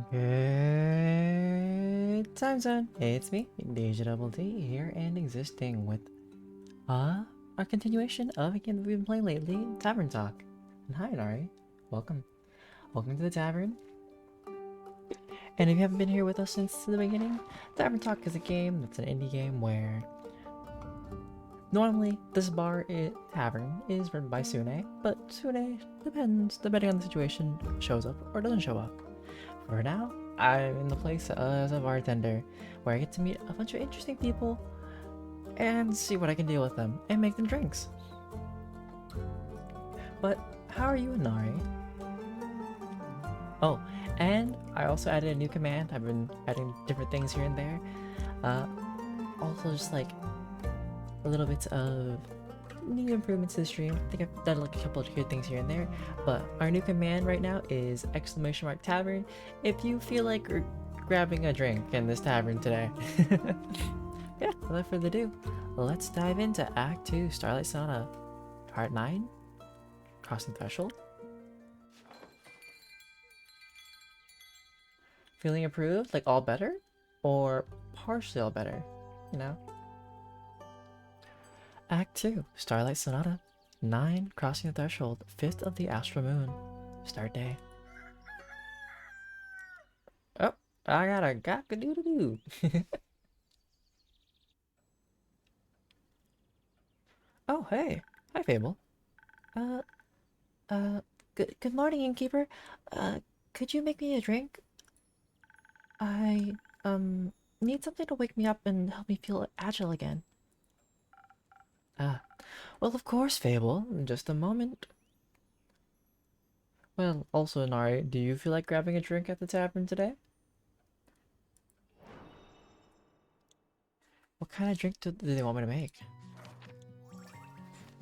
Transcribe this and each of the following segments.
Good time zone. It's me, DjDoubleT, here and existing with our continuation of a game that we've been playing lately, Tavern Talk. And hi, Nari. Welcome. Welcome to the tavern. And if you haven't been here with us since the beginning, Tavern Talk is a game that's an indie game where normally this tavern is run by Sune, but Sune depends, depending on the situation, shows up or doesn't show up. For now, I'm in the place as a bartender, where I get to meet a bunch of interesting people and see what I can deal with them and make them drinks. But how are you, Nari? Oh, and I also added a new command. I've been adding different things here and there. Also just like a little bit of new improvements to the stream. I think I've done like a couple of good things here and there, but our new command right now is !tavern if you feel like grabbing a drink in this tavern today. Yeah, without further ado, let's dive into Act 2, Starlight Sonata, Part 9, Crossing Threshold. Feeling improved, like all better, or partially all better, you know? Act 2, Starlight Sonata, 9, Crossing the Threshold, 5th of the Astral Moon. Start day. Oh, I got a gack-a-doo-doo-doo. Oh, hey. Hi, Fable. Good morning, innkeeper. Could you make me a drink? I, need something to wake me up and help me feel agile again. Well, of course, Fable. In just a moment. Well, also, Nari, do you feel like grabbing a drink at the tavern today? What kind of drink do they want me to make?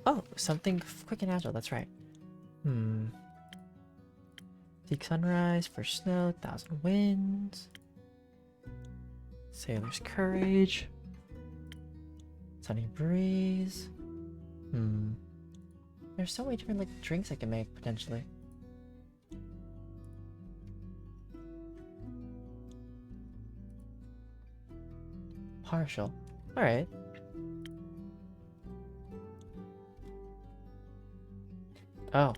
Oh, something quick and agile, that's right. Seek sunrise, first snow, thousand winds. Sailor's courage. Sunny breeze. There's so many different like drinks I can make potentially. Partial. Alright. Oh.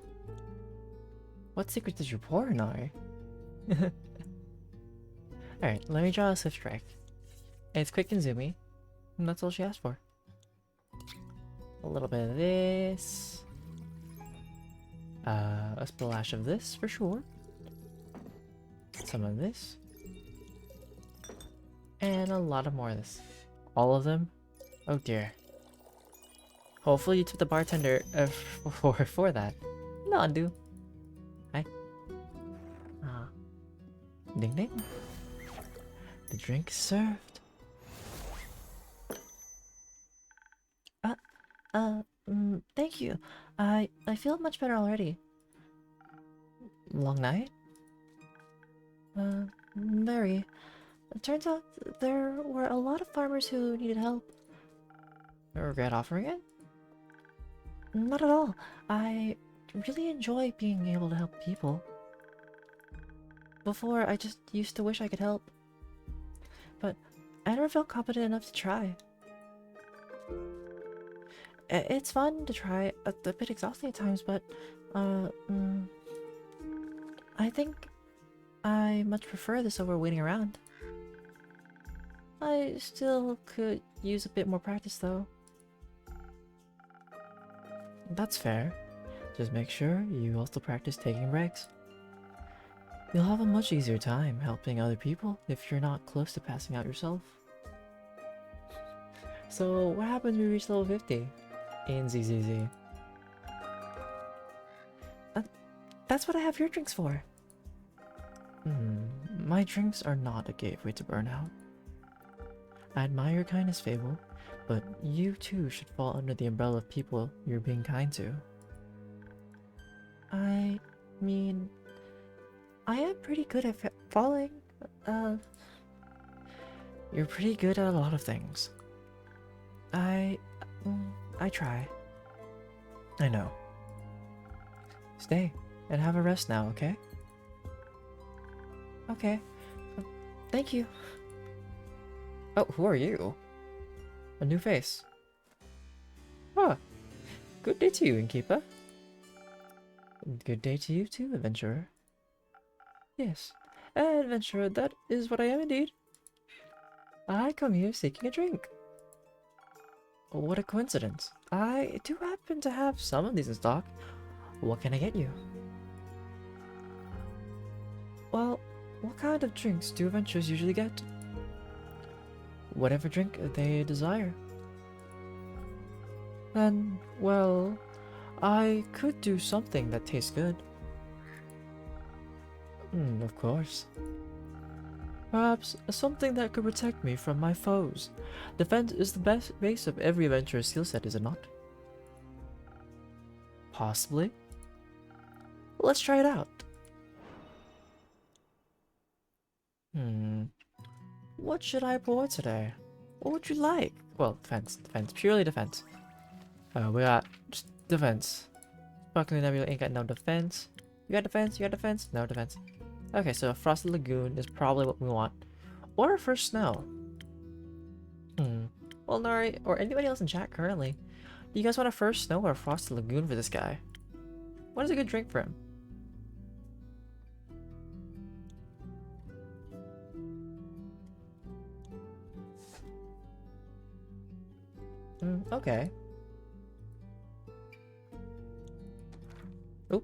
What secret did you pour, Nari? Alright, let me draw a swift strike. It's quick and zoomy, and that's all she asked for. A little bit of this. A splash of this for sure. Some of this. And a lot of more of this. All of them? Oh dear. Hopefully you took the bartender for that. No, undo. Hi. Ding ding. The drink is served. Thank you. I feel much better already. Long night? Very. It turns out there were a lot of farmers who needed help. I regret offering it? Not at all. I really enjoy being able to help people. Before, I just used to wish I could help. But I never felt competent enough to try. It's fun to try, a bit exhausting at times, but I think I much prefer this over waiting around. I still could use a bit more practice though. That's fair. Just make sure you also practice taking breaks. You'll have a much easier time helping other people if you're not close to passing out yourself. So what happens when we reach level 50 in ZZZ? That's what I have your drinks for. My drinks are not a gateway to burnout. I admire your kindness, Fable, but you too should fall under the umbrella of people you're being kind to. I mean, I am pretty good at falling. Uh, you're pretty good at a lot of things. I, I try. I know. Stay and have a rest now, okay? Okay. Thank you. Oh, who are you? A new face. Ah, good day to you, innkeeper. Good day to you too, adventurer. Yes, adventurer, that is what I am indeed. I come here seeking a drink. What a coincidence. I do happen to have some of these in stock. What can I get you? Well, what kind of drinks do adventurers usually get? Whatever drink they desire. Then, well, I could do something that tastes good. Of course. Perhaps something that could protect me from my foes. Defense is the best base of every adventurer's skill set, is it not? Possibly. Let's try it out. What should I pour today? What would you like? Well, defense, purely defense. We got just defense. Sparkling Nebula ain't got no defense. You got defense, no defense. Okay, so a Frosted Lagoon is probably what we want. Or First Snow. Well, Nari, or anybody else in chat currently, do you guys want a First Snow or a Frosted Lagoon for this guy? What is a good drink for him? Okay. Oh.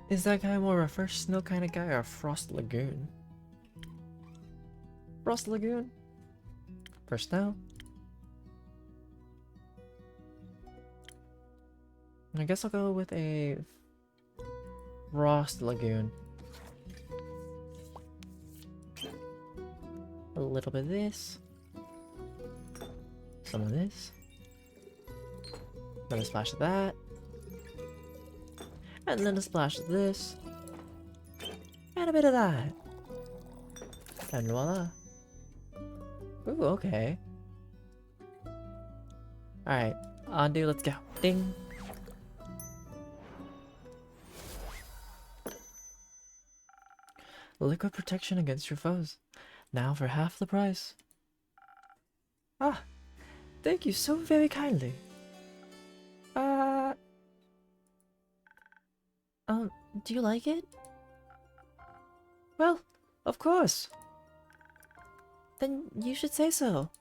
Is that guy more of a First Snow kind of guy or a Frost Lagoon? Frost Lagoon? First Snow? I guess I'll go with a Frost Lagoon. A little bit of this. Some of this. Then a splash of that. And then a splash of this. And a bit of that. And voila. Ooh, okay. Alright, undo, let's go. Ding. Liquid protection against your foes. Now for half the price. Ah, thank you so very kindly. Do you like it? Well, of course. Then you should say so.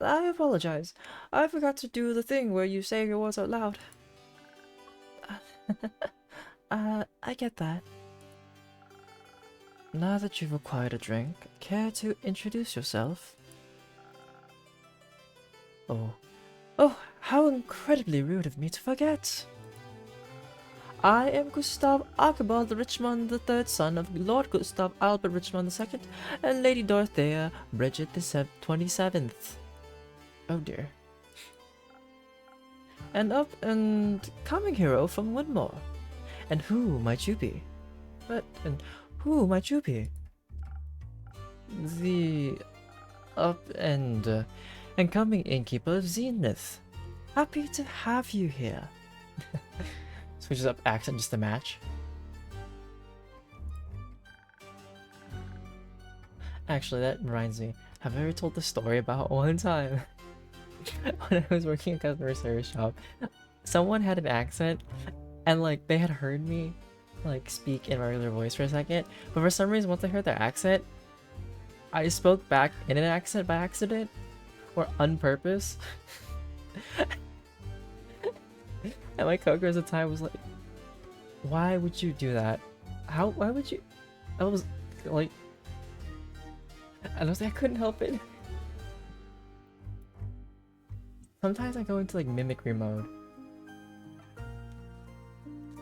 I apologize. I forgot to do the thing where you say your words out loud. I get that. Now that you've acquired a drink, care to introduce yourself? Oh, how incredibly rude of me to forget! I am Gustav Archibald Richmond III, son of Lord Gustav Albert Richmond II and Lady Dorothea Bridget the 27th. Oh dear. An up and coming hero from Woodmore. And who might you be? Who might you be? The up and coming innkeeper of Zenith. Happy to have you here. Switches up accent just to match. Actually, that reminds me. Have I ever told the story about one time when I was working at a customer service shop? Someone had an accent, and like they had heard me like speak in my regular voice for a second, but for some reason once I heard their accent, I spoke back in an accent by accident or on purpose. And my coworker at the time was like, "Why would you do that? Why would you?" I was like, and I was like, I couldn't help it. Sometimes I go into like mimicry mode.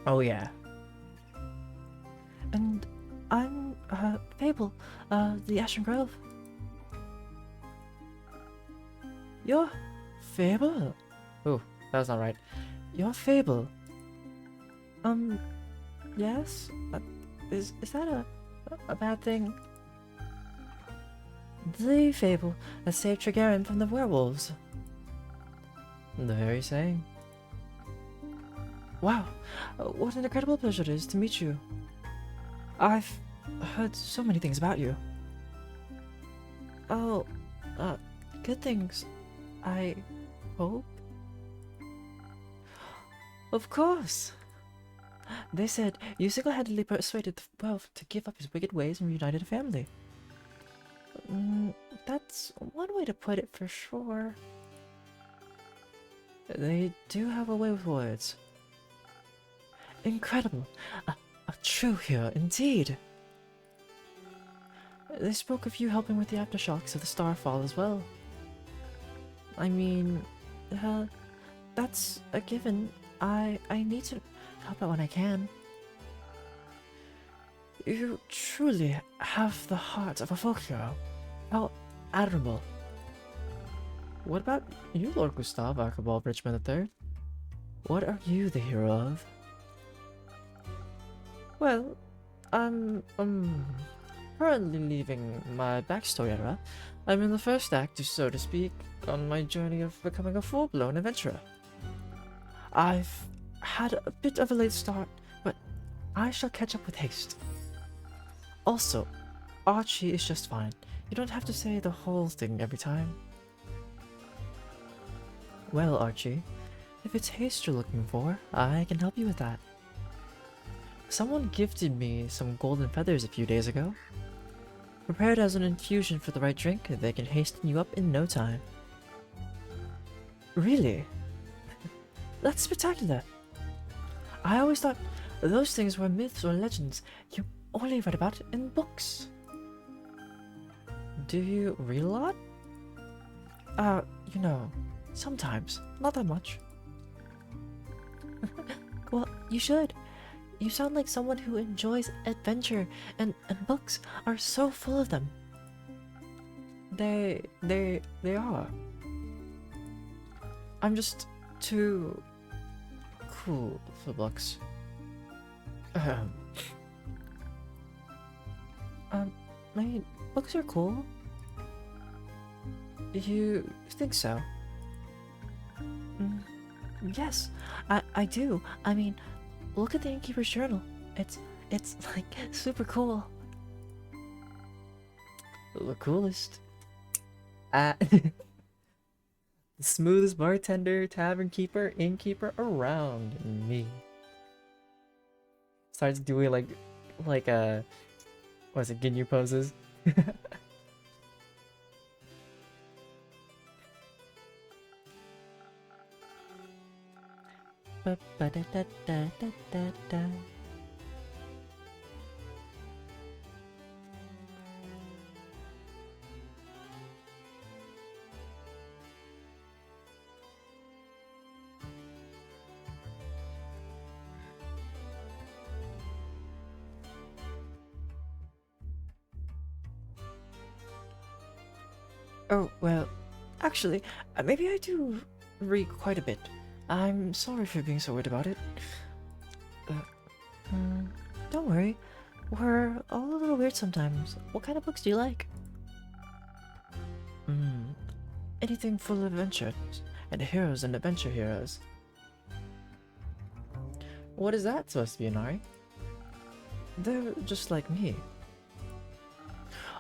Oh yeah. And I'm Fable, the Ashen Grove. Your fable? Oh, that's not right. Your fable? Yes? Is that a bad thing? The fable that saved Trigarin from the werewolves. The very same. Wow, what an incredible pleasure it is to meet you. I've heard so many things about you. Oh, good things, I hope? Of course! They said you single-handedly persuaded the Welf to give up his wicked ways and reunited a family. That's one way to put it for sure. They do have a way with words. Incredible! A true hero, indeed! They spoke of you helping with the aftershocks of the Starfall as well. I mean, that's a given. I need to help out when I can. You truly have the heart of a folk hero. How admirable. What about you, Lord Gustav Archibald Richmond III? What are you the hero of? Well, I'm currently leaving my backstory era. I'm in the first act, so to speak, on my journey of becoming a full-blown adventurer. I've had a bit of a late start, but I shall catch up with haste. Also, Archie is just fine. You don't have to say the whole thing every time. Well, Archie, if it's haste you're looking for, I can help you with that. Someone gifted me some golden feathers a few days ago. Prepared as an infusion for the right drink, they can hasten you up in no time. Really? That's spectacular! I always thought those things were myths or legends you only read about in books. Do you read a lot? You know, sometimes. Not that much. Well, you should. You sound like someone who enjoys adventure, and books are so full of them. They are. I'm just too cool for books. I mean, books are cool. You think so? Yes, I do. I mean, look at the Innkeeper's Journal. It's like super cool. The coolest. The smoothest bartender, tavern keeper, innkeeper around me. Starts doing like what is it, Ginyu poses? Ba ba da da da da da da. Oh, well, actually, maybe I do read quite a bit. I'm sorry for being so weird about it. Don't worry. We're all a little weird sometimes. What kind of books do you like? Anything full of adventures, and heroes and adventure heroes. What is that supposed to be, Inari? They're just like me.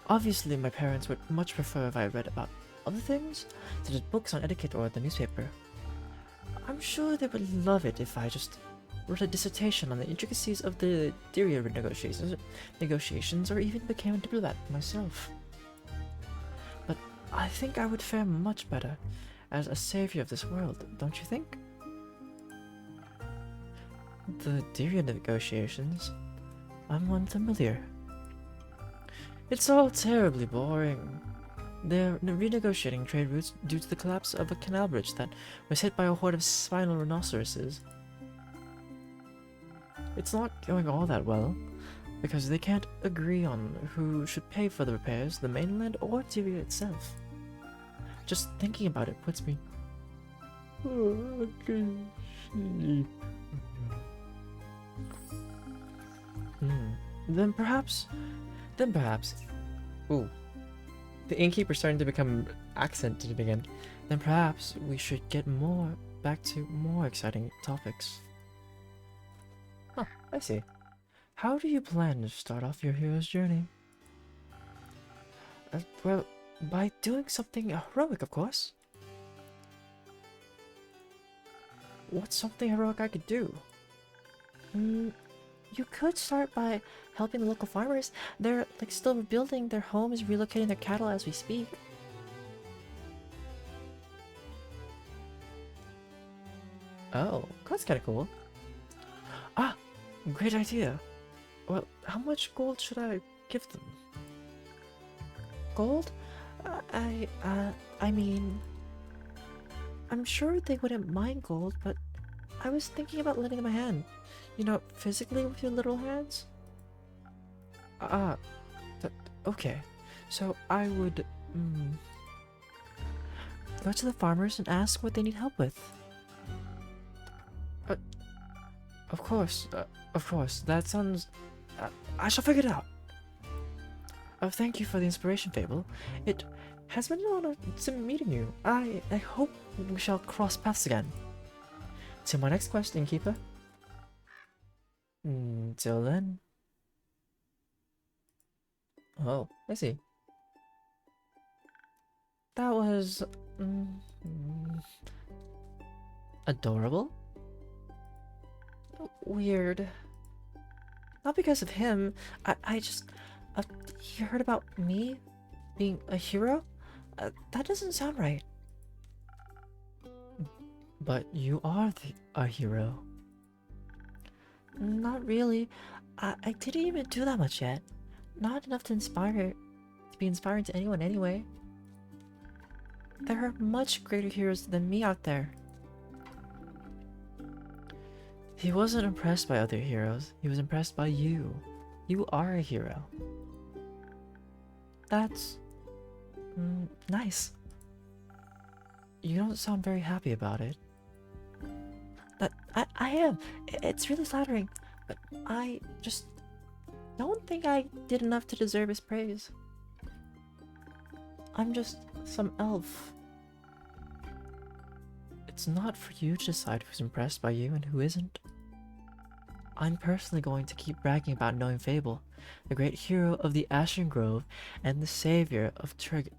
Obviously, my parents would much prefer if I read about other things, such as books on etiquette or the newspaper. I'm sure they would love it if I just wrote a dissertation on the intricacies of the Dyria negotiations, or even became a diplomat myself. But I think I would fare much better as a savior of this world, don't you think? The Dyria negotiations? I'm unfamiliar. It's all terribly boring. They're renegotiating trade routes due to the collapse of a canal bridge that was hit by a horde of spinal rhinoceroses. It's not going all that well, because they can't agree on who should pay for the repairs, the mainland or Tyria itself. Just thinking about it puts me... Then perhaps... Ooh. The innkeeper's starting to become accented again. Then perhaps we should get back to more exciting topics. Huh, I see. How do you plan to start off your hero's journey? Well, by doing something heroic, of course. What's something heroic I could do? You could start by helping the local farmers. They're still rebuilding their homes, relocating their cattle as we speak. Oh, that's kind of cool. Ah, great idea. Well, how much gold should I give them? Gold? I mean... I'm sure they wouldn't mind gold, but I was thinking about lending them a hand. You know, physically with your little hands? Okay. So I would, go to the farmers and ask what they need help with. Of course. That sounds... I shall figure it out. Thank you for the inspiration, Fable. It has been an honor to meeting you. I hope we shall cross paths again. To my next quest, innkeeper. Till then. Oh, I see. That was... adorable? Weird. Not because of him. I just... you heard about me being a hero? That doesn't sound right. But you are a hero. Not really. I didn't even do that much yet. Not enough to be inspiring to anyone anyway. There are much greater heroes than me out there. He wasn't impressed by other heroes. He was impressed by you. You are a hero. That's... nice. You don't sound very happy about it. I am. It's really flattering. But I just don't think I did enough to deserve his praise. I'm just some elf. It's not for you to decide who's impressed by you and who isn't. I'm personally going to keep bragging about knowing Fable, the great hero of the Ashen Grove and the savior of Tregarin.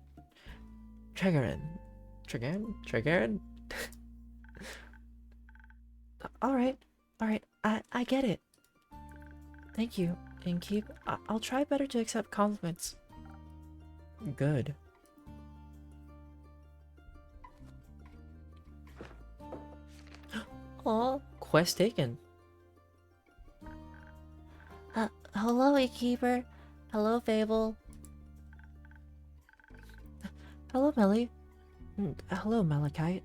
Alright, I get it. Thank you, Innkeep. I'll try better to accept compliments. Good. Aw, quest taken. Hello, Innkeeper. Hello, Fable. Hello, Melly. Hello, Malachite.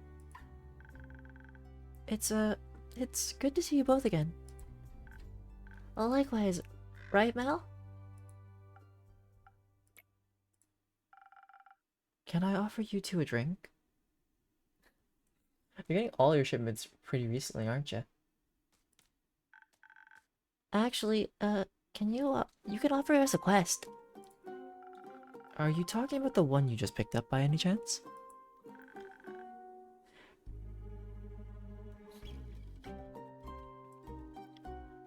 It's good to see you both again. Well, likewise, right, Mel? Can I offer you two a drink? You're getting all your shipments pretty recently, aren't you? Actually, can you can offer us a quest. Are you talking about the one you just picked up by any chance?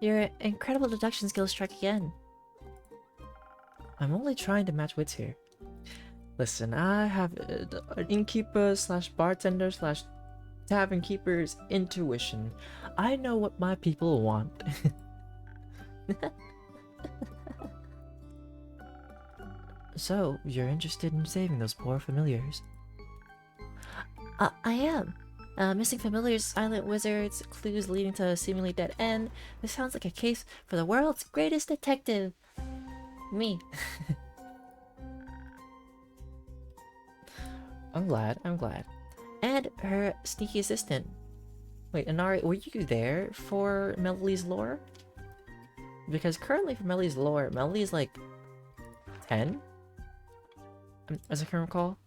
Your incredible deduction skills strike again. I'm only trying to match wits here. Listen, I have an innkeeper slash bartender slash tavern keeper's intuition. I know what my people want. So, you're interested in saving those poor familiars? I am. Missing familiars, silent wizards, clues leading to a seemingly dead end. This sounds like a case for the world's greatest detective. Me. I'm glad. And her sneaky assistant. Wait, Inari, were you there for Melody's lore? Because currently for Melody's lore, Melody's like 10? As I can recall.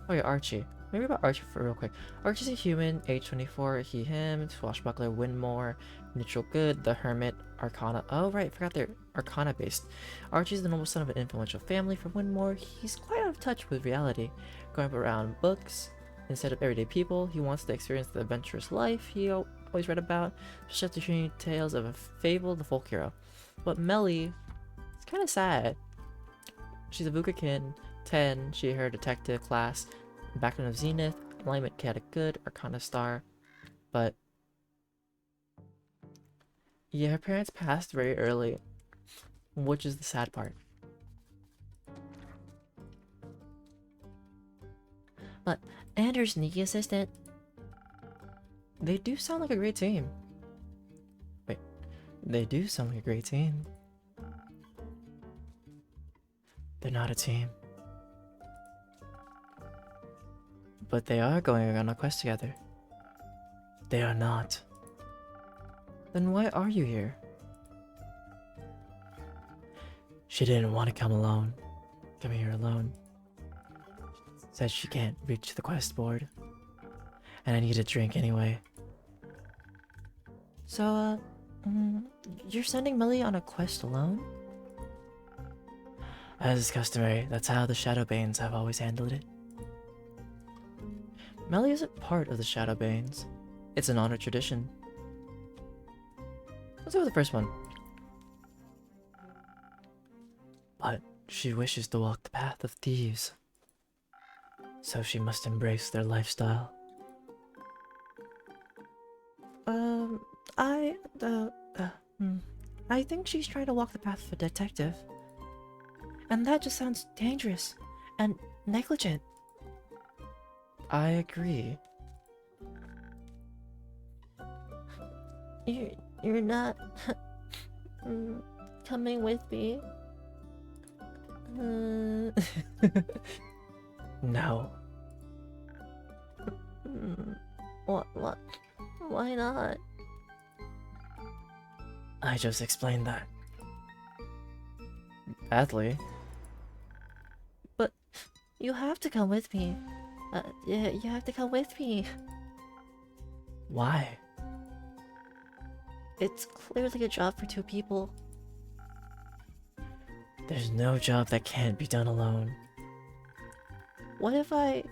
Oh yeah, Archie. maybe about Archie for real quick. Archie's a human, age 24, he, him, swashbuckler, Winmore, neutral good, the hermit, arcana. Oh, right, forgot they're arcana based. Archie's the noble son of an influential family from Winmore. He's quite out of touch with reality, growing up around books instead of everyday people. He wants to experience the adventurous life he always read about, especially after hearing tales of a fabled folk hero. But Melly, it's kind of sad. She's a Vukakin, 10, she her detective class, background of Zenith, alignment chaotic good, arcana star, but yeah, her parents passed very early, which is the sad part. But, and her sneaky assistant, they do sound like a great team. Wait, they do sound like a great team. They're not a team. But they are going on a quest together. They are not. Then why are you here? She didn't want to come alone. Come here alone. Said she can't reach the quest board. And I need a drink anyway. So, you're sending Melly on a quest alone? As is customary, that's how the Shadowbanes have always handled it. Melly isn't part of the Shadowbanes. It's an honored tradition. Let's go with the first one. But she wishes to walk the path of thieves. So she must embrace their lifestyle. I think she's trying to walk the path of a detective. And that just sounds dangerous and negligent. I agree. You're not coming with me? No. What? Why not? I just explained that. Badly. But you have to come with me. Yeah, you have to come with me. Why? It's clearly a job for two people. There's no job that can't be done alone. What if I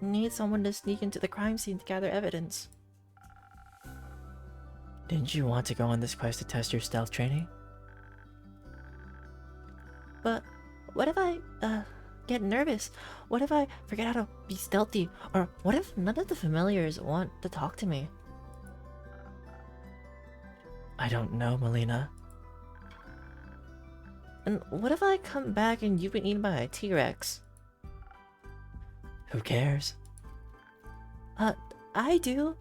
need someone to sneak into the crime scene to gather evidence? Didn't you want to go on this quest to test your stealth training? But what if I, get nervous? What if I forget how to be stealthy? Or what if none of the familiars want to talk to me? I don't know, Melina. And what if I come back and you've been eaten by a T-Rex? Who cares? I do.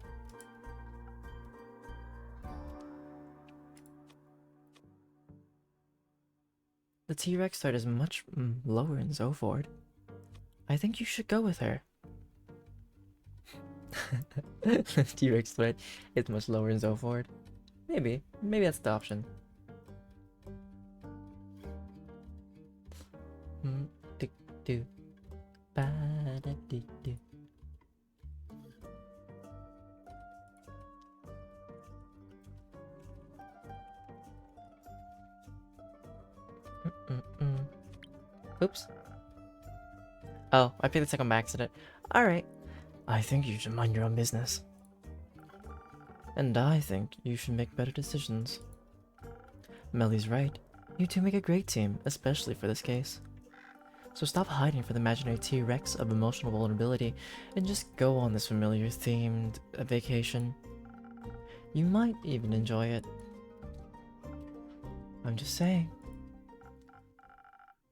The T-Rex threat is much lower in Zoford. I think you should go with her. T-Rex threat is much lower in Zoford. Maybe that's the option. Oops. Oh, I picked the second by accident. Alright. I think you should mind your own business. And I think you should make better decisions. Melly's right. You two make a great team, especially for this case. So stop hiding from the imaginary T-Rex of emotional vulnerability and just go on this familiar themed vacation. You might even enjoy it. I'm just saying.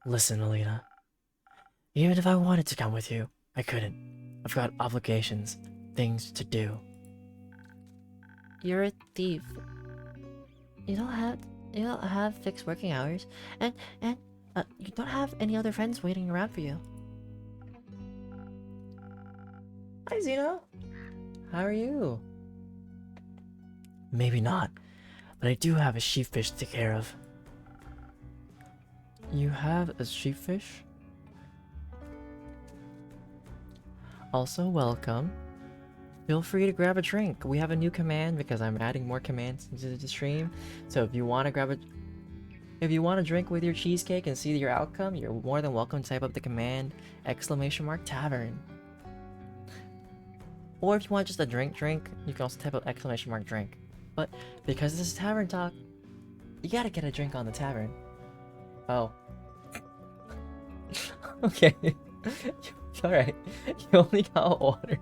Listen, Alina. Even if I wanted to come with you, I couldn't. I've got obligations, things to do. You're a thief. You don't have fixed working hours, and you don't have any other friends waiting around for you. Hi, Zeno. How are you? Maybe not, but I do have a sheepfish to take care of. You have a sheepfish? Also, welcome. Feel free to grab a drink. We have a new command because I'm adding more commands into the stream. So if you want to drink with your cheesecake and see your outcome, you're more than welcome to type up the command !tavern. Or if you want just a drink, you can also type up !drink. But because this is Tavern Talk, you gotta get a drink on the tavern. Oh. Okay. Alright. You only got water.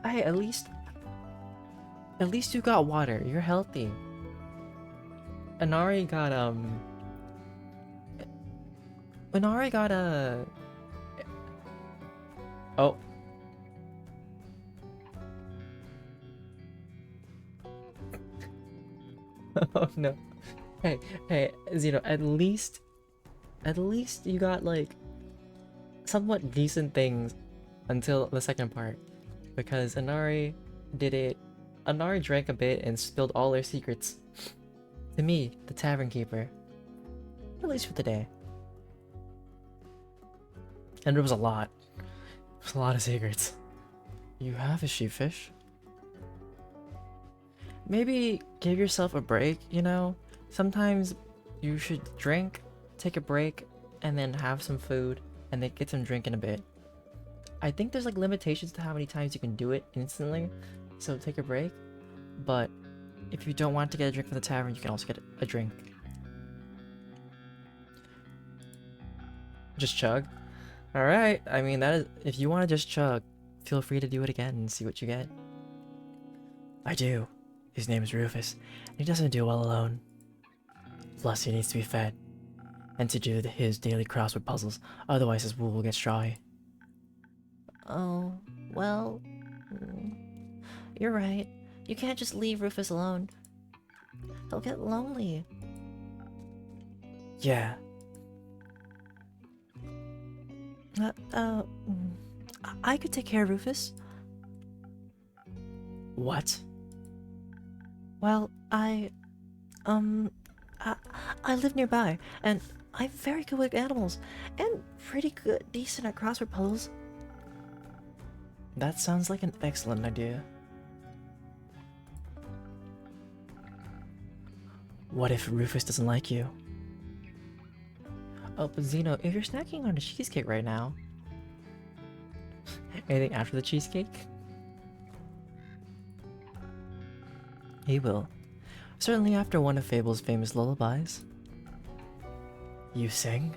Hey, at least you got water. You're healthy. Inari got a... Oh. Oh no. Hey, Zeno, at least you got like somewhat decent things until the second part. Because Inari drank a bit and spilled all her secrets. To me, the tavern keeper. At least for today. And there was a lot. There's a lot of secrets. You have a sheepfish? Maybe give yourself a break, you know? Sometimes you should drink, take a break, and then have some food, and then get some drink in a bit. I think there's like limitations to how many times you can do it instantly, so take a break. But if you don't want to get a drink from the tavern, you can also get a drink. Just chug? Alright, I mean, that is, if you want to just chug, feel free to do it again and see what you get. I do. His name is Rufus, and he doesn't do well alone. Plus, he needs to be fed, and to do his daily crossword puzzles, otherwise his wool will get strawy. Oh, well, you're right. You can't just leave Rufus alone. He'll get lonely. Yeah. I could take care of Rufus. What? Well, I live nearby, and I'm very good with animals, and pretty decent at crossword puzzles. That sounds like an excellent idea. What if Rufus doesn't like you? Oh, but Zeno, if you're snacking on a cheesecake right now... Anything after the cheesecake? He will. Certainly after one of Fable's famous lullabies. You sing?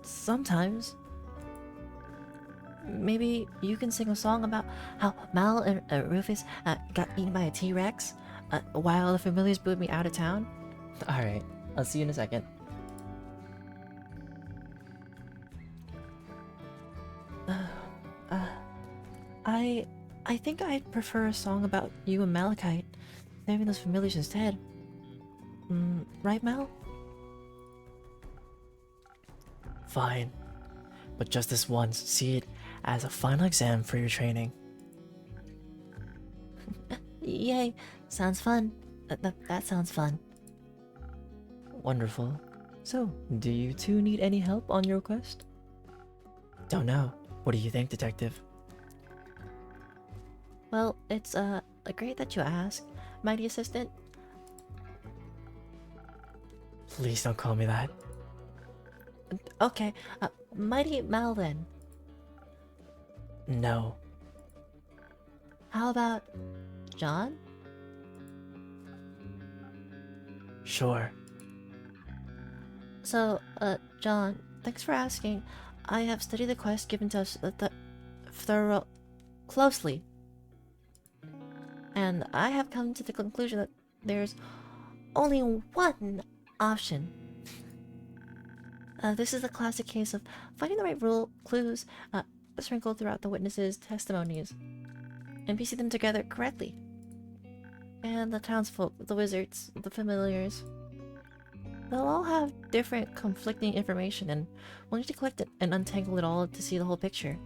Sometimes. Maybe you can sing a song about how Mal and Rufus got eaten by a T-Rex while the familiars booed me out of town? Alright, I'll see you in a second. I think I'd prefer a song about you and Malachite, saving those familiars instead. Right, Mal? Fine. But just this once, see it as a final exam for your training. Yay, sounds fun. That sounds fun. Wonderful. So, do you two need any help on your quest? Don't know. What do you think, Detective? Well, it's great that you ask, Mighty Assistant. Please don't call me that. Okay, Mighty Mal then. No. How about John? Sure. So, John, thanks for asking. I have studied the quest given to us closely. And I have come to the conclusion that there's only one option. This is a classic case of finding the right clues sprinkled throughout the witnesses' testimonies and piecing them together correctly. And the townsfolk, the wizards, the familiars, they'll all have different conflicting information, and we'll need to collect it and untangle it all to see the whole picture.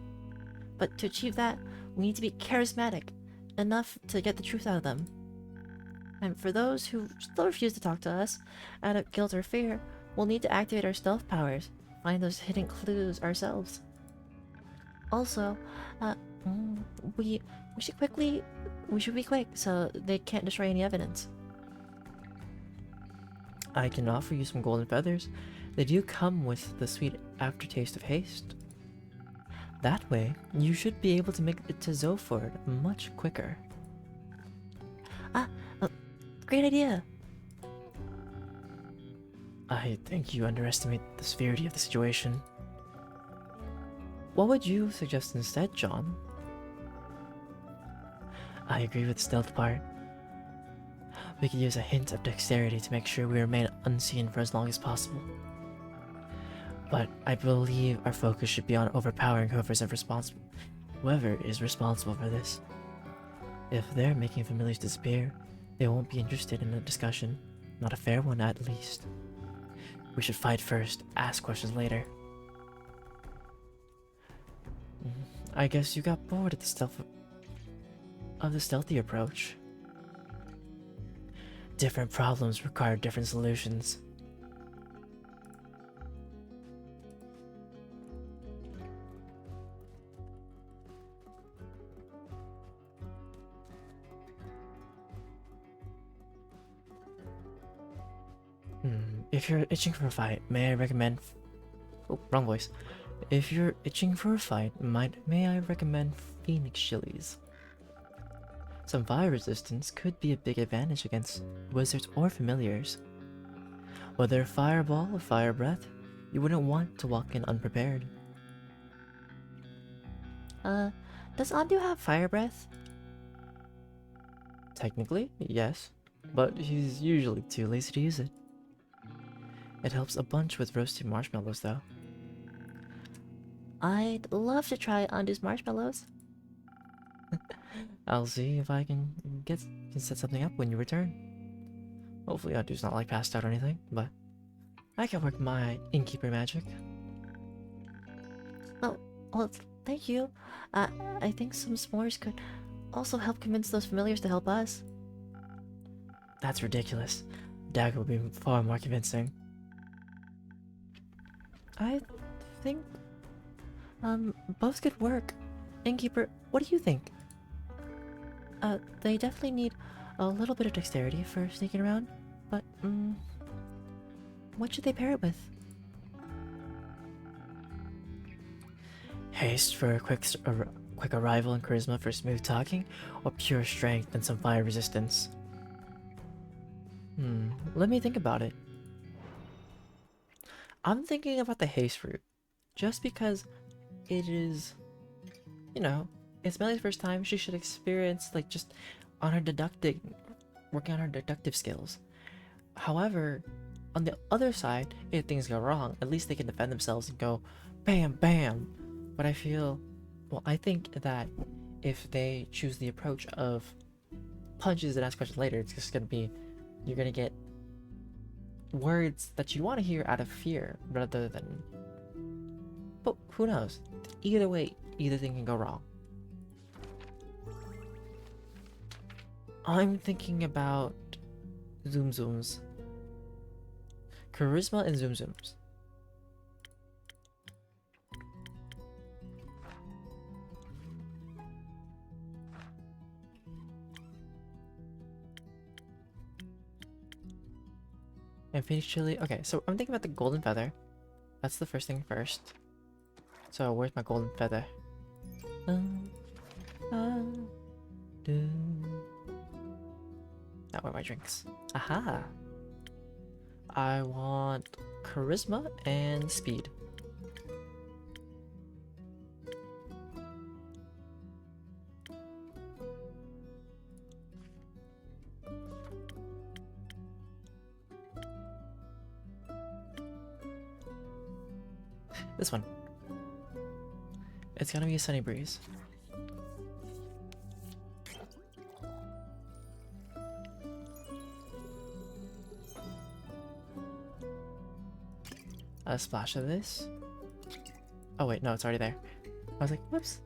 But to achieve that, we need to be charismatic enough to get the truth out of them. And for those who still refuse to talk to us, out of guilt or fear, we'll need to activate our stealth powers find those hidden clues ourselves. Also, uh, mm, we we should quickly we should be quick so they can't destroy any evidence. I can offer you some golden feathers. They do come with the sweet aftertaste of haste. That way, you should be able to make it to Zoford much quicker. Ah, great idea! I think you underestimate the severity of the situation. What would you suggest instead, John? I agree with the stealth part. We could use a hint of dexterity to make sure we remain unseen for as long as possible. But I believe our focus should be on overpowering whoever is responsible for this. If they're making familiars disappear, they won't be interested in a discussion. Not a fair one, at least. We should fight first, ask questions later. I guess you got bored of the stealthy approach. Different problems require different solutions. If you're itching for a fight, may I recommend... Oh, wrong voice. If you're itching for a fight, may I recommend Phoenix Chilies? Some fire resistance could be a big advantage against wizards or familiars. Whether fireball or fire breath, you wouldn't want to walk in unprepared. Does Andu have fire breath? Technically, yes, but he's usually too lazy to use it. It helps a bunch with roasted marshmallows, though. I'd love to try Andu's marshmallows. I'll see if I can set something up when you return. Hopefully Andu's not like passed out or anything, but I can work my innkeeper magic. Oh, well, thank you. I think some s'mores could also help convince those familiars to help us. That's ridiculous. Dagger would be far more convincing. I think both could work. Innkeeper, what do you think? They definitely need a little bit of dexterity for sneaking around, but what should they pair it with? Haste for a quick arrival and charisma for smooth talking, or pure strength and some fire resistance? Let me think about it. I'm thinking about the haste route, just because it is, you know, it's Melly's first time. She should experience like just on her working on her deductive skills. However, on the other side, if things go wrong, at least they can defend themselves and go bam bam. But I think that if they choose the approach of punches and ask questions later, it's just gonna be, you're gonna get words that you want to hear out of fear rather than, but who knows? Either way, either thing can go wrong. I'm thinking about Zoom Zooms. Charisma and Zoom Zooms. And Phoenix Chili. Okay, so I'm thinking about the golden feather. That's the first thing first. So where's my golden feather? Now where are my drinks? Aha! I want charisma and speed. This one. It's gonna be a sunny breeze. A splash of this. Oh wait, no, it's already there. I was like, whoops.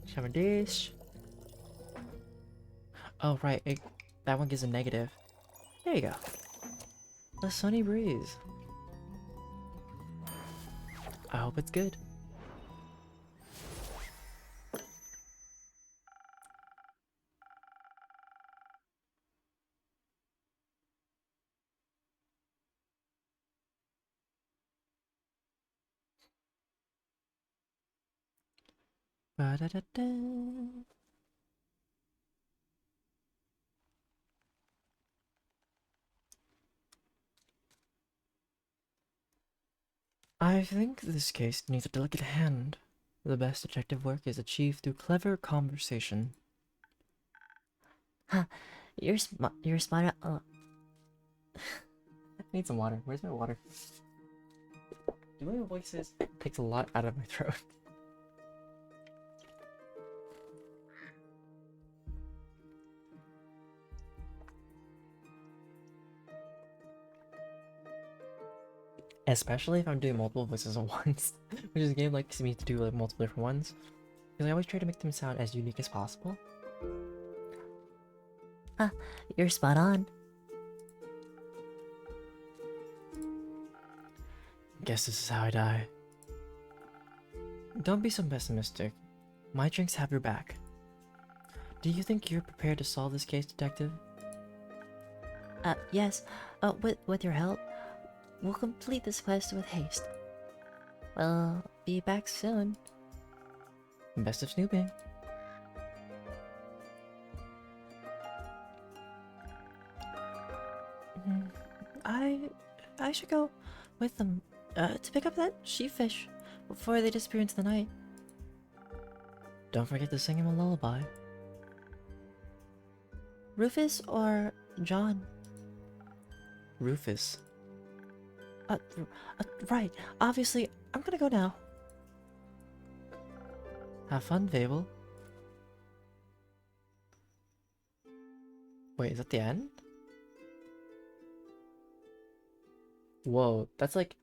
Shower dish. Oh right, that one gives a negative. There you go. A sunny breeze. I hope it's good. Ba-da-da-da. I think this case needs a delicate hand. The best detective work is achieved through clever conversation. Huh, you're smart. I need some water. Where's my water? Doing voices takes a lot out of my throat. Especially if I'm doing multiple voices at once, which is a game likes me to do like multiple different ones, because I always try to make them sound as unique as possible. Huh, you're spot on. Guess this is how I die. Don't be so pessimistic. My drinks have your back. Do you think you're prepared to solve this case, detective? Yes. With your help, we'll complete this quest with haste. We'll be back soon. Best of snooping. I should go with them to pick up that sheepfish before they disappear into the night. Don't forget to sing him a lullaby. Rufus or John? Rufus. Right. Obviously, I'm gonna go now. Have fun, Fable. Wait, is that the end? Whoa, that's like...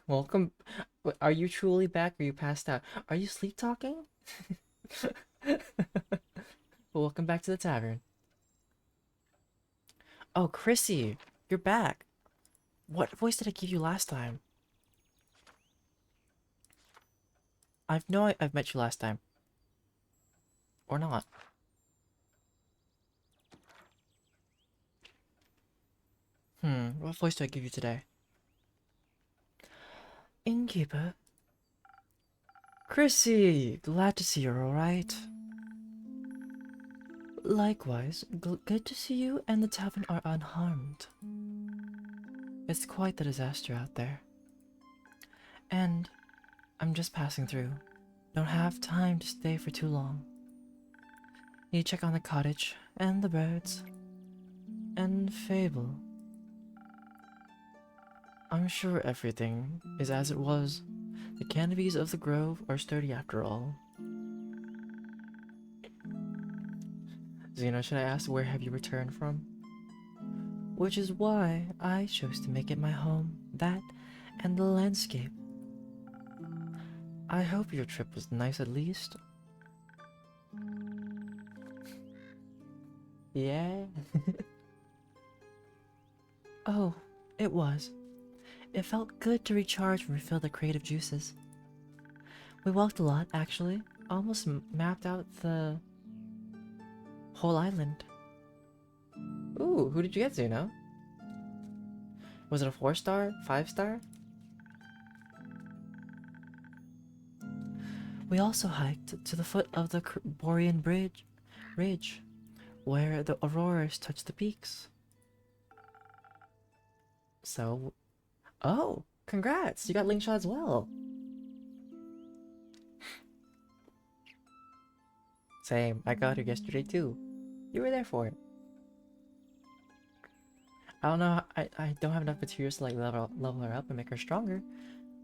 Welcome... Wait, are you truly back or are you passed out? Are you sleep talking? Welcome back to the tavern. Oh, Chrissy, you're back. What voice did I give you last time? I've met you last time. Or not. What voice do I give you today? Innkeeper? Chrissy! Glad to see you're alright. Likewise, good to see you and the tavern are unharmed. It's quite the disaster out there. And I'm just passing through. Don't have time to stay for too long. Need to check on the cottage, and the birds, and Fable. I'm sure everything is as it was. The canopies of the grove are sturdy after all. Xeno, should I ask where have you returned from? Which is why I chose to make it my home, that and the landscape. I hope your trip was nice at least. Yeah? Oh, it was. It felt good to recharge and refill the creative juices. We walked a lot, actually. Almost mapped out the whole island. Ooh, who did you get, Zuno? Was it a 4-star? 5-star? We also hiked to the foot of the Borean Ridge, where the auroras touch the peaks. So, oh, congrats! You got Link Shot as well. Same, I got her yesterday too. You were there for it. I don't know, I don't have enough materials to like level her up and make her stronger,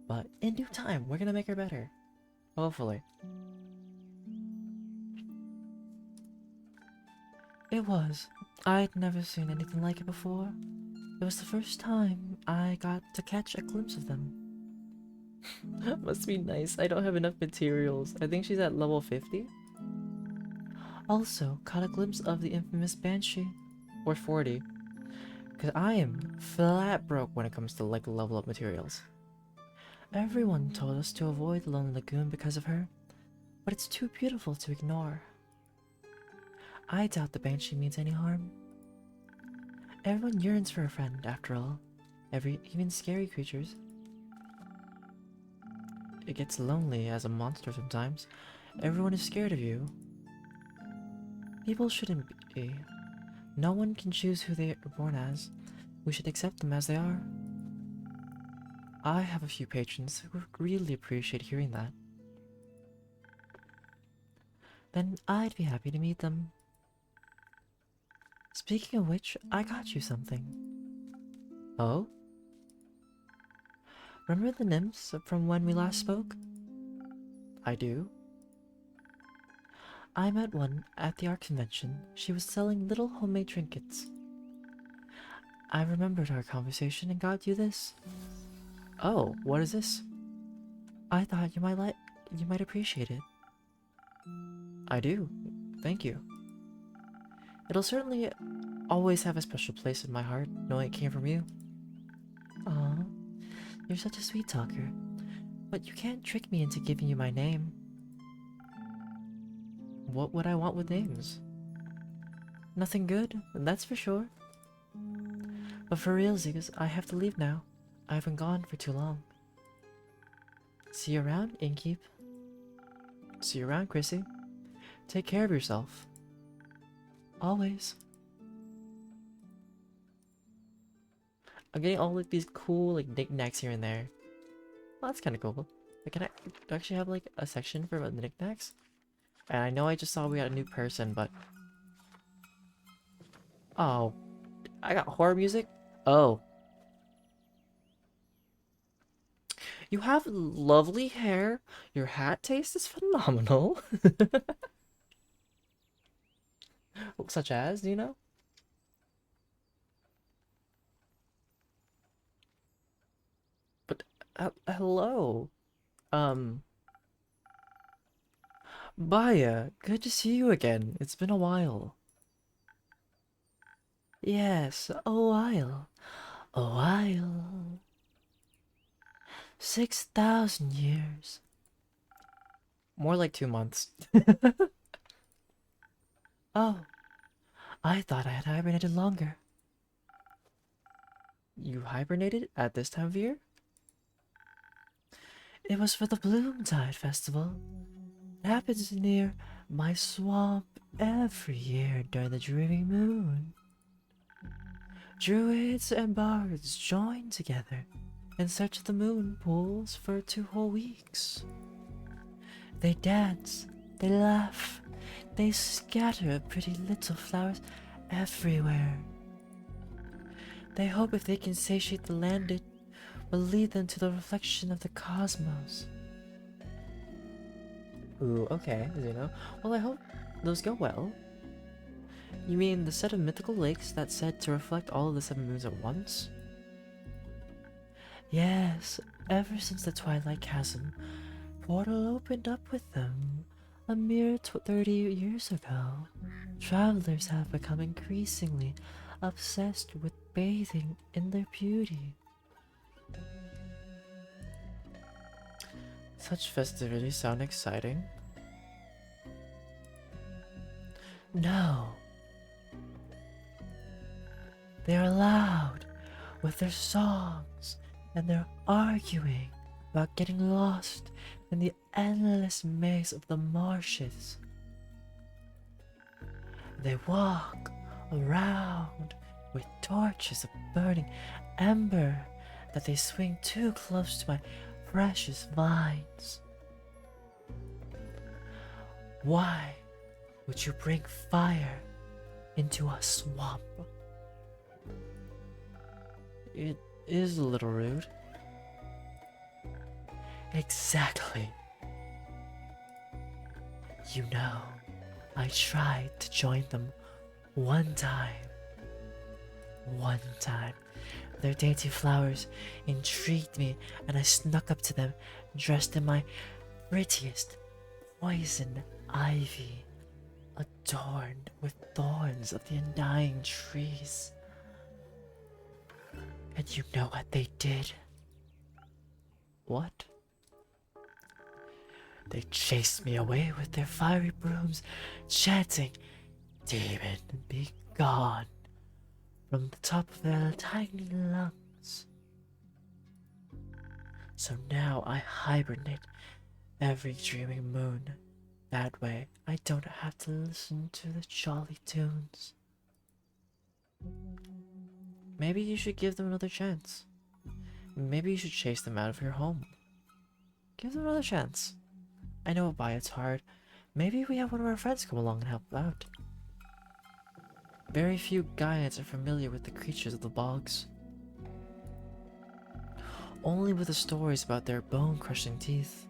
but in due time, we're gonna make her better. Hopefully. It was. I'd never seen anything like it before. It was the first time I got to catch a glimpse of them. Must be nice. I don't have enough materials. I think she's at level 50. Also, caught a glimpse of the infamous Banshee. Or 40. Because I am flat broke when it comes to like level up materials. Everyone told us to avoid the Lonely Lagoon because of her, but it's too beautiful to ignore. I doubt the Banshee means any harm. Everyone yearns for a friend, after all. Even scary creatures. It gets lonely as a monster sometimes. Everyone is scared of you. People shouldn't be. No one can choose who they are born as. We should accept them as they are. I have a few patrons who would really appreciate hearing that. Then I'd be happy to meet them. Speaking of which, I got you something. Oh? Remember the nymphs from when we last spoke? I do. I met one at the art convention. She was selling little homemade trinkets. I remembered our conversation and got you this. Oh, what is this? I thought you might appreciate it. I do. Thank you. It'll certainly always have a special place in my heart, knowing it came from you. Aw, you're such a sweet talker. But you can't trick me into giving you my name. What would I want with names? Nothing good, that's for sure. But for realsies, I have to leave now. I've been gone for too long. See you around, Innkeep. See you around, Chrissy. Take care of yourself. Always. I'm getting all like these cool like knickknacks here and there. Well, that's kind of cool. Like, can I actually have like a section for the knickknacks? And I know I just saw we got a new person, but oh, I got horror music. Oh, you have lovely hair. Your hat taste is phenomenal. Such as, do you know? But hello. Baya, good to see you again. It's been a while. Yes, a while. A while. 6,000 years. More like 2 months. Oh, I thought I had hibernated longer. You hibernated at this time of year? It was for the Bloomtide Festival. It happens near my swamp every year during the dreary moon. Druids and bards join together in search of the moon pools for 2 whole weeks. They dance, they laugh, they scatter pretty little flowers everywhere. They hope if they can satiate the land, it will lead them to the reflection of the cosmos. Ooh, okay, Well, I hope those go well. You mean the set of mythical lakes that's said to reflect all of the 7 moons at once? Yes, ever since the Twilight Chasm portal opened up with them a mere 30 years ago, travelers have become increasingly obsessed with bathing in their beauty. Such festivities sound exciting. No. They are loud with their songs, and they're arguing about getting lost in the endless maze of the marshes. They walk around with torches of burning ember that they swing too close to my precious vines. Why would you bring fire into a swamp? It is a little rude. Exactly. You know, I tried to join them one time. Their dainty flowers intrigued me, and I snuck up to them, dressed in my prettiest poison ivy, adorned with thorns of the undying trees. And you know what they did? What? They chased me away with their fiery brooms, chanting, "Demon, be gone," from the top of their tiny lungs. So now I hibernate every dreaming moon. That way, I don't have to listen to the jolly tunes. Maybe you should give them another chance. Maybe you should chase them out of your home. Give them another chance. I know why it's hard. Maybe we have one of our friends come along and help out. Very few Gaians are familiar with the creatures of the bogs. Only with the stories about their bone-crushing teeth.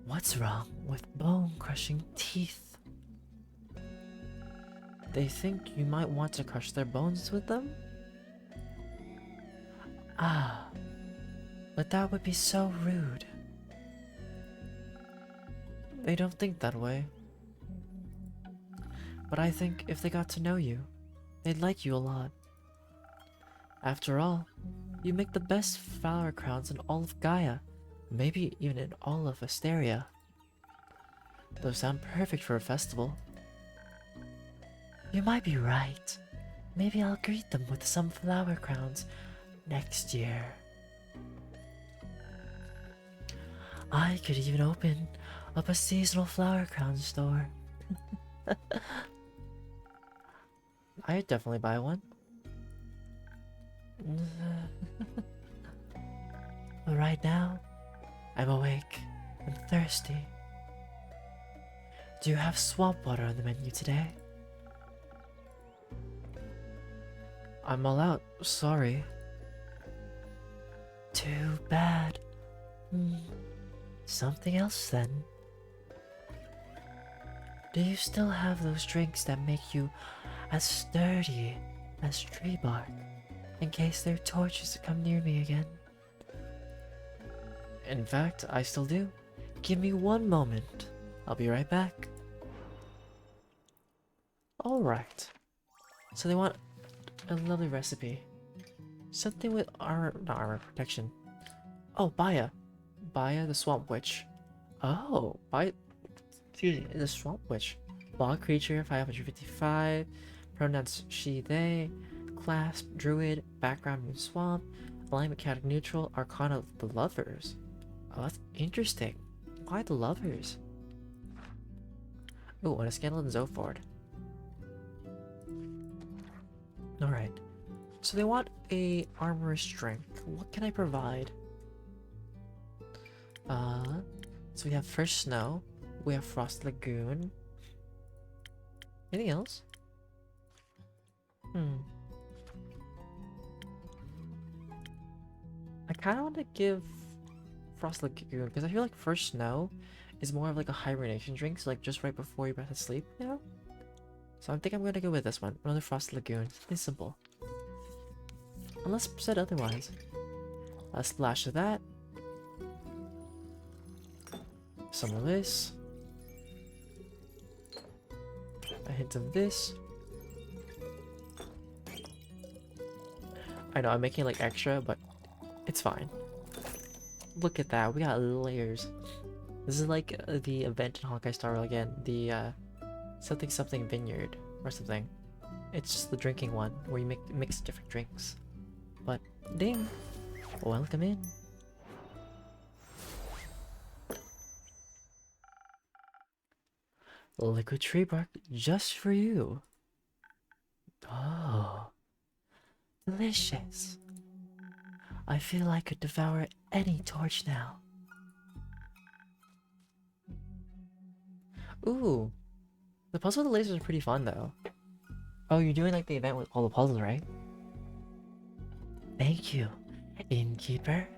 What's wrong with bone-crushing teeth? They think you might want to crush their bones with them? Ah, but that would be so rude. They don't think that way. But I think if they got to know you, they'd like you a lot. After all, you make the best flower crowns in all of Gaia, maybe even in all of Asteria. Those sound perfect for a festival. You might be right. Maybe I'll greet them with some flower crowns next year. I could even open up a seasonal flower crown store. I'd definitely buy one. But right now, I'm awake and thirsty. Do you have swamp water on the menu today? I'm all out, sorry. Too bad. Something else then. Do you still have those drinks that make you as sturdy as tree bark, in case there are torches that come near me again? In fact, I still do. Give me one moment. I'll be right back. Alright. So they want a lovely recipe. Something with armor, not armor, protection. Oh, Baya. Baya the Swamp Witch. Oh, Baya, excuse me, the Swamp Witch. Bog creature, 555. Pronouns she, they. Class, druid. Background, new swamp. Alignment, chaotic neutral. Arcana, the lovers. Oh, that's interesting. Why the lovers? Oh, and a scandal in Zoford. Alright. So they want a armorous drink. What can I provide? So we have First Snow. We have Frost Lagoon. Anything else? I kind of want to give Frost Lagoon because I feel like First Snow is more of like a hibernation drink, so like just right before you about to sleep, you know? So I think I'm gonna go with this one. Another Frost Lagoon. It's simple. Unless said otherwise. A splash of that. Some of this. A hint of this. I know I'm making like extra, but it's fine. Look at that, we got layers. This is like the event in Honkai Star Rail again, the something something vineyard or something. It's just the drinking one where you mix different drinks. But ding, welcome in. Liquid tree bark just for you. Oh, delicious. I feel I could devour any torch now. Ooh, the puzzle with the lasers are pretty fun though. Oh, you're doing like the event with all the puzzles, right? Thank you, innkeeper.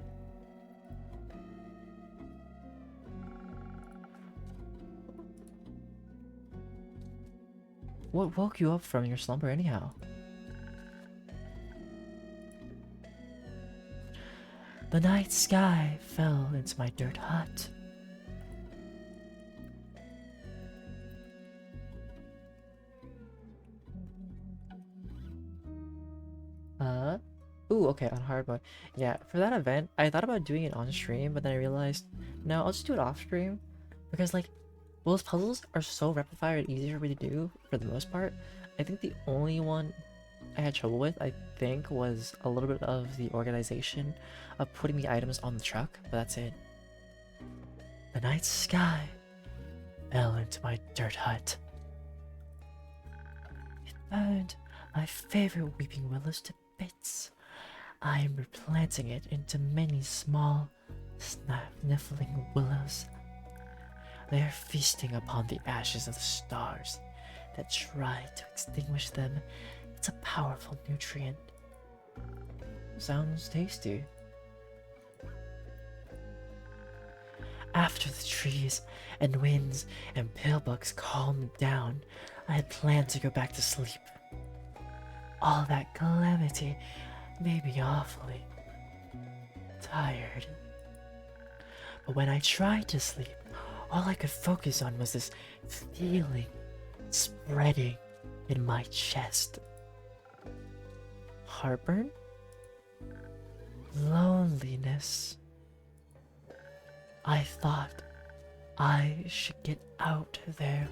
What woke you up from your slumber anyhow? The night sky fell into my dirt hut. Ooh, okay, on hard mode. Yeah, for that event, I thought about doing it on stream, but then I realized, no, I'll just do it off stream. Because, like, those puzzles are so rapid fire and easy for me to do, for the most part. I think the only one I had trouble with, I think, was a little bit of the organization of putting the items on the truck, but that's it. The night sky fell into my dirt hut. It burned my favorite weeping willows to bits. I am replanting it into many small, sniffling willows. They are feasting upon the ashes of the stars that try to extinguish them. It's a powerful nutrient. Sounds tasty. After the trees and winds and pillbugs calmed down, I had planned to go back to sleep. All that calamity made me awfully tired. But when I tried to sleep, all I could focus on was this feeling spreading in my chest. Heartburn? Loneliness. I thought I should get out there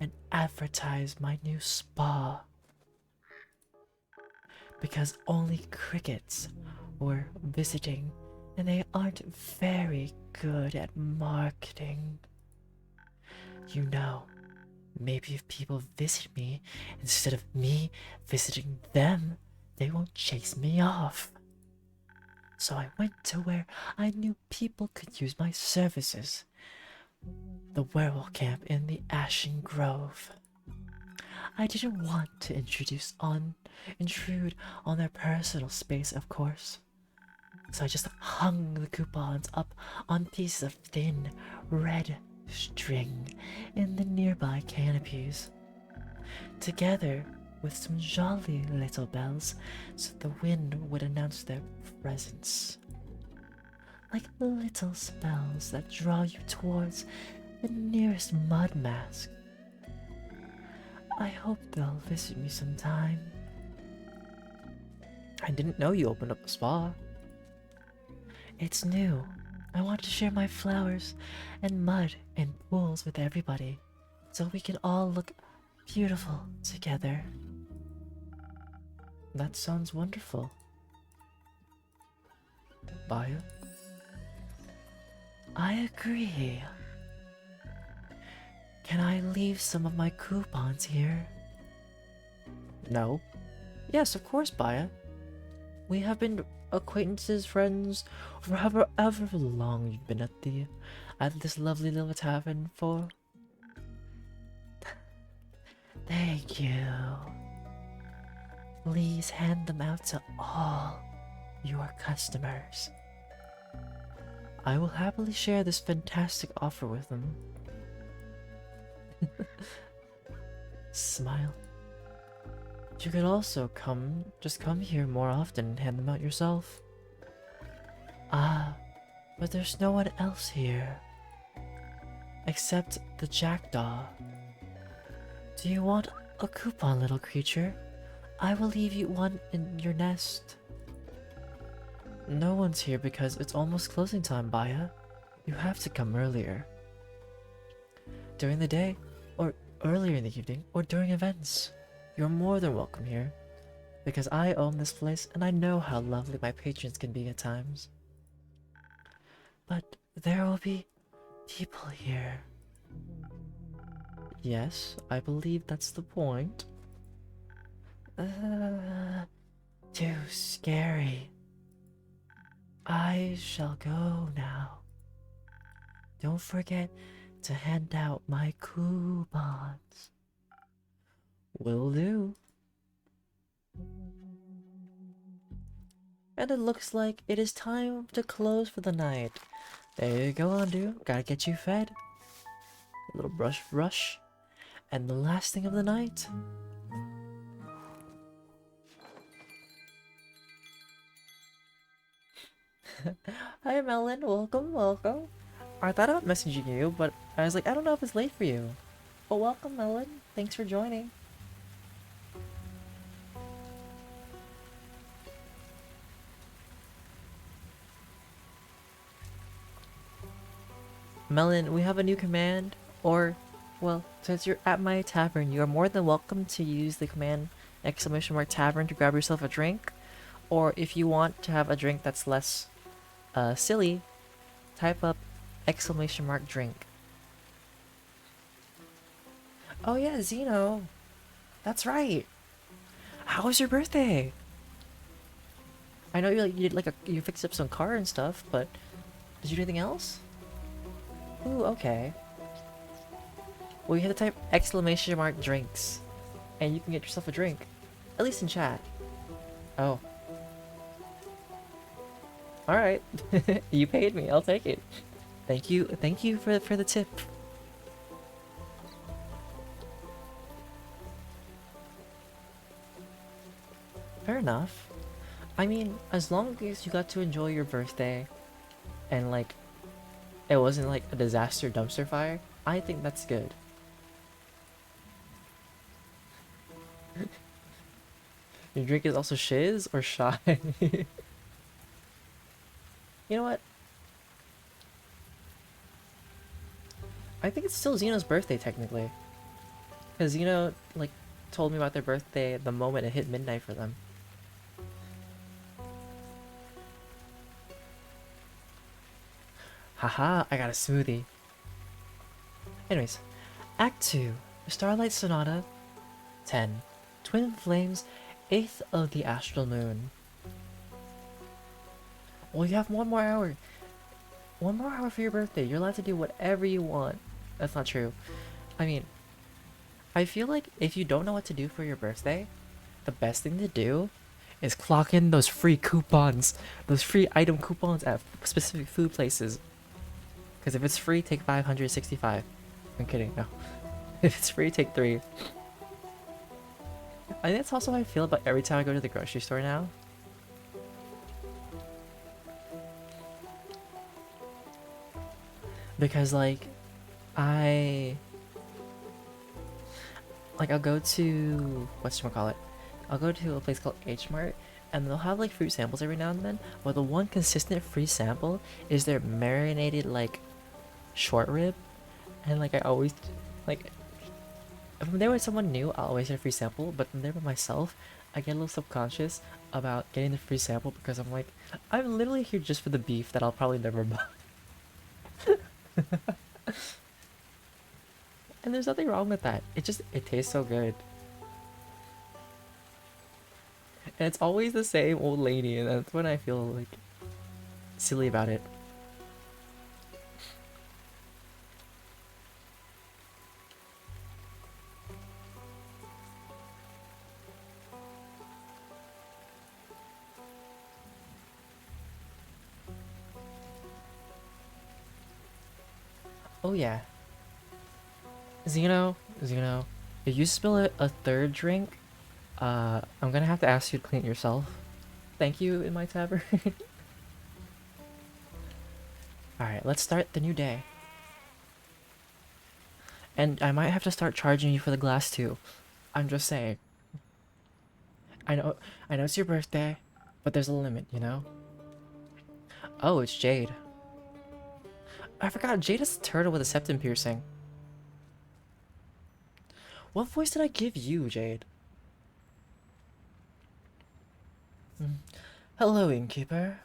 and advertise my new spa. Because only crickets were visiting, and they aren't very good at marketing. You know, maybe if people visit me instead of me visiting them, they won't chase me off. So I went to where I knew people could use my services. The werewolf camp in the Ashen Grove. I didn't want to intrude on their personal space, of course. So I just hung the coupons up on pieces of thin, red string in the nearby canopies, together with some jolly little bells so the wind would announce their presence. Like little spells that draw you towards the nearest mud mask. I hope they'll visit me sometime. I didn't know you opened up a spa. It's new. I want to share my flowers and mud and pools with everybody, so we can all look beautiful together. That sounds wonderful. Baya? I agree. Can I leave some of my coupons here? No. Yes, of course, Baya. We have been acquaintances, friends, for however long you've been at this lovely little tavern for. Thank you. Please hand them out to all your customers. I will happily share this fantastic offer with them. Smile. You could also just come here more often and hand them out yourself. Ah, but there's no one else here. Except the jackdaw. Do you want a coupon, little creature? I will leave you one in your nest. No one's here because it's almost closing time, Baya. You have to come earlier. During the day, or earlier in the evening, or during events. You're more than welcome here, because I own this place and I know how lovely my patrons can be at times. But there will be people here. Yes, I believe that's the point. Too scary. I shall go now. Don't forget to hand out my coupons. Will do. And it looks like it is time to close for the night. There you go, Undo. Gotta get you fed. A little brush. And the last thing of the night. Hi, Melon. Welcome. I thought about messaging you, but I was like, I don't know if it's late for you. But welcome, Melon. Thanks for joining. Melon, we have a new command. Or, well, since you're at my tavern, you are more than welcome to use the command !tavern to grab yourself a drink. Or if you want to have a drink that's less silly, type up !drink. Oh yeah, Zeno. That's right. How was your birthday? I know you fixed up some car and stuff, but did you do anything else? Ooh, okay. Well, you have to type !drinks, and you can get yourself a drink. At least in chat. Oh. Alright. You paid me, I'll take it. Thank you for the tip. Fair enough. I mean, as long as you got to enjoy your birthday, and like, it wasn't like a disaster dumpster fire, I think that's good. Your drink is also shiz or shy? You know what? I think it's still Xeno's birthday technically. Because Xeno, like, told me about their birthday the moment it hit midnight for them. Haha, I got a smoothie. Anyways, Act 2, Starlight Sonata 10, Twin Flames, 8th of the Astral Moon. Well, you have one more hour. One more hour for your birthday. You're allowed to do whatever you want. That's not true. I mean, I feel like if you don't know what to do for your birthday, the best thing to do is clock in those free coupons. Those free item coupons at specific food places. Because if it's free, take 565. I'm kidding, no. If it's free, take 3. I think that's also how I feel about every time I go to the grocery store now. Because, like, I'll go to, whatchamacallit, I'll go to a place called H Mart, and they'll have, like, fruit samples every now and then, but the one consistent free sample is their marinated, like, short rib, and, like, I always, like, if I'm there with someone new, I'll always get a free sample, but if I'm there by myself, I get a little subconscious about getting the free sample because I'm like, I'm literally here just for the beef that I'll probably never buy. And there's nothing wrong with that. It tastes so good. And it's always the same old lady, and that's when I feel like silly about it. Oh yeah. Zeno, if you spill a third drink, I'm gonna have to ask you to clean it yourself. Thank you in my tavern. Alright, let's start the new day. And I might have to start charging you for the glass too. I'm just saying. I know it's your birthday, but there's a limit, you know? Oh, it's Jade. I forgot, Jade is a turtle with a septum piercing. What voice did I give you, Jade? Hello, innkeeper.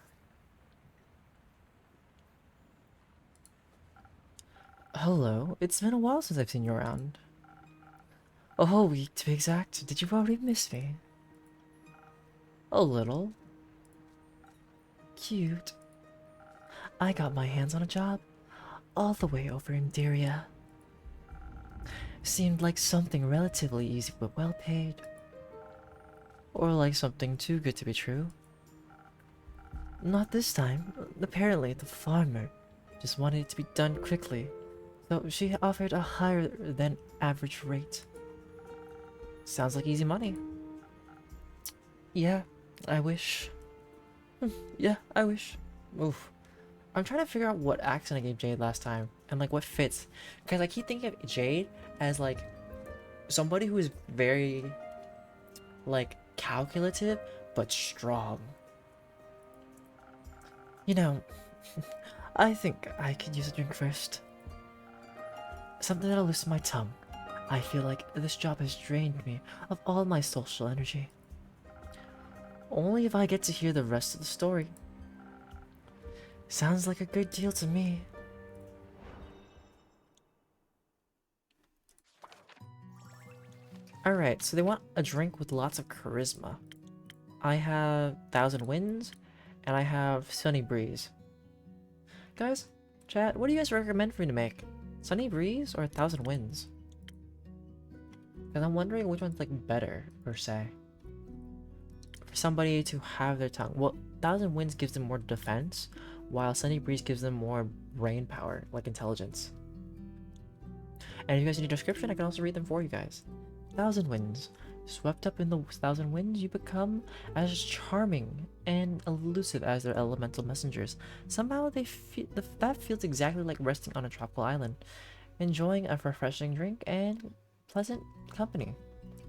Hello, it's been a while since I've seen you around. A whole week to be exact. Did you already miss me? A little. Cute. I got my hands on a job all the way over in Dyria. Seemed like something relatively easy but well paid. Or like something too good to be true. Not this time. Apparently the farmer just wanted it to be done quickly, so she offered a higher than average rate. Sounds like easy money. Yeah, I wish. Yeah, I wish. Oof. I'm trying to figure out what accent I gave Jade last time, and like what fits. Because I keep thinking of Jade as like somebody who is very like calculative but strong. You know, I think I could use a drink first. something that'll loosen my tongue. I feel like this job has drained me of all my social energy. Only if I get to hear the rest of the story. Sounds like a good deal to me. Alright, so they want a drink with lots of charisma. I have 1,000 Winds, and I have Sunny Breeze. Guys, chat, what do you guys recommend for me to make? Sunny Breeze or 1,000 Winds? Because I'm wondering which one's like better, per se. For somebody to have their tongue. Well, 1,000 Winds gives them more defense, while Sunny Breeze gives them more brain power, like intelligence. And if you guys need a description, I can also read them for you guys. 1,000 Winds. Swept up in the 1,000 winds, you become as charming and elusive as their elemental messengers. Somehow they feel that feels exactly like resting on a tropical island, enjoying a refreshing drink and pleasant company.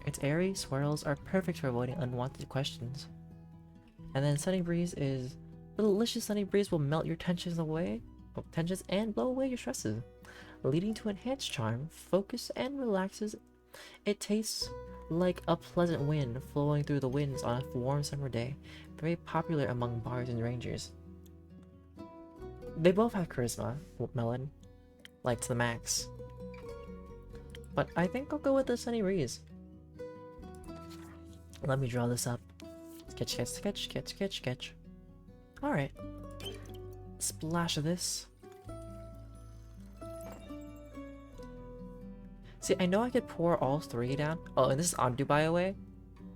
Its airy swirls are perfect for avoiding unwanted questions. And then Sunny Breeze is the delicious Sunny Breeze will melt your tensions and blow away your stresses, leading to enhanced charm, focus, and relaxes. It tastes like a pleasant wind flowing through the winds on a warm summer day, very popular among bards and rangers. They both have charisma, Melon, like to the max. But I think I'll go with the Sunny Breeze. Let me draw this up. Sketch, sketch, sketch, sketch, sketch, sketch. Alright. Splash of this. See, I know I could pour all three down. Oh, and this is Andu, by the way.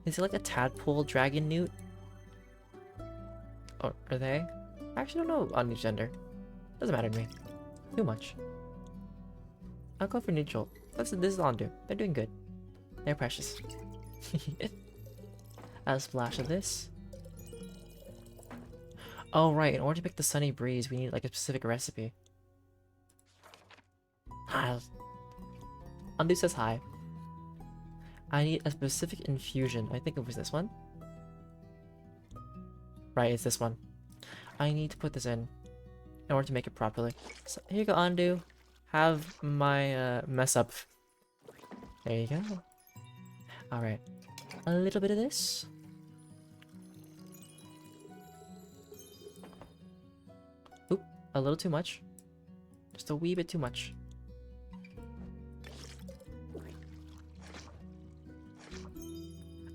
Is he like a tadpole dragon newt? Or are they? I actually don't know Andu's gender. Doesn't matter to me. Too much. I'll go for neutral. This is Andu. They're doing good. They're precious. A splash of this. Oh right, in order to pick the Sunny Breeze, we need like a specific recipe. Andu says hi. I need a specific infusion. I think it was this one. Right, it's this one. I need to put this in order to make it properly. So here you go, Andu. Have my mess up. There you go. Alright. A little bit of this. Oop, a little too much. Just a wee bit too much.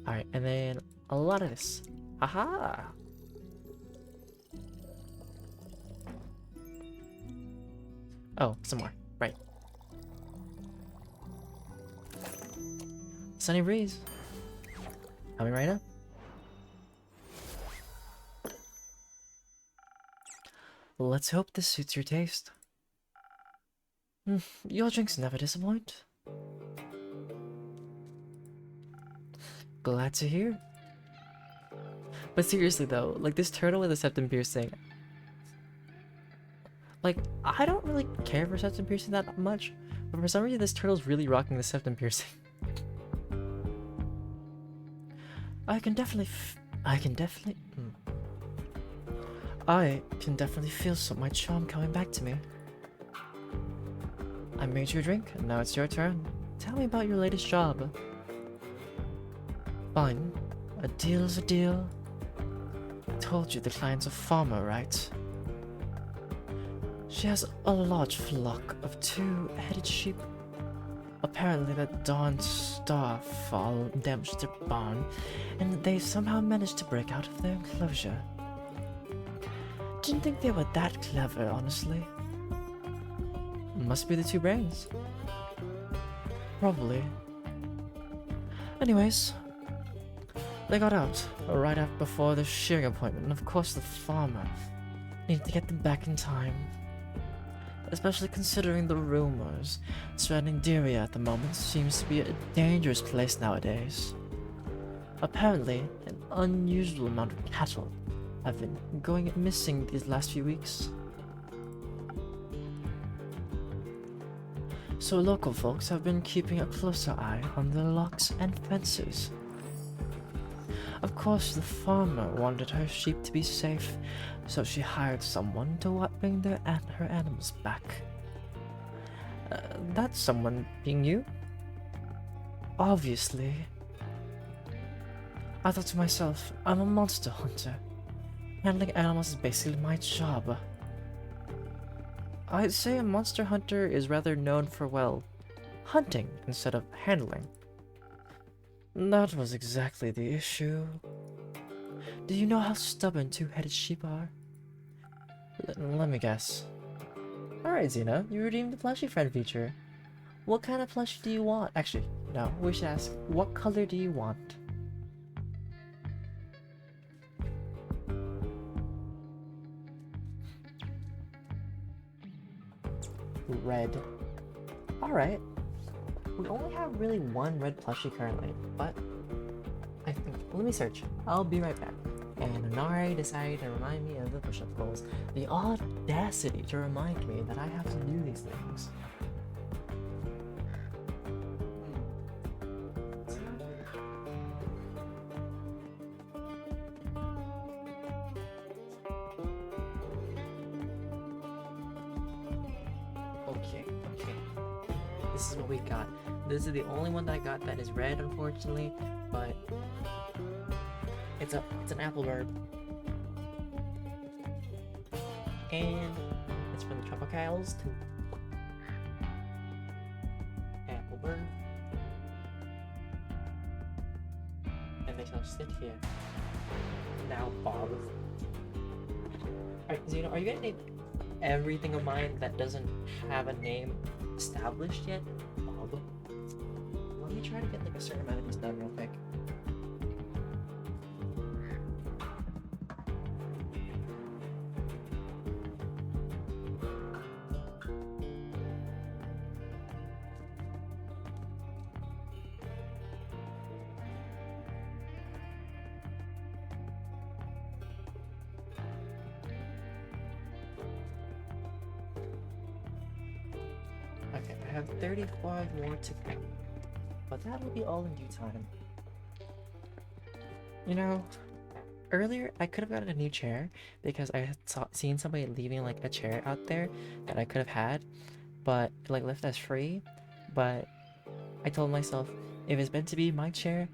Alright, and then a lot of this. Haha! Oh, some more. Right. Sunny Breeze. Coming right up. Let's hope this suits your taste. Your drinks never disappoint. Glad to hear. But seriously though, like this turtle with a septum piercing. Like, I don't really care for septum piercing that much, but for some reason this turtle's really rocking the septum piercing. I can definitely feel my charm coming back to me. I made you a drink, and now it's your turn. Tell me about your latest job. Fine. A deal is a deal. Told you the client's a farmer, right? She has a large flock of two-headed sheep. Apparently that darn starfall damaged their barn, and they somehow managed to break out of their enclosure. Didn't think they were that clever, honestly. Must be the two brains. Probably. Anyways, they got out right after before the shearing appointment, and of course the farmer needed to get them back in time. Especially considering the rumors surrounding Dyria at the moment seems to be a dangerous place nowadays. Apparently, an unusual amount of cattle have been going missing these last few weeks. So local folks have been keeping a closer eye on the locks and fences. Of course, the farmer wanted her sheep to be safe, so she hired someone to bring her animals back. That's someone being you? Obviously. I thought to myself, I'm a monster hunter. Handling animals is basically my job. I'd say a monster hunter is rather known for, well, hunting instead of handling. That was exactly the issue. Do you know how stubborn two-headed sheep are? Let me guess. Alright, Xena, you redeemed the plushie friend feature. What kind of plushie do you want? Actually, no, we should ask, what color do you want? Red. Alright. We only have really one red plushie currently, but I think, let me search. I'll be right back. And Anari decided to remind me of the push-up goals. The audacity to remind me that I have to do these things. Okay. This is what we got. This is the only one that I got that is red, unfortunately, but it's an apple bird. And it's from the Tropicals too. Apple bird. And they shall sit here. Now, Bob. Alright, Xena, are you gonna name everything of mine that doesn't have a name established yet? Bob. Let me try to get like a certain amount of these done real quick. Okay, I have 35 more to go, but that'll be all in due time. You know, earlier I could have gotten a new chair because I had seen somebody leaving like a chair out there that I could have had, but like left as free. But I told myself, if it's meant to be my chair,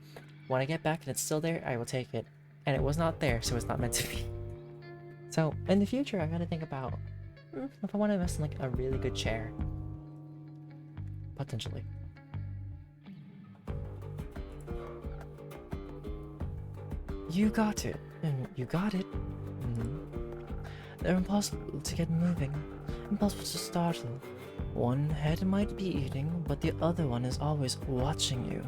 when I get back and it's still there, I will take it. And it was not there, so it's not meant to be. So in the future, I gotta think about if I want to invest in like a really good chair. Potentially. You got it. You got it. They're impossible to get moving. Impossible to startle. One head might be eating, but the other one is always watching you.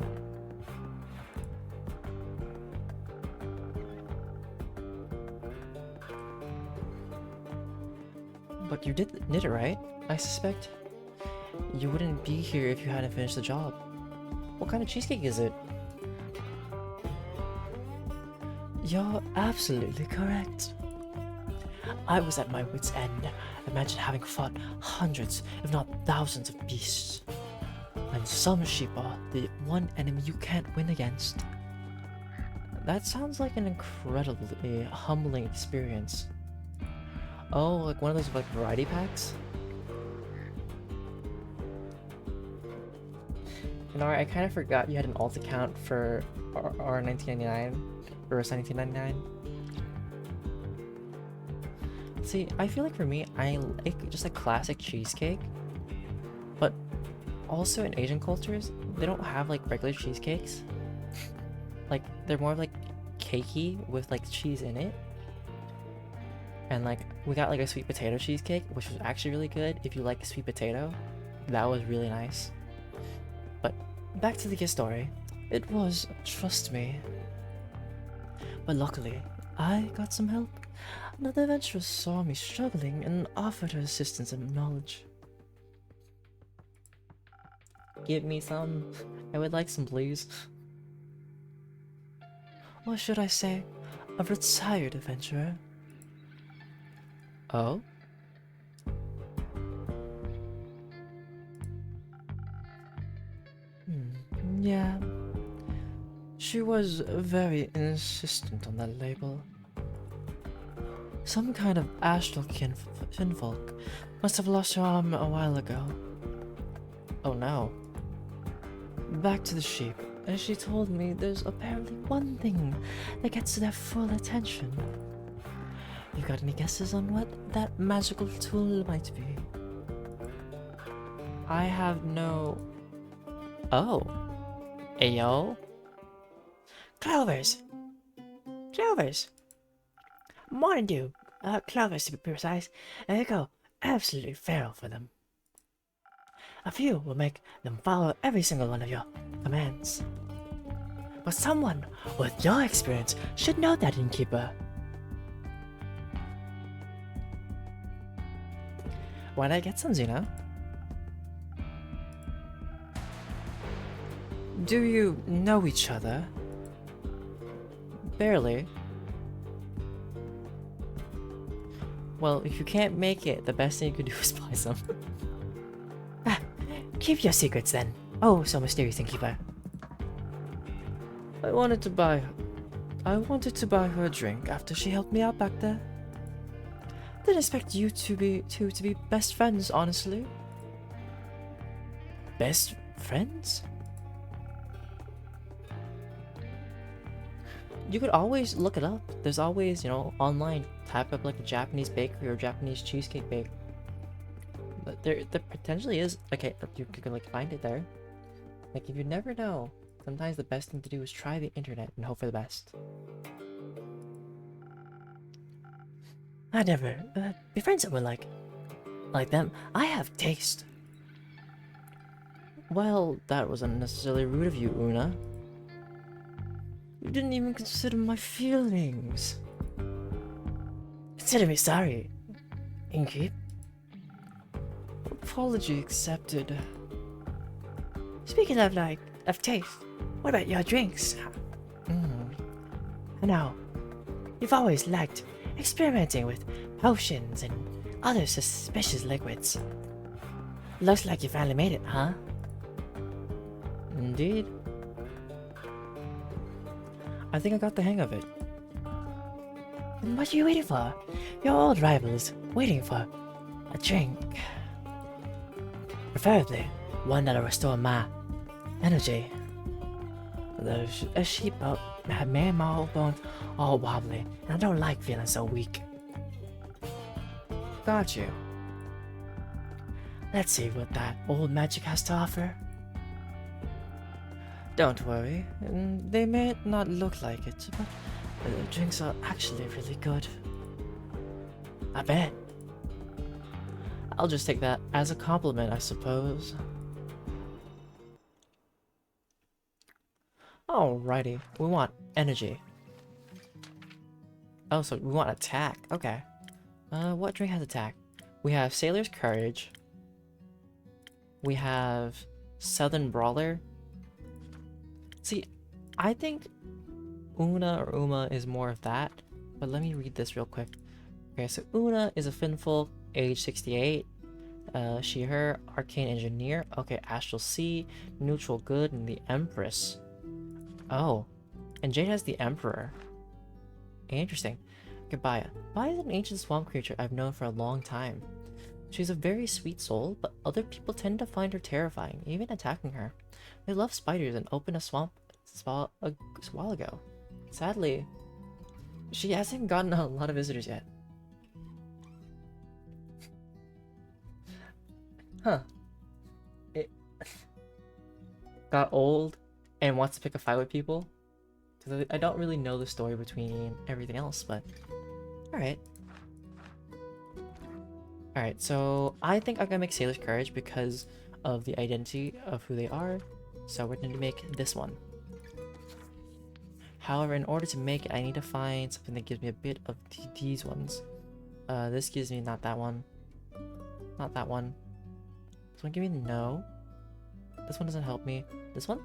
But you did it right, I suspect. You wouldn't be here if you hadn't finished the job. What kind of cheesecake is it? You're absolutely correct. I was at my wit's end. Imagine having fought hundreds, if not thousands of beasts. And some sheep are the one enemy you can't win against. That sounds like an incredibly humbling experience. Oh, like one of those like variety packs? Nara, I kind of forgot you had an alt account for R1999 versus 1999. See, I feel like for me, I like just a classic cheesecake, but also in Asian cultures, they don't have like regular cheesecakes. Like they're more like cakey with like cheese in it. And like we got like a sweet potato cheesecake, which was actually really good. If you like sweet potato, that was really nice. But back to the story. It was, trust me. But luckily, I got some help. Another adventurer saw me struggling and offered her assistance and knowledge. Give me some. I would like some, please. Or should I say, a retired adventurer? Oh? Yeah. She was very insistent on that label. Some kind of astral kinfolk must have lost her arm a while ago. Oh no. Back to the sheep. As she told me, there's apparently one thing that gets their full attention. You got any guesses on what that magical tool might be? I have no... Oh. Ayo? Clovers! Clovers! More than two. Clovers to be precise, and they go absolutely feral for them. A few will make them follow every single one of your commands. But someone with your experience should know that, innkeeper. Why'd I get some, Xena? Do you know each other? Barely. Well, if you can't make it, the best thing you could do is buy some. Keep your secrets then. Oh, so mysterious, innkeeper. I wanted to buy her a drink after she helped me out back there. Didn't expect you to be best friends, honestly. Best friends? You could always look it up. There's always, online, type up like a Japanese bakery or Japanese cheesecake bake. But there potentially is, okay, you can like find it there. Like, if you never know, sometimes the best thing to do is try the internet and hope for the best. I'd never be friends with like them. I have taste. Well, that was unnecessarily rude of you, Una. You didn't even consider my feelings. Consider me sorry, innkeep. Apology accepted. Speaking of taste, what about your drinks? I know, you've always liked experimenting with potions and other suspicious liquids. Looks like you finally made it, huh? Indeed. I think I got the hang of it. Then what are you waiting for? Your old rival is waiting for a drink. Preferably one that'll restore my energy. A sheep have made my old bones all wobbly, and I don't like feeling so weak. Got you. Let's see what that old magic has to offer. Don't worry, they may not look like it, but the drinks are actually really good. I bet. I'll just take that as a compliment, I suppose. Alrighty, we want energy. Oh, so we want attack. Okay. What drink has attack? We have Sailor's Courage. We have Southern Brawler. See, I think Una or Uma is more of that, but let me read this real quick. Okay, so Una is a Finfolk, age 68. She, her, Arcane Engineer. Okay, Astral Sea, Neutral Good, and the Empress. Oh, and Jade has the Emperor. Interesting. Gabaya. Baya is an ancient swamp creature I've known for a long time. She's a very sweet soul, but other people tend to find her terrifying, even attacking her. They love spiders and opened a swamp a while ago. Sadly, she hasn't gotten a lot of visitors yet. Huh. It got old and wants to pick a fight with people. Because I don't really know the story between everything else, but... Alright. Alright, so I think I'm gonna make Sailor's Courage because of the identity of who they are. So we're going to make this one. However, in order to make it, I need to find something that gives me a bit of these ones. This gives me not that one. Not that one. This one give me no. This one doesn't help me. This one?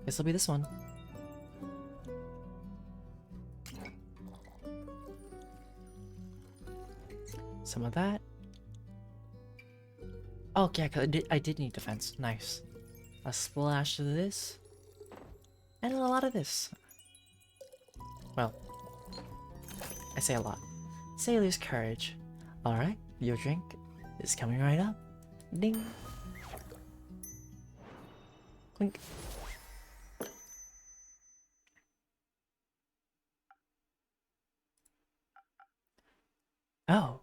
Guess it'll be this one. Some of that. Oh, yeah, cause I did need defense. Nice. A splash of this. And a lot of this. well, I say a lot. Sailor's courage. Alright, your drink is coming right up. Ding. Clink. Oh.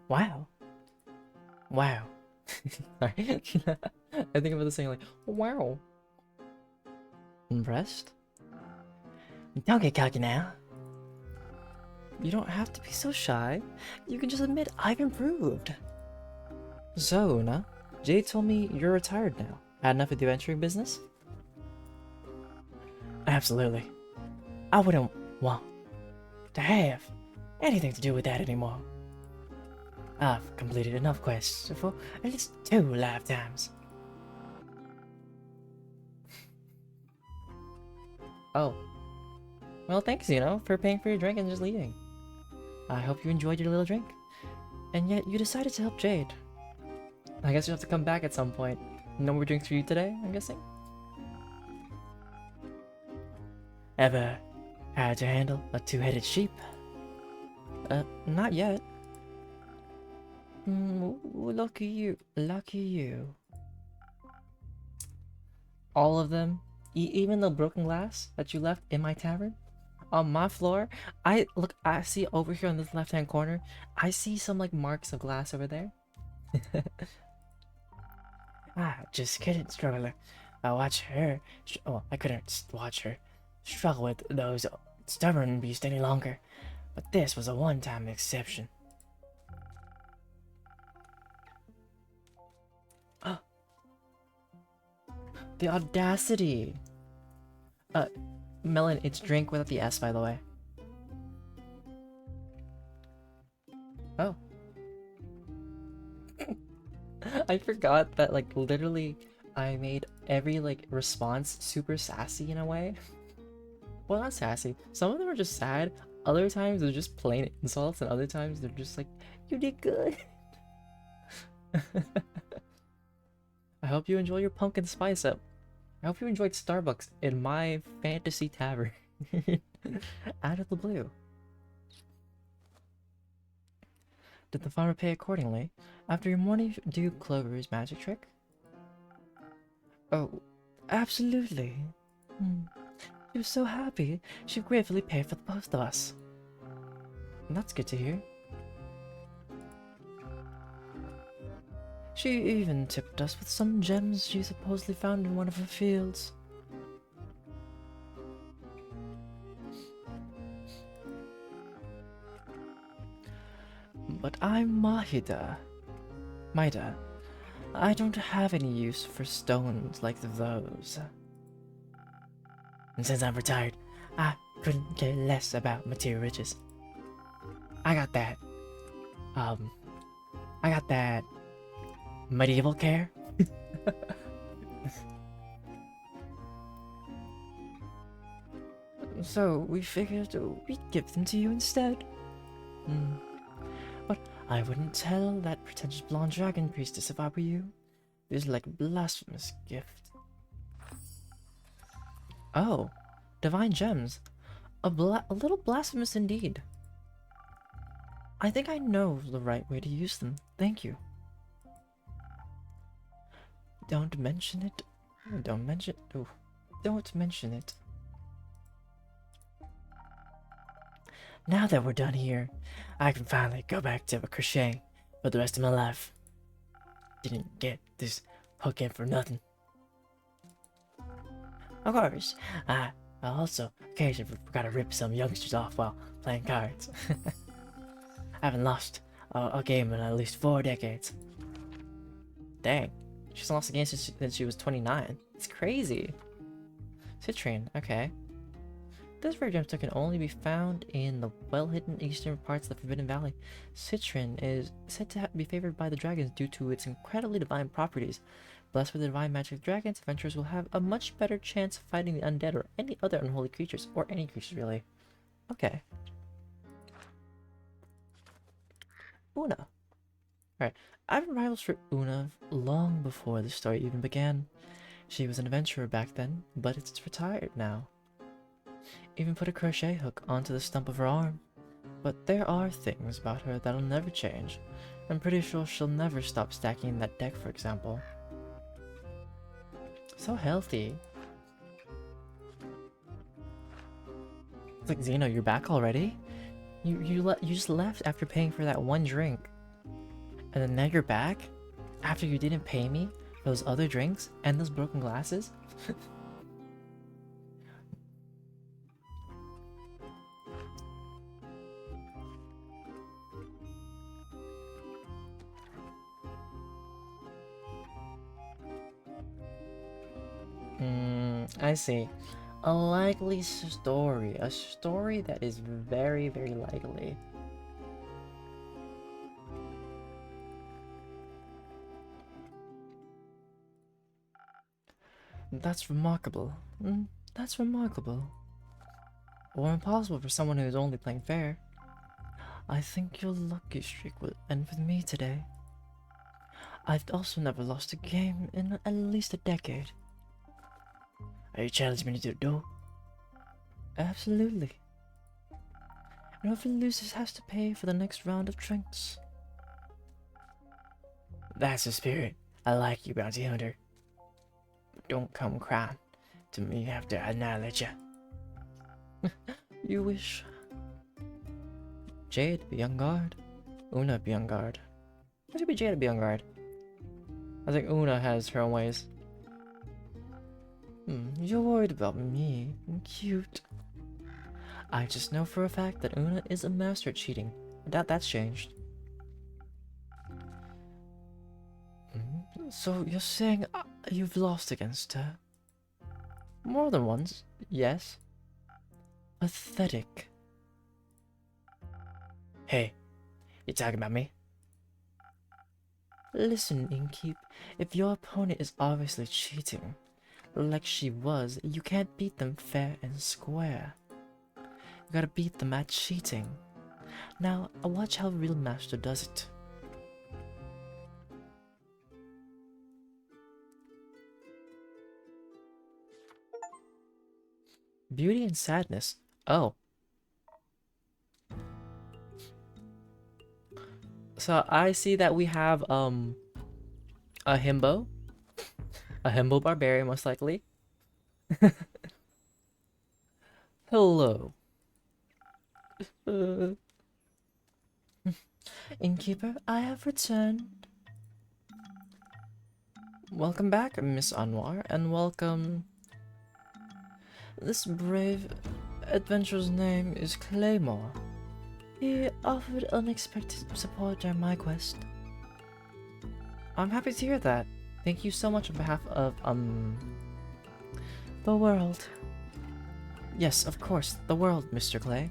Wow. Wow. Sorry. I think about this saying like, wow. Impressed? Don't get cocky now. You don't have to be so shy. You can just admit I've improved. So, Una, Jade told me you're retired now. Had enough of the adventuring business? Absolutely. I wouldn't want to have anything to do with that anymore. I've completed enough quests for at least 2 lifetimes. Oh. Well, thanks, for paying for your drink and just leaving. I hope you enjoyed your little drink. And yet, you decided to help Jade. I guess you'll have to come back at some point. No more drinks for you today, I'm guessing? Ever had to handle a 2-headed sheep? Not yet. Lucky you. Lucky you. All of them? Even the broken glass that you left in my tavern? On my floor? I see over here on this left-hand corner, I see some, like, marks of glass over there. Just kidding, struggler. I watch her. I couldn't watch her struggle with those stubborn beasts any longer. But this was a one-time exception. The audacity! Melon, it's drink without the S, by the way. Oh. I forgot that, like, literally, I made every, like, response super sassy in a way. Well, not sassy. Some of them are just sad. Other times they're just plain insults, and other times they're just like, you did good. I hope you enjoy your pumpkin spice up. I hope you enjoyed Starbucks in my fantasy tavern. Out of the blue. Did the farmer pay accordingly after your morning dew Clover's magic trick? Oh, absolutely. She was so happy, she gratefully paid for the both of us. And that's good to hear. She even tipped us with some gems she supposedly found in one of her fields. But I'm Maida. I don't have any use for stones like those. And since I'm retired, I couldn't care less about material riches. I got that medieval care. So we figured we'd give them to you instead. But I wouldn't tell that pretentious blonde dragon priestess if I were you. It is like a blasphemous gift. Oh, divine gems. A little blasphemous indeed. I think I know the right way to use them. Thank you. Don't mention it. Don't mention it. Now that we're done here, I can finally go back to crocheting for the rest of my life. Didn't get this hook in for nothing. Of course, I also occasionally forgot to rip some youngsters off while playing cards. I haven't lost a game in at least 4 decades. Dang. She's lost a game since she was 29. It's crazy. Citrine, okay. This rare gemstone can only be found in the well-hidden eastern parts of the Forbidden Valley. Citrine is said to be favored by the dragons due to its incredibly divine properties. Blessed with the divine magic of dragons, adventurers will have a much better chance of fighting the undead or any other unholy creatures, or any creatures really. Okay. Una. Alright, I've been rivals for Una long before the story even began. She was an adventurer back then, but it's retired now. Even put a crochet hook onto the stump of her arm. But there are things about her that'll never change. I'm pretty sure she'll never stop stacking that deck, for example. So healthy. It's like, Xeno, you're back already? You just left after paying for that one drink. And then now you're back? After you didn't pay me for those other drinks and those broken glasses? I see. A likely story. A story that is very, very likely. That's remarkable. That's remarkable. Or impossible for someone who's only playing fair. I think your lucky streak will end with me today. I've also never lost a game in at least a decade. Are you challenging me to do it? Absolutely. And whoever loses has to pay for the next round of drinks. That's the spirit. I like you, bounty hunter. But don't come crying to me after I annihilate you. You wish. Jade, be on guard. Una, be on guard. Why should be Jade be on guard? I think Una has her own ways. You're worried about me. Cute. I just know for a fact that Una is a master at cheating. I doubt that's changed. So you're saying you've lost against her? More than once, yes. Pathetic. Hey, you talking about me? Listen, Inkeep, if your opponent is obviously cheating, like she was, you can't beat them fair and square. You gotta beat them at cheating. Now, watch how a real master does it. Beauty and sadness. Oh. So I see that we have a himbo. A himbo barbarian, most likely. Hello. Innkeeper, I have returned. Welcome back, Miss Anwar, and welcome. This brave adventurer's name is Claymore. He offered unexpected support during my quest. I'm happy to hear that. Thank you so much on behalf of, the world. Yes, of course, the world, Mr. Clay.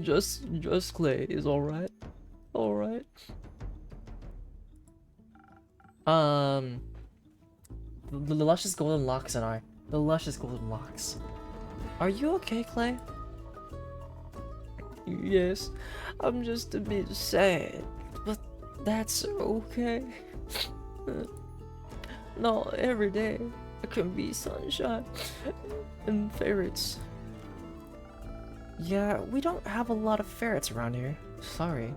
Just Clay is alright. Alright. The luscious golden locks and I. The luscious golden locks. Are you okay, Clay? Yes, I'm just a bit sad, but that's okay. Not every day can be sunshine and ferrets. Yeah, we don't have a lot of ferrets around here. Sorry.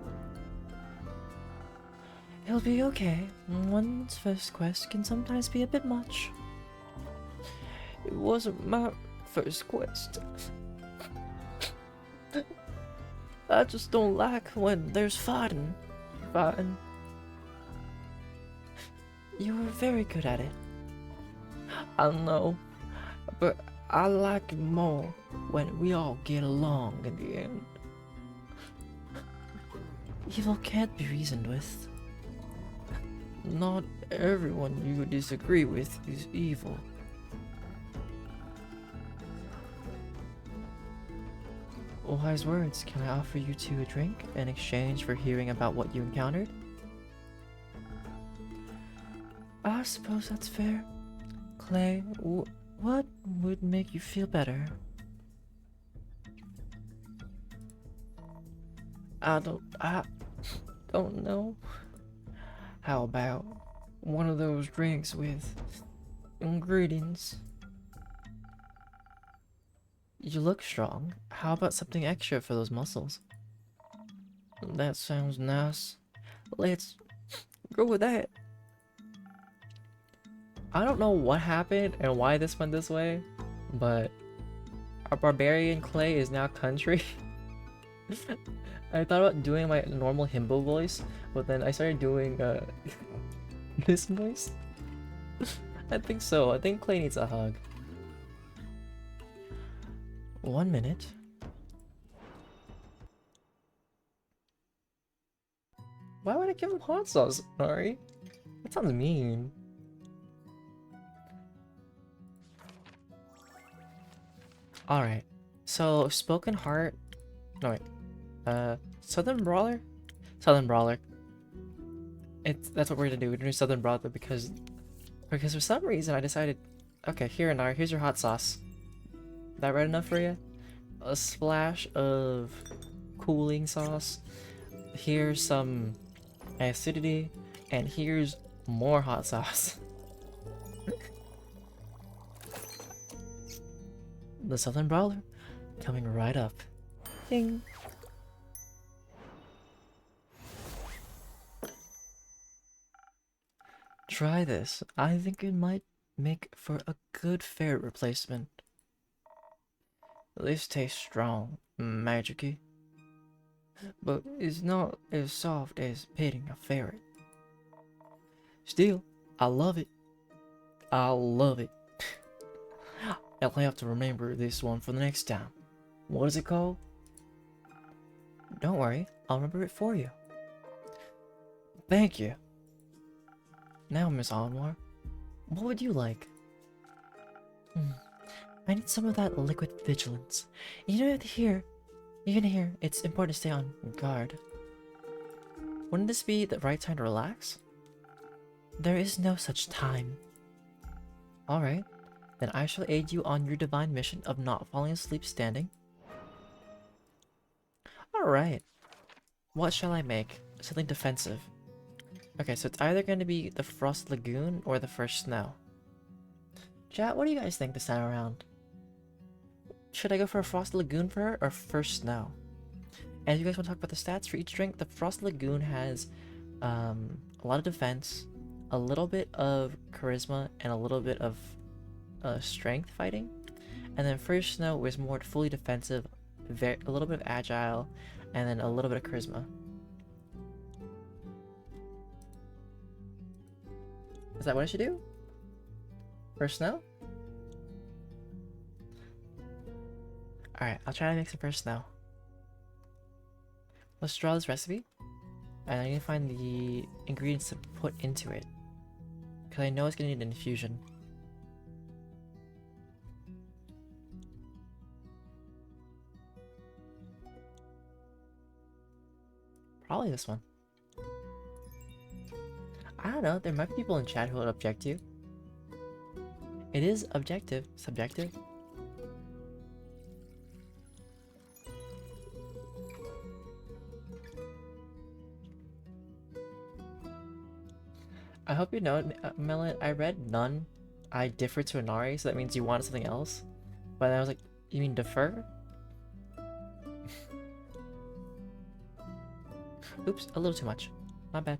It'll be okay. One's first quest can sometimes be a bit much. It wasn't my first quest. I just don't like when there's fighting. You were very good at it. I know, but I like it more when we all get along in the end. Evil can't be reasoned with. Not everyone you disagree with is evil. Wise words. Can I offer you two a drink in exchange for hearing about what you encountered? I suppose that's fair. Clay, what would make you feel better? I don't know. How about one of those drinks with ingredients? You look strong. How about something extra for those muscles? That sounds nice. Let's go with that. I don't know what happened and why this went this way, but our barbarian clay is now country. I thought about doing my normal himbo voice, but then I started doing this voice. I think so. I think Clay needs a hug. 1 minute. Why would I give him hot sauce, Nari? That sounds mean. Alright. So, Spoken Heart. No, wait. Southern Brawler? Southern Brawler. That's what we're gonna do. We're gonna do Southern Brawler because for some reason I decided, okay, here and here's your hot sauce. That right enough for you? A splash of cooling sauce. Here's some acidity, and here's more hot sauce. The Southern Brawler coming right up. Ding. Try this. I think it might make for a good ferret replacement. This tastes strong, magic-y, but is not as soft as petting a ferret. Still, I love it. I love it. I'll have to remember this one for the next time. What is it called? Don't worry, I'll remember it for you. Thank you. Now, Miss Onwar, what would you like? I need some of that liquid vigilance. You know, you're gonna hear it's important to stay on guard. Wouldn't this be the right time to relax? There is no such time. Alright, then I shall aid you on your divine mission of not falling asleep standing. Alright. What shall I make? Something defensive. Okay, so it's either going to be the Frost Lagoon or the First Snow. Chat, what do you guys think this time around? Should I go for a Frost Lagoon for her or First Snow? And if you guys want to talk about the stats for each drink, the Frost Lagoon has a lot of defense, a little bit of charisma, and a little bit of strength fighting. And then First Snow is more fully defensive, a little bit of agile, and then a little bit of charisma. Is that what I should do? First Snow? Alright, I'll try to make some First Snow. Let's draw this recipe. And I need to find the ingredients to put into it. Because I know it's going to need an infusion. Probably this one. I don't know, there might be people in chat who would object to. It is objective, subjective. I hope you know, Melon, I read none. I differ to Inari, so that means you wanted something else. But I was like, you mean defer? Oops, a little too much. My bad.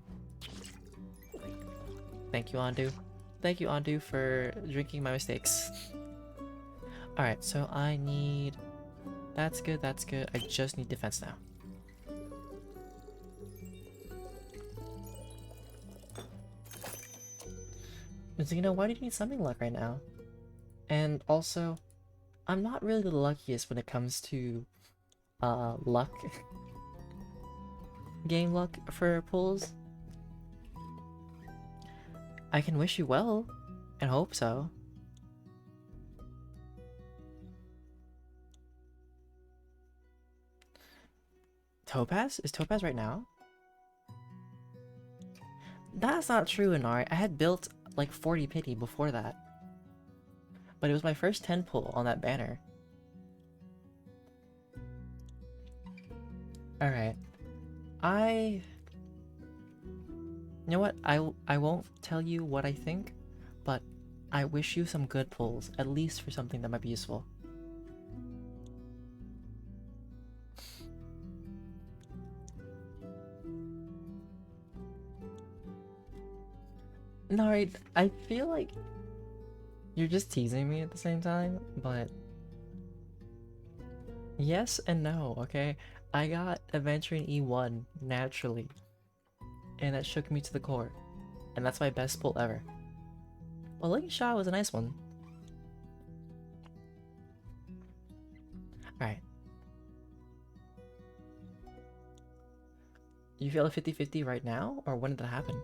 Thank you, Andu. Thank you, Andu, for drinking my mistakes. Alright, so I need... That's good, that's good. I just need defense now. So, you know, why do you need something luck right now? And also, I'm not really the luckiest when it comes to luck. Game luck for pulls. I can wish you well, and hope so. Topaz? Is Topaz right now? That's not true, Inari. I had built like 40 pity before that. But it was my first 10 pull on that banner. Alright. You know what? I won't tell you what I think, but I wish you some good pulls, at least for something that might be useful. No, I feel like you're just teasing me at the same time, but yes and no, okay? I got Adventuring E1 naturally, and that shook me to the core, and that's my best pull ever. Well, Lucky Shot was a nice one. Alright. You feel a 50-50 right now, or when did that happen?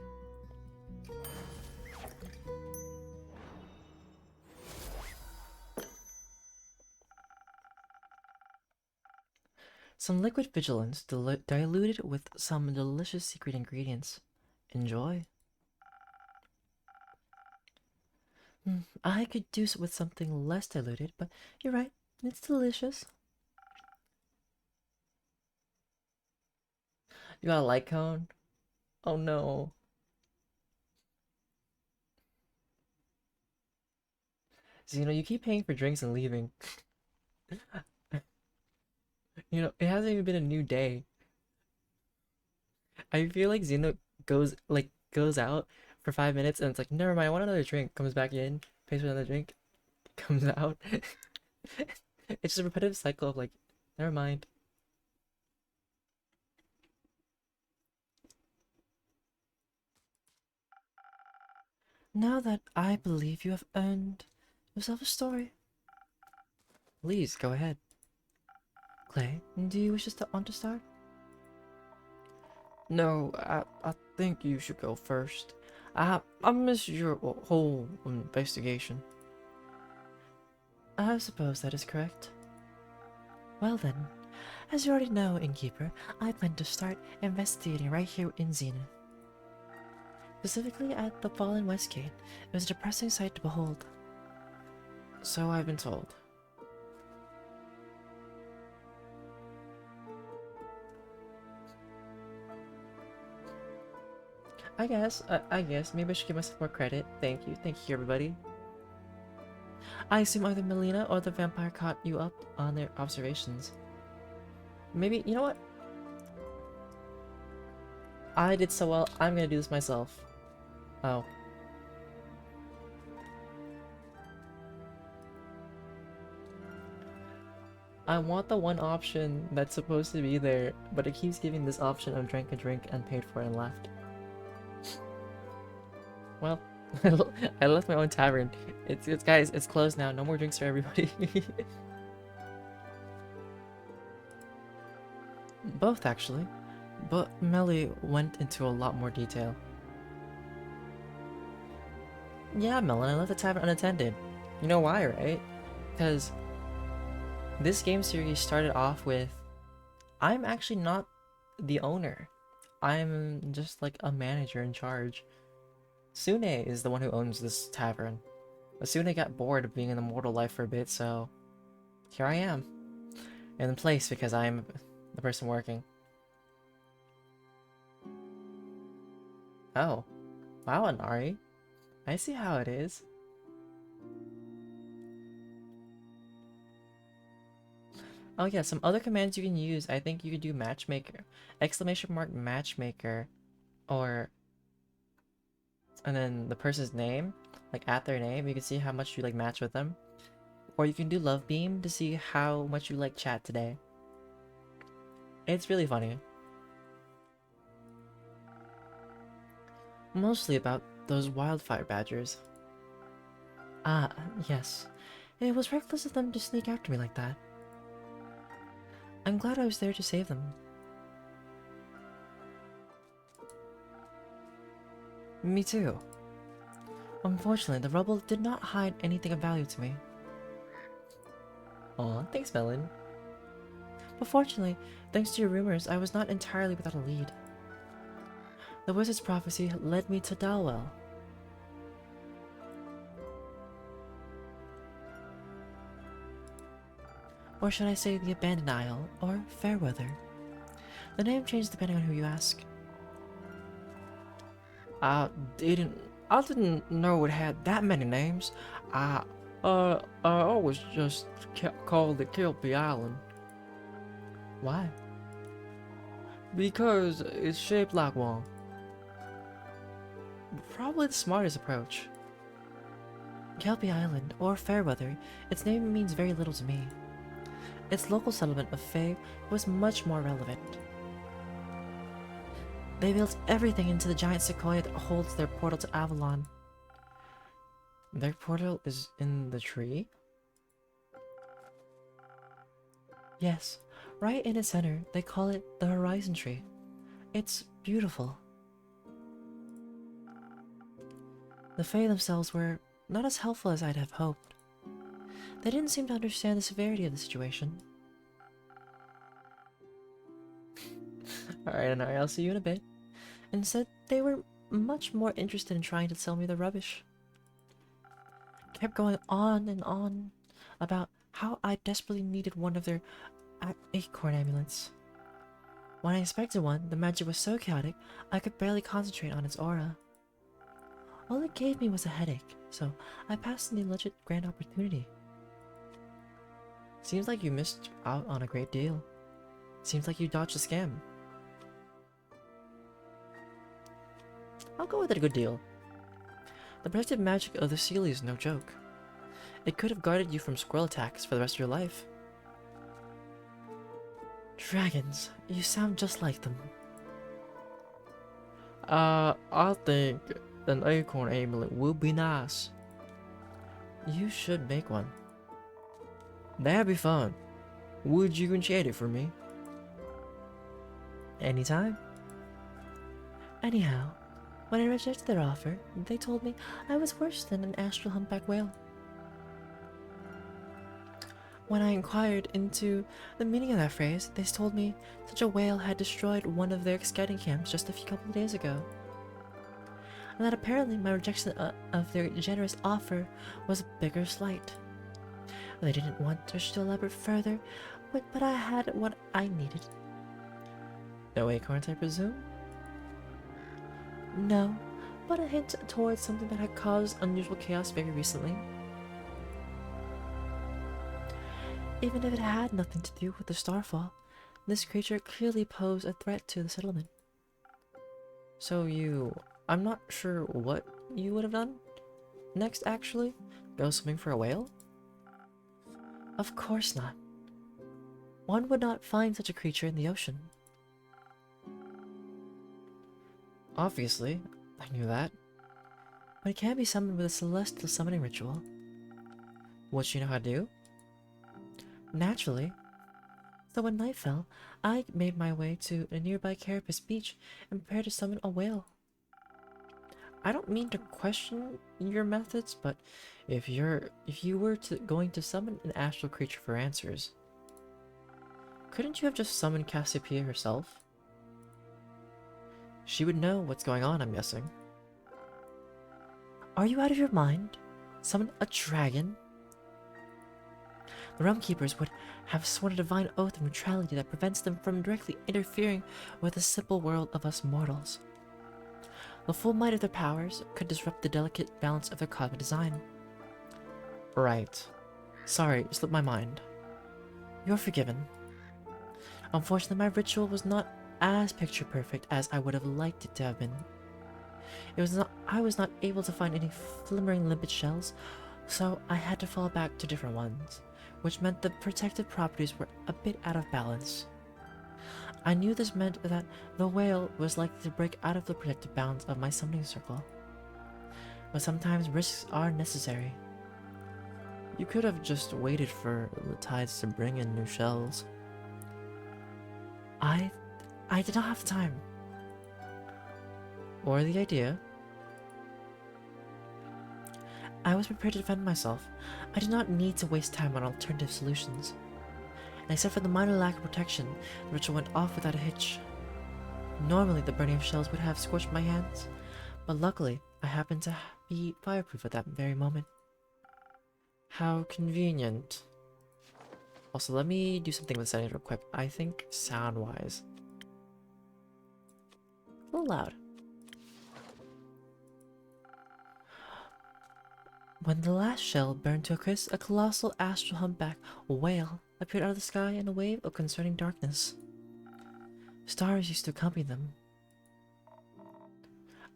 Some liquid vigilance diluted with some delicious secret ingredients. Enjoy. I could do with something less diluted, but you're right, it's delicious. You got a light cone? Oh no. Zeno, you keep paying for drinks and leaving. You know, it hasn't even been a new day. I feel like Zeno goes out for 5 minutes and it's like, never mind, I want another drink. Comes back in, pays for another drink, comes out. It's just a repetitive cycle of like, never mind. Now that I believe you have earned yourself a story, please go ahead. Clay, do you wish us to want to start? No, I think you should go first. I missed your whole investigation. I suppose that is correct. Well then, as you already know, Innkeeper, I plan to start investigating right here in Xena. Specifically at the Fallen Westgate. It was a depressing sight to behold. So I've been told. I guess, maybe I should give myself more credit. Thank you, everybody. I assume either Melina or the vampire caught you up on their observations. Maybe, you know what? I did so well, I'm gonna do this myself. Oh. I want the one option that's supposed to be there, but it keeps giving this option of drank a drink and paid for it and left. Well, I left my own tavern. It's guys, it's closed now. No more drinks for everybody. Both actually, but Melly went into a lot more detail. Yeah, Melon, I left the tavern unattended. You know why, right? Because this game series started off with, I'm actually not the owner. I'm just like a manager in charge. Sune is the one who owns this tavern. But Sune got bored of being in the mortal life for a bit, so here I am. In place because I'm the person working. Oh. Wow, Anari. I see how it is. Oh yeah, some other commands you can use. I think you could do matchmaker. Exclamation mark matchmaker. Or... and then the person's name. Like at their name. You can see how much you like match with them. Or you can do love beam to see how much you like chat today. It's really funny. Mostly about those wildfire badgers. Ah, yes. It was reckless of them to sneak after me like that. I'm glad I was there to save them. Me too. Unfortunately, the rubble did not hide anything of value to me. Aw, thanks, Melon. But fortunately, thanks to your rumors, I was not entirely without a lead. The wizard's prophecy led me to Dalwell. Or should I say the Abandoned Isle, or Fairweather. The name changes depending on who you ask. I didn't know it had that many names. I always just called it Kilby Island. Why? Because it's shaped like one. probably the smartest approach. Kelpie Island, or Fairweather, its name means very little to me. Its local settlement of Fae was much more relevant. They built everything into the giant sequoia that holds their portal to Avalon. Their portal is in the tree? Yes, right in its center, they call it the Horizon Tree. It's beautiful. The Fae themselves were not as helpful as I'd have hoped. They didn't seem to understand the severity of the situation. Alright, I'll see you in a bit. Instead, they were much more interested in trying to sell me the rubbish. Kept going on and on about how I desperately needed one of their acorn amulets. When I inspected one, the magic was so chaotic, I could barely concentrate on its aura. All it gave me was a headache, so I passed on the alleged grand opportunity. Seems like you missed out on a great deal. Seems like you dodged a scam. I'll go with it a good deal. The protective magic of the Sealy is no joke. It could have guarded you from squirrel attacks for the rest of your life. Dragons, you sound just like them. I think an acorn amulet would be nice. You should make one. That'd be fun. Would you enchant it for me? Anytime. Anyhow, when I rejected their offer, they told me I was worse than an astral humpback whale. When I inquired into the meaning of that phrase, they told me such a whale had destroyed one of their scouting camps just a couple of days ago. And that apparently my rejection of their generous offer was a bigger slight. They didn't want us to elaborate further, but I had what I needed. No acorns, I presume? No, but a hint towards something that had caused unusual chaos very recently. Even if it had nothing to do with the starfall, this creature clearly posed a threat to the settlement. So I'm not sure what you would have done next, actually? Go swimming for a whale? Of course not. One would not find such a creature in the ocean. Obviously, I knew that. But it can be summoned with a celestial summoning ritual. What you know how to do? Naturally. So when night fell, I made my way to a nearby Carapace beach and prepared to summon a whale. I don't mean to question your methods, but if you were going to summon an astral creature for answers, couldn't you have just summoned Cassiopeia herself? She would know what's going on, I'm guessing. Are you out of your mind? Summon a dragon? The Realm Keepers would have sworn a divine oath of neutrality that prevents them from directly interfering with the simple world of us mortals. The full might of their powers could disrupt the delicate balance of their cosmic design. Right. Sorry, slipped my mind. You're forgiven. Unfortunately, my ritual was not as picture perfect as I would have liked it to have been. I was not able to find any flimmering limpid shells, so I had to fall back to different ones, which meant the protective properties were a bit out of balance. I knew this meant that the whale was likely to break out of the protective bounds of my summoning circle. But sometimes risks are necessary. You could have just waited for the tides to bring in new shells. I did not have the time. Or the idea. I was prepared to defend myself. I did not need to waste time on alternative solutions. And except for the minor lack of protection, the ritual went off without a hitch. Normally, the burning of shells would have scorched my hands, but luckily, I happened to be fireproof at that very moment. How convenient. Also, let me do something with settings real quick. I think sound-wise. A little loud. When the last shell burned to a crisp, a colossal astral humpback whale appeared out of the sky in a wave of concerning darkness. Stars used to accompany them.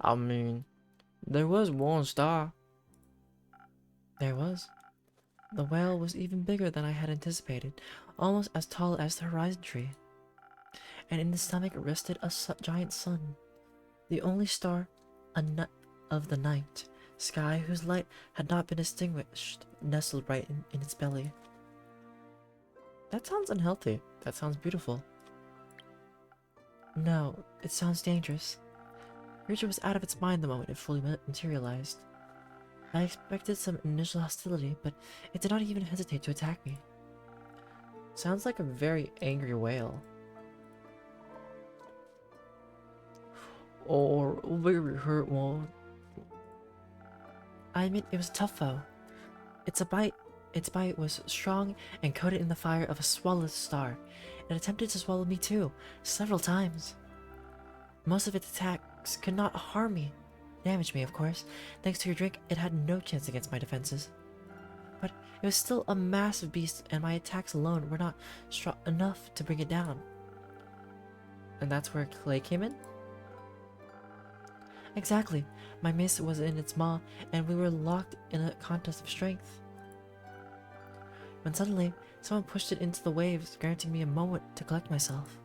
I mean, There was one star. There was. The whale was even bigger than I had anticipated, almost as tall as the horizon tree. And in the stomach rested a giant sun, the only star of the night sky whose light had not been extinguished, nestled right in its belly. That sounds unhealthy. That sounds beautiful. No, it sounds dangerous. The creature was out of its mind the moment it fully materialized. I expected some initial hostility, but it did not even hesitate to attack me. Sounds like a very angry whale. Or a very hurt one. I admit it was a tough foe. Its bite was strong and coated in the fire of a swallowed star. It attempted to swallow me too, several times. Most of its attacks could not harm me. Damage me, of course. Thanks to your drink, it had no chance against my defenses. But it was still a massive beast, and my attacks alone were not strong enough to bring it down. And that's where Clay came in? Exactly. My mace was in its maw, and we were locked in a contest of strength. When suddenly, someone pushed it into the waves, granting me a moment to collect myself.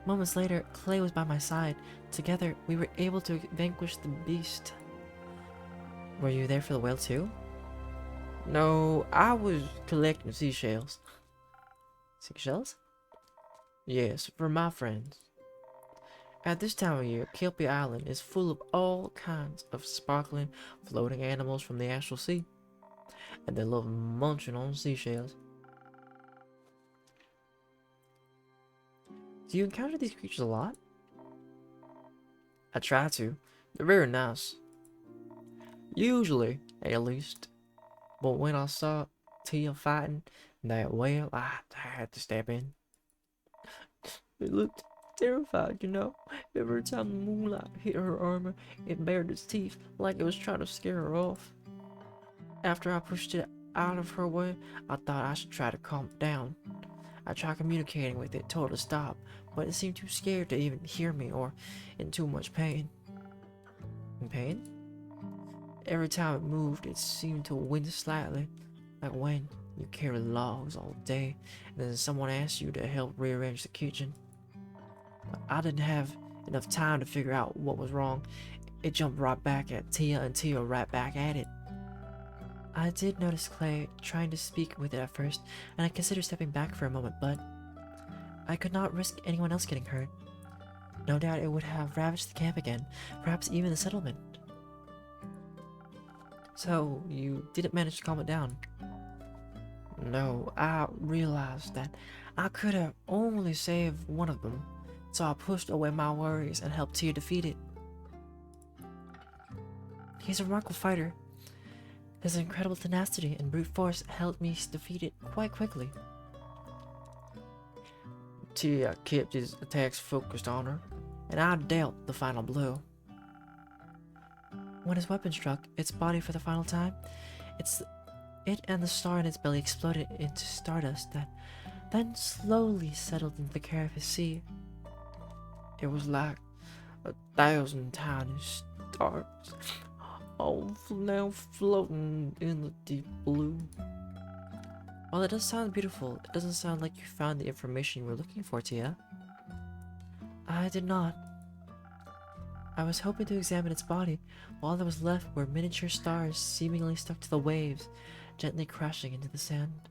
Moments later, Clay was by my side. Together, we were able to vanquish the beast. Were you there for the whale too? No, I was collecting seashells. Seashells? Yes, for my friends. At this time of year, Kelpie Island is full of all kinds of sparkling, floating animals from the astral sea, and they love munching on seashells. Do you encounter these creatures a lot? I try to. They're very nice. Usually, at least. But when I saw Tia fighting that whale, I had to step in. It looked terrified, you know. Every time the moonlight hit her armor, it bared its teeth like it was trying to scare her off. After I pushed it out of her way, I thought I should try to calm it down. I tried communicating with it, told it to stop, but it seemed too scared to even hear me or in too much pain. In pain? Every time it moved, it seemed to wince slightly, like when you carry logs all day and then someone asks you to help rearrange the kitchen. But I didn't have enough time to figure out what was wrong. It jumped right back at Tia and Tia right back at it. I did notice Clay trying to speak with it at first, and I considered stepping back for a moment, but I could not risk anyone else getting hurt. No doubt it would have ravaged the camp again, perhaps even the settlement. So, you didn't manage to calm it down? No, I realized that I could have only saved one of them, so I pushed away my worries and helped Tia defeat it. He's a remarkable fighter. His incredible tenacity and brute force helped me defeat it quite quickly. Tia kept his attacks focused on her, and I dealt the final blow. When his weapon struck its body for the final time, it and the star in its belly exploded into stardust that then slowly settled into the Caribbs Sea. It was like 1,000 tiny stars, all now floating in the deep blue. While it does sound beautiful, it doesn't sound like you found the information you were looking for, Tia. I did not. I was hoping to examine its body. All that was left were miniature stars seemingly stuck to the waves, gently crashing into the sand.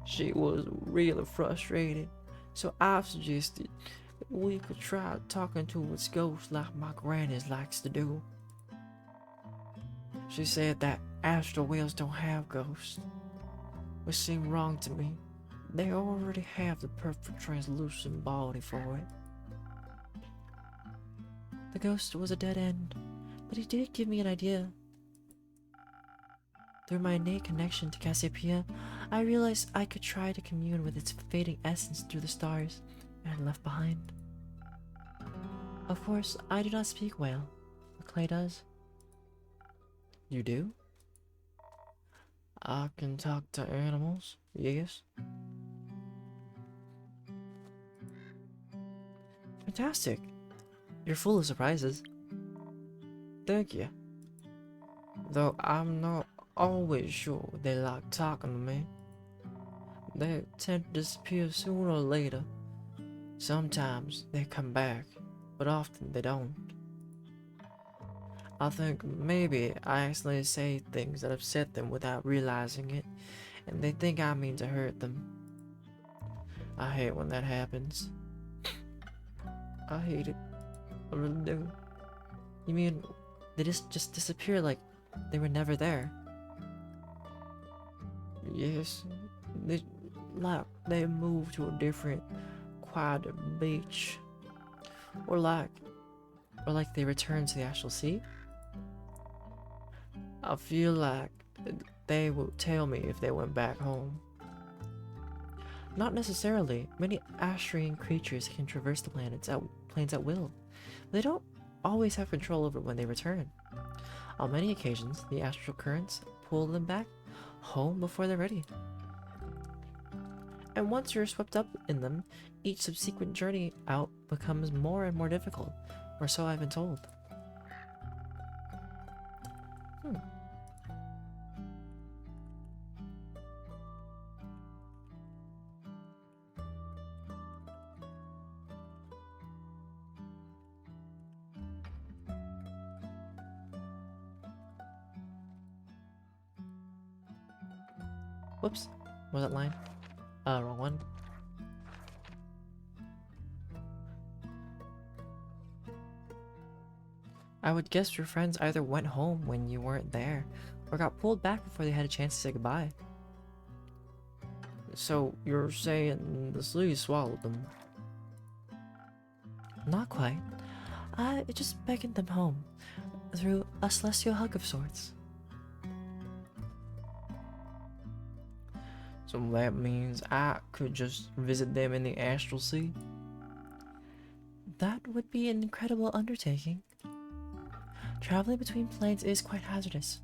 She was really frustrated, so I suggested we could try talking to its ghost like my granny likes to do. She said that astral whales don't have ghosts, which seemed wrong to me. They already have the perfect translucent body for it. The ghost was a dead end, but he did give me an idea. Through my innate connection to Cassiopeia, I realized I could try to commune with its fading essence through the stars I had left behind. Of course, I do not speak whale, but Clay does. You do? I can talk to animals, yes. Fantastic. You're full of surprises. Thank you. Though I'm not always sure they like talking to me. They tend to disappear sooner or later. Sometimes they come back, but often they don't. I think maybe I accidentally say things that upset them without realizing it, and they think I mean to hurt them. I hate when that happens. I hate it. I really do. You mean they just disappear like they were never there? Yes, they they moved to a different, quieter beach, Or like they return to the Astral Sea? I feel like they will tell me if they went back home. Not necessarily. Many Astrian creatures can traverse the planes at will. They don't always have control over when they return. On many occasions, the astral currents pull them back home before they're ready. And once you're swept up in them, each subsequent journey out becomes more and more difficult, or so I've been told. Whoops, what was that line? Wrong one. I would guess your friends either went home when you weren't there, or got pulled back before they had a chance to say goodbye. So you're saying the sea swallowed them? Not quite. It just beckoned them home, through a celestial hug of sorts. So that means I could just visit them in the astral sea? That would be an incredible undertaking. Traveling between planes is quite hazardous.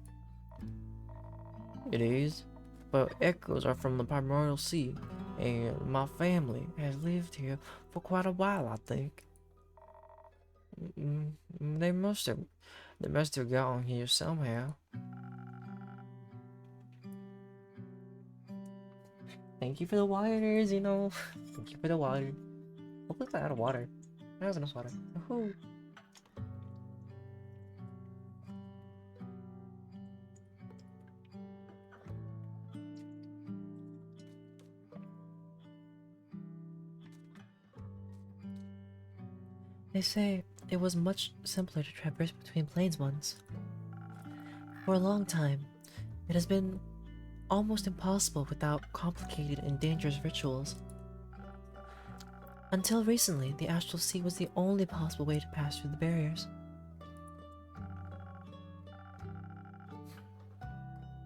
It is, but echoes are from the primordial sea, and my family has lived here for quite a while, I think. They must have gotten here somehow. Thank you for the waters, you know. Thank you for the water. Hopefully it's not out of water. That was enough water. Woohoo! They say it was much simpler to traverse between planes once. For a long time, it has been almost impossible without complicated and dangerous rituals. Until recently, the Astral Sea was the only possible way to pass through the barriers.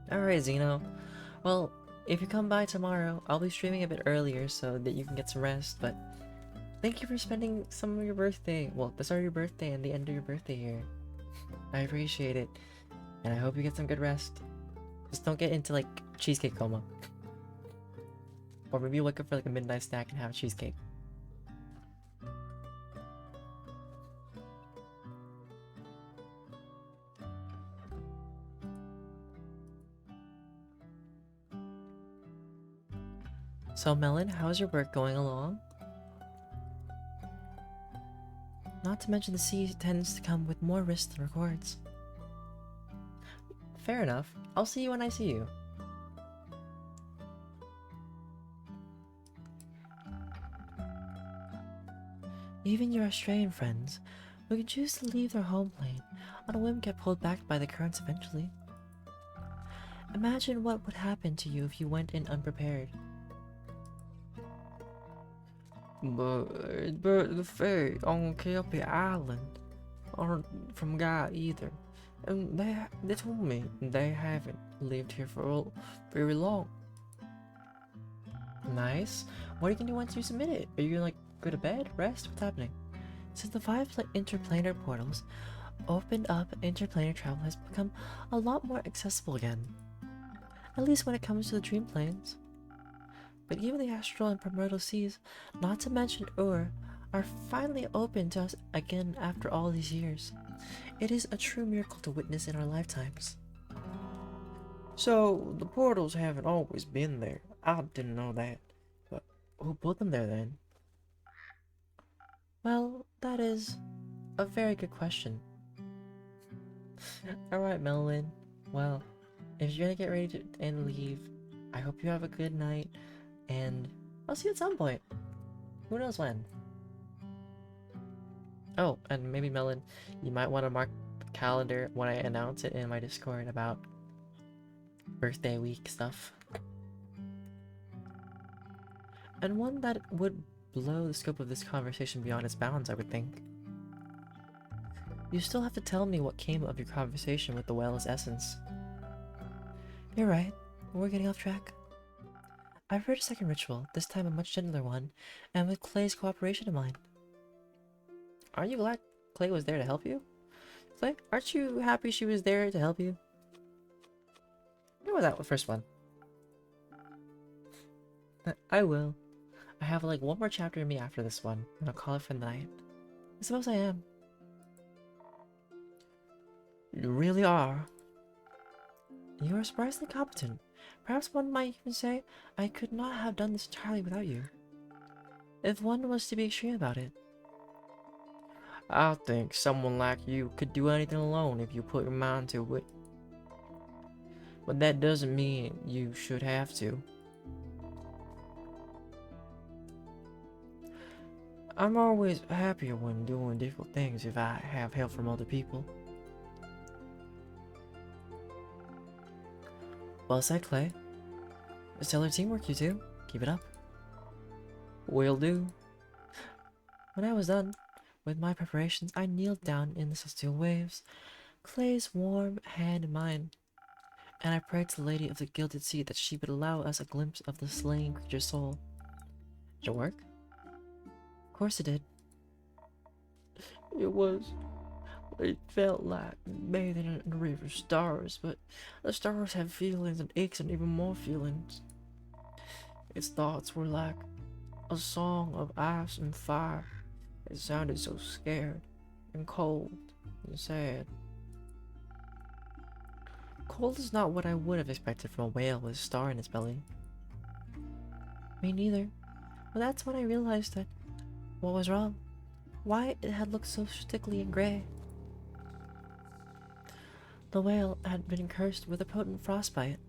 Alright, Zeno. Well, if you come by tomorrow, I'll be streaming a bit earlier so that you can get some rest, but thank you for spending some of your birthday, well, the start of your birthday and the end of your birthday here. I appreciate it, and I hope you get some good rest. Just don't get into, like, cheesecake coma. Or maybe you wake up for, like, a midnight snack and have a cheesecake. So, Melon, how's your work going along? Not to mention the sea tends to come with more risks than rewards. Fair enough. I'll see you when I see you. Even your Australian friends, who can choose to leave their home plane on a whim, get pulled back by the currents eventually. Imagine what would happen to you if you went in unprepared. But the Fae on Kelpie Island aren't from Gaia either. And they told me they haven't lived here for very long. Nice. What are you gonna do once you submit it? Are you gonna, like, go to bed? Rest? What's happening? Since the 5 interplanar portals opened up, interplanar travel has become a lot more accessible again. At least when it comes to the dream planes. But even the astral and primordial seas, not to mention Ur, are finally open to us again after all these years. It is a true miracle to witness in our lifetimes. So, the portals haven't always been there. I didn't know that. But who put them there then? Well, that is a very good question. Alright, Melvin. Well, if you're gonna get ready to and leave, I hope you have a good night, and I'll see you at some point. Who knows when? Oh, and maybe Melon, you might want to mark the calendar when I announce it in my Discord about birthday week stuff. And one that would blow the scope of this conversation beyond its bounds, I would think. You still have to tell me what came of your conversation with the whale's essence. You're right, we're getting off track. I've heard a second ritual, this time a much gentler one, and with Clay's cooperation in mind. Aren't you glad Clay was there to help you? Clay, aren't you happy she was there to help you? What was that first one? I will. I have like one more chapter in me after this one, and I'll call it for the night. I suppose I am. You really are. You are surprisingly competent. Perhaps one might even say I could not have done this entirely without you. If one was to be extreme about it. I think someone like you could do anything alone if you put your mind to it. But that doesn't mean you should have to. I'm always happier when doing difficult things if I have help from other people. Well said, Clay. Stellar teamwork, you two. Keep it up. Will do. When I was done with my preparations, I kneeled down in the celestial waves, Clay's warm hand in mine, and I prayed to the Lady of the Gilded Sea that she would allow us a glimpse of the slain creature's soul. Did it work? Of course it did. It felt like bathing in a river of stars, but the stars have feelings and aches and even more feelings. Its thoughts were like a song of ice and fire. It sounded so scared and cold and sad. Cold is not what I would have expected from a whale with a star in its belly. Me neither. But that's when I realized that what was wrong. Why it had looked so stickly and gray. The whale had been cursed with a potent frostbite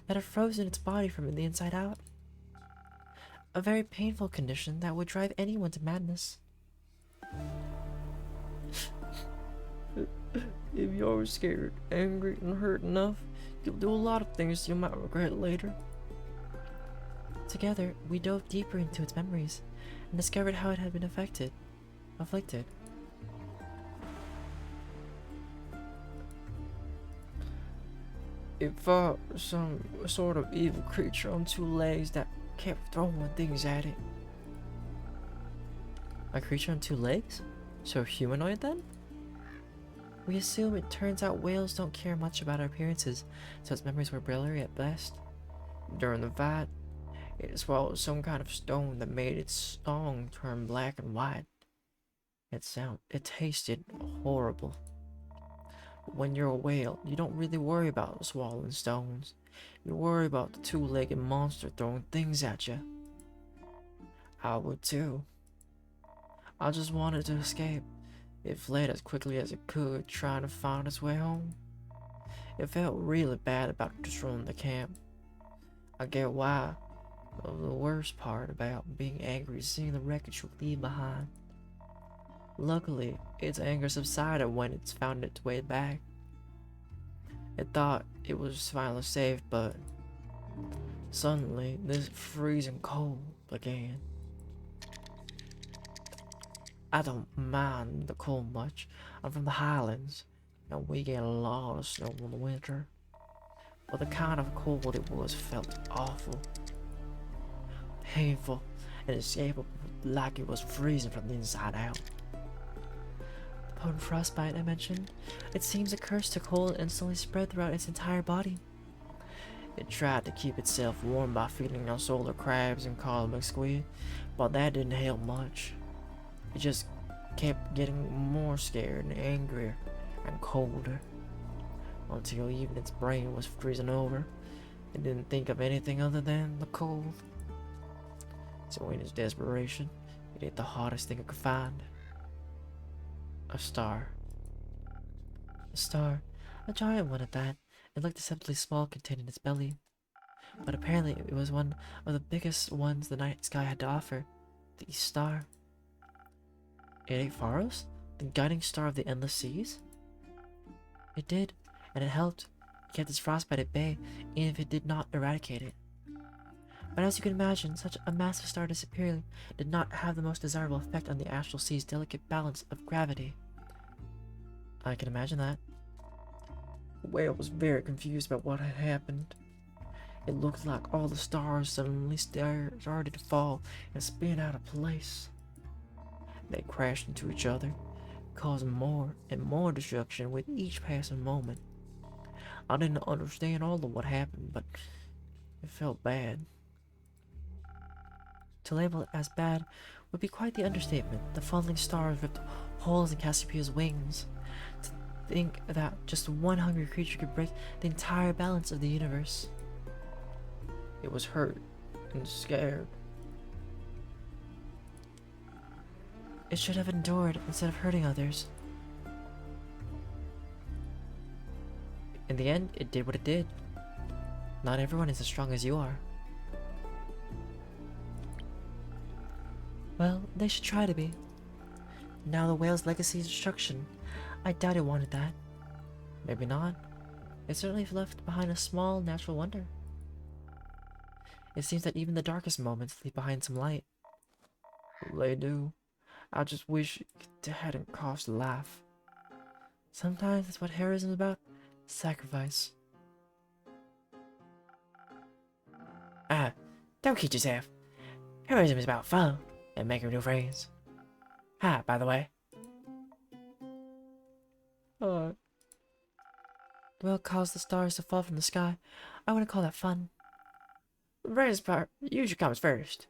that had frozen its body from the inside out. A very painful condition that would drive anyone to madness. If you're scared, angry, and hurt enough, you'll do a lot of things you might regret later. Together, we dove deeper into its memories and discovered how it had been afflicted. It fought some sort of evil creature on two legs that kept throwing things at it. A creature on two legs? So humanoid then? We assume it turns out whales don't care much about our appearances, so its memories were blurry at best. During the fight, it swallowed some kind of stone that made its song turn black and white. It tasted horrible. But when you're a whale, you don't really worry about swallowing stones. You worry about the two-legged monster throwing things at you. I would too. I just wanted to escape. It fled as quickly as it could, trying to find its way home. It felt really bad about destroying the camp. I get why. The worst part about being angry is seeing the wreckage we leave behind. Luckily, its anger subsided when it found its way back. It thought it was finally safe, but suddenly this freezing cold began. I don't mind the cold much. I'm from the Highlands, and we get a lot of snow in the winter. But the kind of cold it was felt awful, painful, and inescapable, like it was freezing from the inside out. The potent frostbite I mentioned, it seems a curse to cold instantly spread throughout its entire body. It tried to keep itself warm by feeding on solar crabs and cosmic squid, but that didn't help much. He just kept getting more scared and angrier and colder until even its brain was freezing over. It didn't think of anything other than the cold. So in his desperation, he did the hardest thing it could find. A star. A star. A giant one at that. It looked deceptively small contained in its belly. But apparently it was one of the biggest ones the night sky had to offer. The East Star. It ate Pharos? The guiding star of the endless seas? It did, and it helped. It kept its frostbite at bay, even if it did not eradicate it. But as you can imagine, such a massive star disappearing did not have the most desirable effect on the astral sea's delicate balance of gravity. I can imagine that. The whale was very confused about what had happened. It looked like all the stars suddenly started to fall and spin out of place. They crashed into each other, causing more and more destruction with each passing moment. I didn't understand all of what happened, but it felt bad. To label it as bad would be quite the understatement. The falling stars ripped holes in Cassiopeia's wings. To think that just one hungry creature could break the entire balance of the universe. It was hurt and scared. It should have endured instead of hurting others. In the end, it did what it did. Not everyone is as strong as you are. Well, they should try to be. Now the whale's legacy is destruction. I doubt it wanted that. Maybe not. It certainly left behind a small natural wonder. It seems that even the darkest moments leave behind some light. They do. I just wish it hadn't cost a life. Sometimes that's what heroism is about. Sacrifice. Don't kid yourself. Heroism is about fun and making new friends. Hi, by the way. The whale caused the stars to fall from the sky. I wouldn't call that fun. The friends part usually comes first.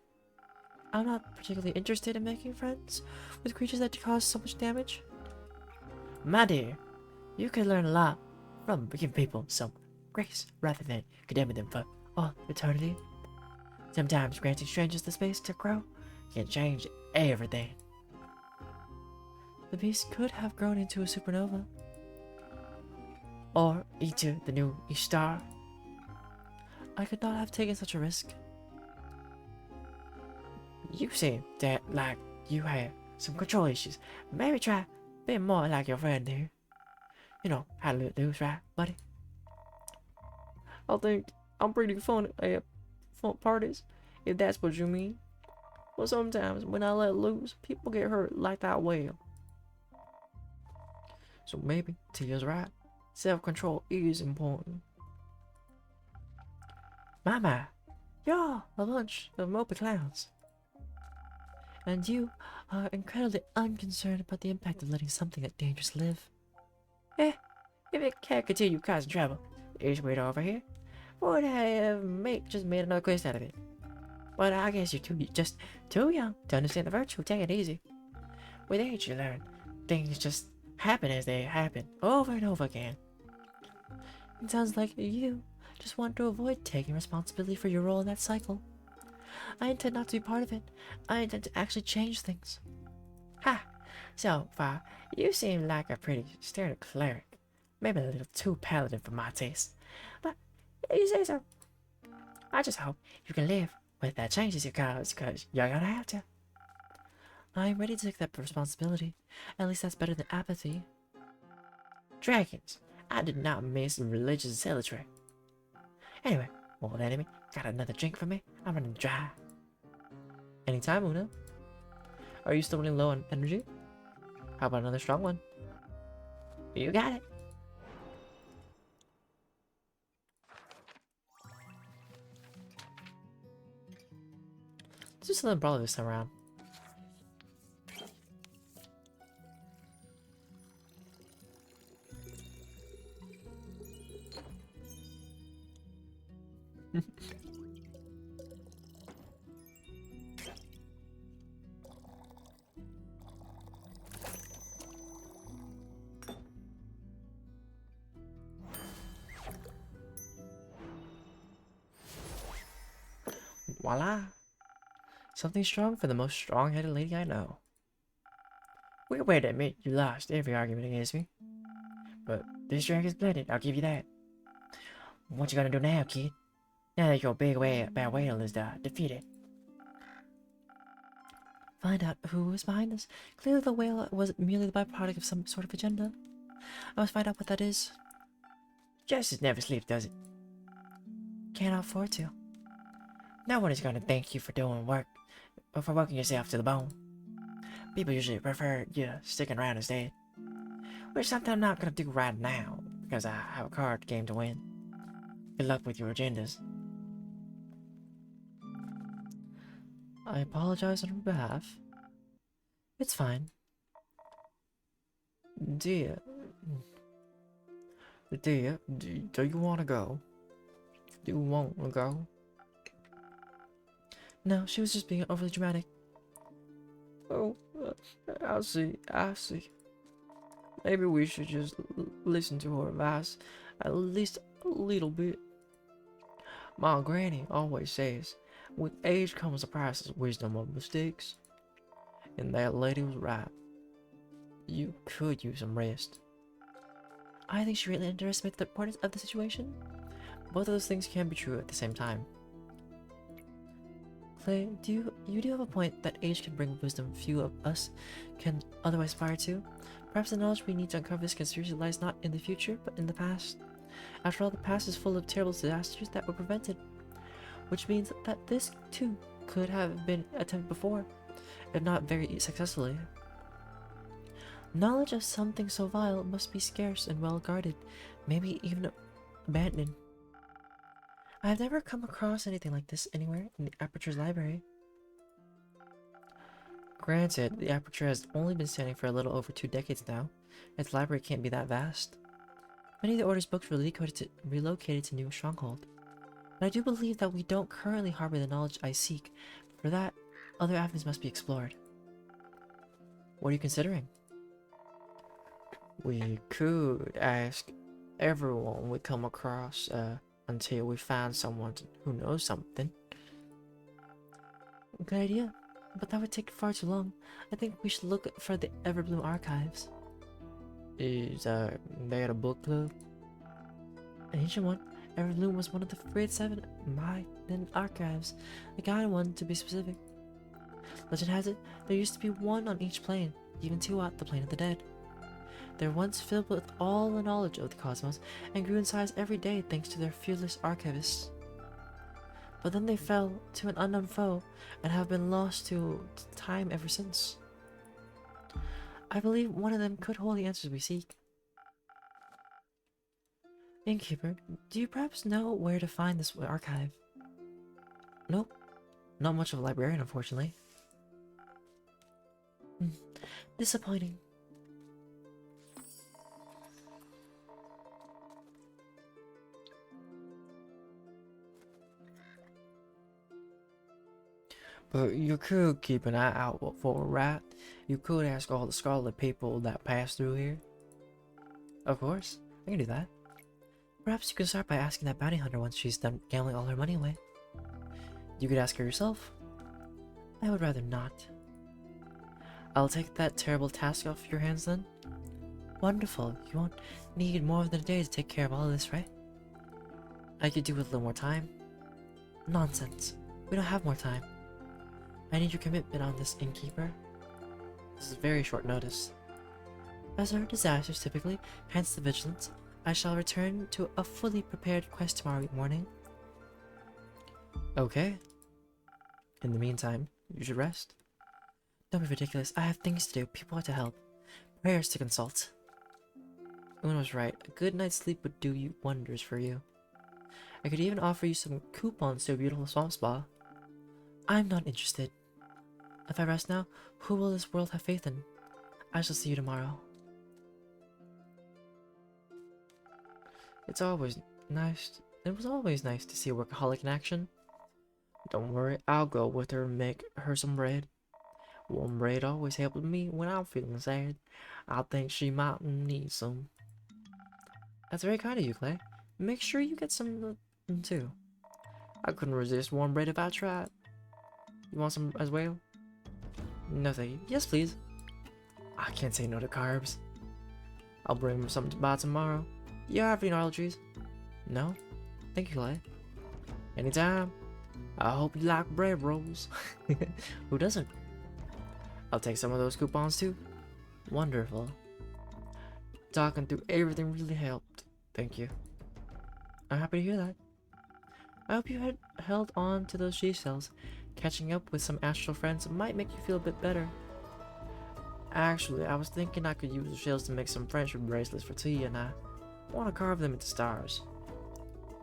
I'm not particularly interested in making friends with creatures that cause so much damage. My dear, you can learn a lot from giving people some grace rather than condemning them for all eternity. Sometimes granting strangers the space to grow can change everything. The beast could have grown into a supernova. Or into the new East Star. I could not have taken such a risk. You seem that like you have some control issues. Maybe try being more like your friend here. You know how to lose, right, buddy? I think I'm pretty fun at fun parties, if that's what you mean. But sometimes when I let loose, people get hurt like that whale. So maybe Tia's right. Self-control is important. Mama, you're a bunch of mopey clowns. And you are incredibly unconcerned about the impact of letting something that dangerous live. If it can't continue causing trouble, just wait over here. Would have just made another quest out of it. But I guess you're just too young to understand the virtue of taking it easy. With age, you learn things just happen as they happen, over and over again. It sounds like you just want to avoid taking responsibility for your role in that cycle. I intend not to be part of it. I intend to actually change things. Ha! So far, you seem like a pretty stern cleric. Maybe a little too paladin for my taste. But you say so. I just hope you can live with that changes your cards, because you're gonna have to. I'm ready to take that responsibility. At least that's better than apathy. Dragons. I did not miss religious zealotry. Anyway, more than enemy, got another drink for me? I'm running dry. Anytime, Una. Are you still running low on energy? How about another strong one? You got it. Let's do something probably this time around. Voila! Something strong for the most strong-headed lady I know. Weird way to admit you lost every argument against me. But this drink is blended, I'll give you that. What you gonna do now, kid? Now that your bad whale is defeated. Find out who was behind this. Clearly the whale was merely the byproduct of some sort of agenda. I must find out what that is. Justice never sleeps, does it? Can't afford to. No one is gonna thank you for doing work, or for working yourself to the bone. People usually prefer you sticking around instead. Which I'm not gonna do right now, because I have a card game to win. Good luck with your agendas. I apologize on her behalf. It's fine. Dear, do you want to go? Do you want to go? No, she was just being overly dramatic. Oh, I see. Maybe we should just listen to her advice at least a little bit. My granny always says, with age comes the price of wisdom of mistakes. And that lady was right. You could use some rest. I think she really underestimated the importance of the situation. Both of those things can be true at the same time. Clay, you do have a point that age can bring wisdom few of us can otherwise aspire to. Perhaps the knowledge we need to uncover this conspiracy lies not in the future, but in the past. After all, the past is full of terrible disasters that were prevented. Which means that this, too, could have been attempted before, if not very successfully. Knowledge of something so vile must be scarce and well guarded, maybe even abandoned. I have never come across anything like this anywhere in the Aperture's library. Granted, the Aperture has only been standing for a little over 2 decades now. Its library can't be that vast. Many of the Order's books were relocated to new stronghold. But I do believe that we don't currently harbor the knowledge I seek. For that, other avenues must be explored. What are you considering? We could ask everyone we come across until we find someone who knows something. Good idea, but that would take far too long. I think we should look for the Everbloom archives. Is they at a book club? An ancient one. Everbloom was one of the Grade 7 Maiden archives, the guided one to be specific. Legend has it, there used to be one on each plane, even two at the plane of the dead. They were once filled with all the knowledge of the cosmos and grew in size every day thanks to their fearless archivists. But then they fell to an unknown foe and have been lost to time ever since. I believe one of them could hold the answers we seek. Innkeeper, do you perhaps know where to find this archive? Nope. Not much of a librarian, unfortunately. Disappointing. But you could keep an eye out for a rat. You could ask all the Scarlet people that pass through here. Of course, I can do that. Perhaps you can start by asking that bounty hunter once she's done gambling all her money away. You could ask her yourself. I would rather not. I'll take that terrible task off your hands then. Wonderful. You won't need more than a day to take care of all of this, right? I could do with a little more time. Nonsense. We don't have more time. I need your commitment on this, innkeeper. This is very short notice. As are disasters typically, hence the vigilance, I shall return to a fully prepared quest tomorrow morning. Okay. In the meantime, you should rest. Don't be ridiculous. I have things to do, people to help, prayers to consult. Uno's right. A good night's sleep would do you wonders for you. I could even offer you some coupons to a beautiful swamp spa. I'm not interested. If I rest now, who will this world have faith in? I shall see you tomorrow. It was always nice to see a workaholic in action. Don't worry, I'll go with her and make her some bread. Warm bread always helps me when I'm feeling sad. I think she might need some. That's very kind of you, Clay. Make sure you get some too. I couldn't resist warm bread if I tried. You want some as well? No thank you. Yes please. I can't say no to carbs. I'll bring something by tomorrow. You have any allergies? No? Thank you, Clay. Anytime. I hope you like bread rolls. Who doesn't? I'll take some of those coupons too. Wonderful. Talking through everything really helped. Thank you. I'm happy to hear that. I hope you had held on to those seashells. Catching up with some astral friends might make you feel a bit better. Actually, I was thinking I could use the shells to make some friendship bracelets for Tia, and I want to carve them into stars.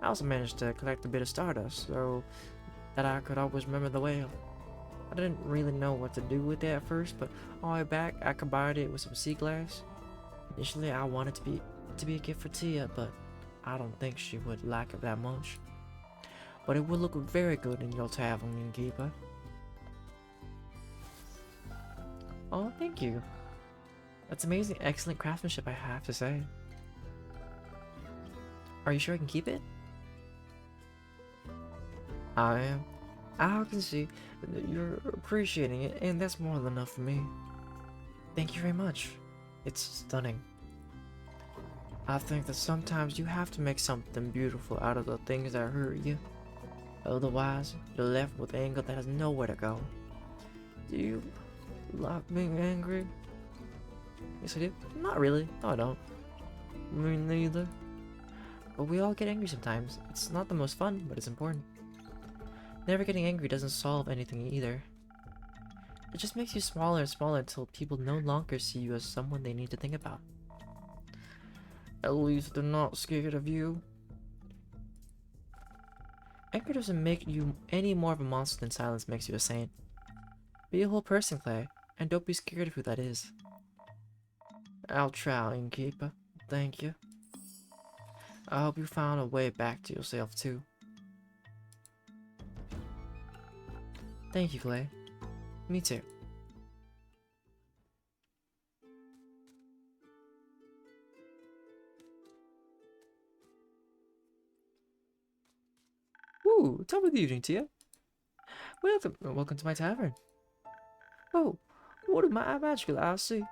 I also managed to collect a bit of stardust so that I could always remember the whale. I didn't really know what to do with it at first, but on my way back I combined it with some sea glass. Initially I wanted to be a gift for Tia, but I don't think she would like it that much. But it would look very good in your tavern, innkeeper. Oh, thank you. That's amazing, excellent craftsmanship, I have to say. Are you sure I can keep it? I am. I can see that you're appreciating it, and that's more than enough for me. Thank you very much. It's stunning. I think that sometimes you have to make something beautiful out of the things that hurt you. Otherwise, you're left with anger that has nowhere to go. Do you like being angry? Yes, I do. Not really. No, I don't. Me neither. But we all get angry sometimes. It's not the most fun, but it's important. Never getting angry doesn't solve anything either. It just makes you smaller and smaller until people no longer see you as someone they need to think about. At least they're not scared of you. Anger doesn't make you any more of a monster than silence makes you a saint. Be a whole person, Clay, and don't be scared of who that is. I'll try, innkeeper. Thank you. I hope you found a way back to yourself too. Thank you, Clay. Me too. Ooh, top of the evening, Tia. Welcome to my tavern. Oh, what did my magical eyes see?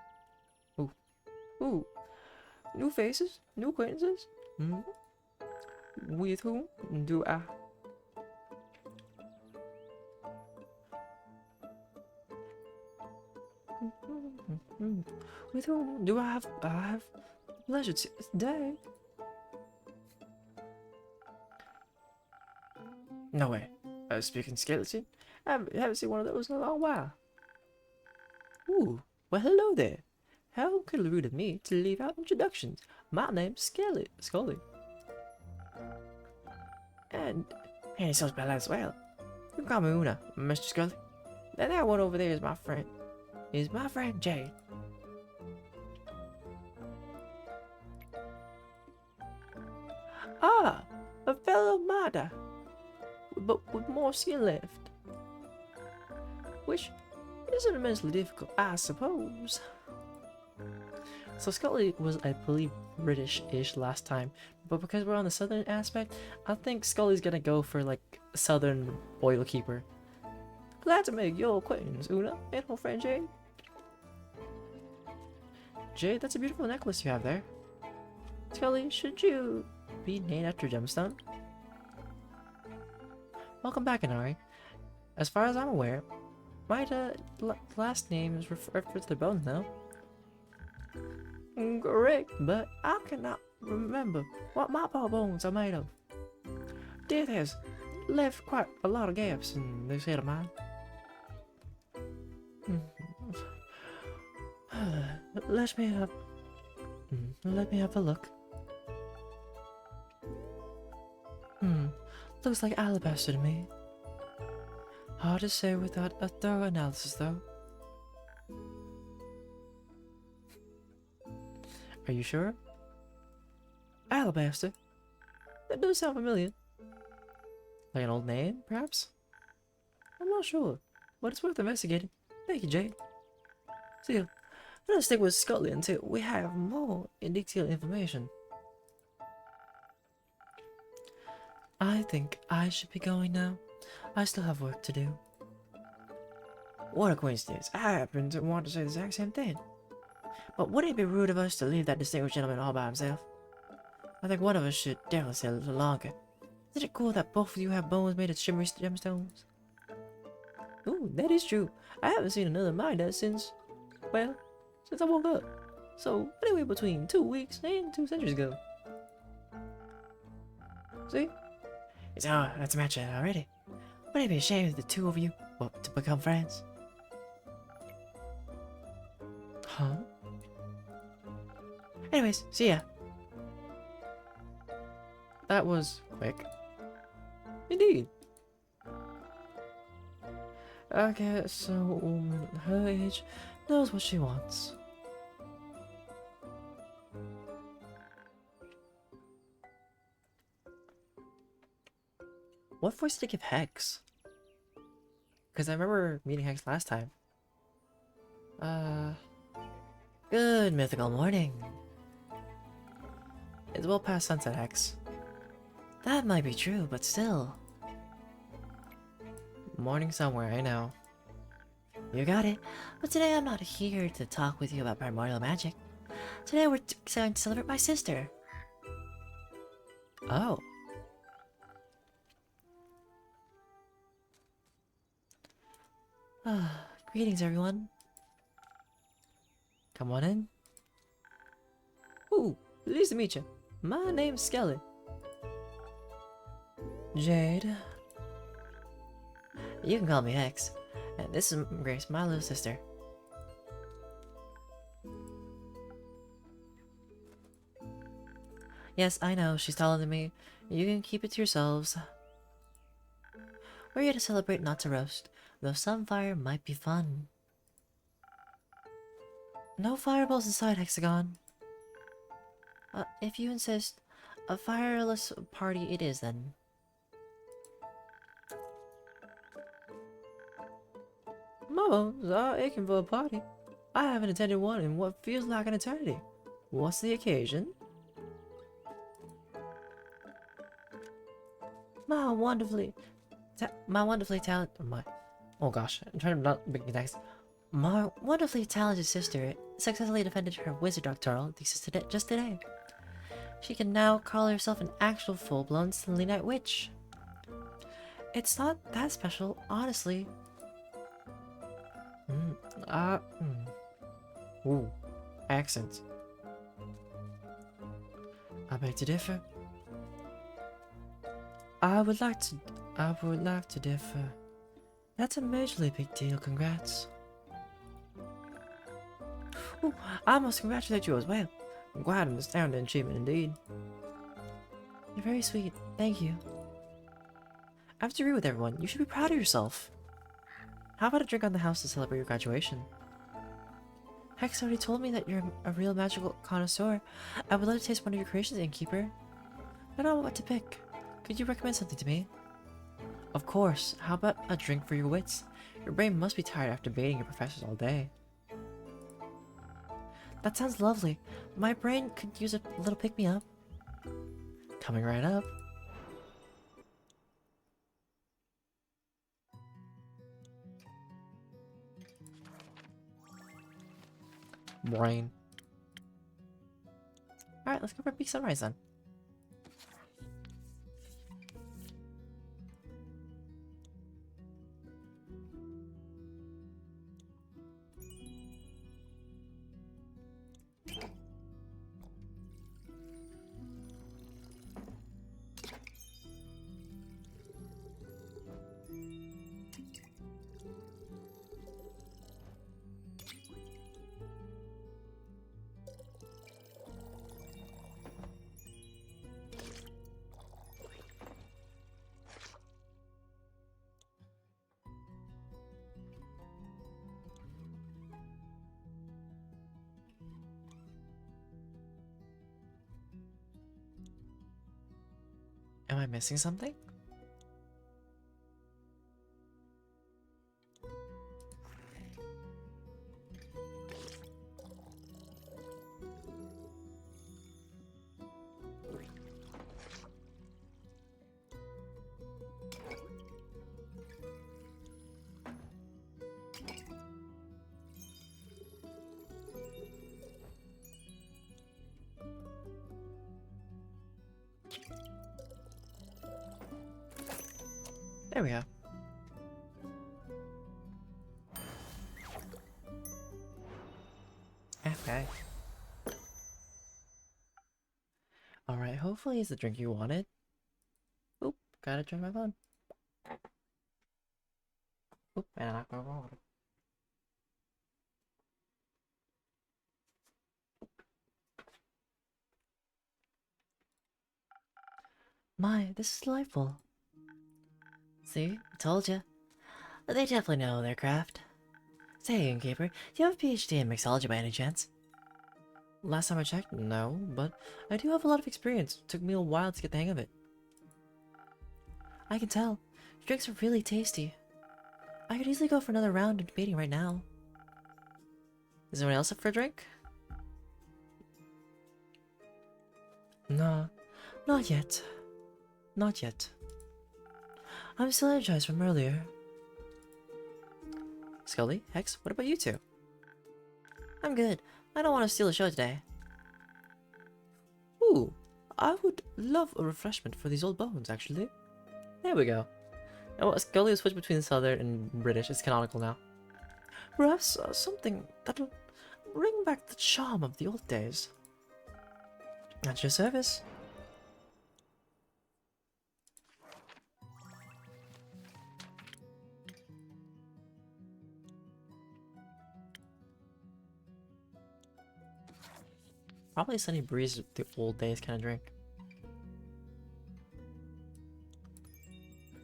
Ooh, new faces, new acquaintances. Hmm? With whom do I? With whom do I have pleasure today? No way. Speaking skeleton? I haven't seen one of those in a long while. Ooh, well hello there. How could it rude of me to leave out introductions? My name's Scully. And so spelled as well. You can call me Una, Mr. Scully. And that one over there is my friend. Jade. Ah, a fellow martyr, but with more skin left. Which isn't immensely difficult, I suppose. So Scully was, I believe, British-ish last time, but because we're on the southern aspect, I think Scully's gonna go for like southern oil keeper. Glad to make your acquaintance, Una, and her friend Jade. Jade, that's a beautiful necklace you have there. Scully, should you be named after gemstone? Welcome back, Inari. As far as I'm aware, my last name is referred to the bones now. Correct, but I cannot remember what my paw bones are made of. Death has left quite a lot of gaps in this head of mine. Let me have a look. Looks like alabaster to me. Hard to say without a thorough analysis, though. Are you sure? Alabaster? That does sound familiar. Like an old name, perhaps? I'm not sure, but it's worth investigating. Thank you, Jade. Still, let's stick with Scotland until we have more in detailed information. I think I should be going now. I still have work to do. What a coincidence. I happen to want to say the exact same thing. But wouldn't it be rude of us to leave that distinguished gentleman all by himself? I think one of us should definitely stay a little longer. Isn't it cool that both of you have bones made of shimmery gemstones? Ooh, that is true. I haven't seen another miner since, well, since I woke up. So, anyway, between 2 weeks and 2 centuries ago. See? It's our that's a match already. Wouldn't it be a shame if the two of you were to become friends? Huh? Anyways, see ya. That was quick. Indeed. I guess a woman her age knows what she wants. What voice did I give Hex? Because I remember meeting Hex last time. Good mythical morning. It's well past sunset, Hex. That might be true, but still. Morning somewhere, I know. You got it. But today I'm not here to talk with you about primordial magic. Today we're going to celebrate my sister. Oh. Greetings, everyone. Come on in. Ooh, pleased to meet you. My name's Skelly. Jade. You can call me Hex. And this is Grace, my little sister. Yes, I know, she's taller than me. You can keep it to yourselves. We're here to celebrate, not to roast. Though some fire might be fun. No fireballs inside, Hexagon. If you insist, a fireless party it is then. My bones are aching for a party. I haven't attended one in what feels like an eternity. What's the occasion? My wonderfully talented. Oh gosh, I'm trying to not make next. My wonderfully talented sister successfully defended her wizard doctoral thesis just today. She can now call herself an actual full-blown Silly Night Witch. It's not that special, honestly. Ooh, accent. I beg to differ. I would like to differ. That's a majorly big deal, congrats. Ooh, I must congratulate you as well. Quite an astounding achievement indeed. You're very sweet, thank you. I have to agree with everyone. You should be proud of yourself. How about a drink on the house to celebrate your graduation? Hex already told me that you're a real magical connoisseur. I would love to taste one of your creations, innkeeper. I don't know what to pick. Could you recommend something to me? Of course. How about a drink for your wits? Your brain must be tired after baiting your professors all day. That sounds lovely. My brain could use a little pick-me-up. Coming right up. Brain. Alright, let's go for a big sunrise then. Am I missing something? There we go. Okay. Alright, hopefully it's the drink you wanted. Oop, gotta turn my phone. Oop, and I knocked my water. My, this is delightful. See? I told ya. They definitely know their craft. Say, innkeeper, do you have a PhD in mixology by any chance? Last time I checked, no, but I do have a lot of experience. It took me a while to get the hang of it. I can tell. Your drinks are really tasty. I could easily go for another round of debating right now. Is anyone else up for a drink? Nah, not yet. Not yet. I'm still energized from earlier. Scully, Hex, what about you two? I'm good. I don't want to steal the show today. Ooh, I would love a refreshment for these old bones, actually. There we go. Now, Scully has switched between Southern and British. It's canonical now. Perhaps something that'll bring back the charm of the old days. At your service. Probably Sunny Breeze, the old days kind of drink.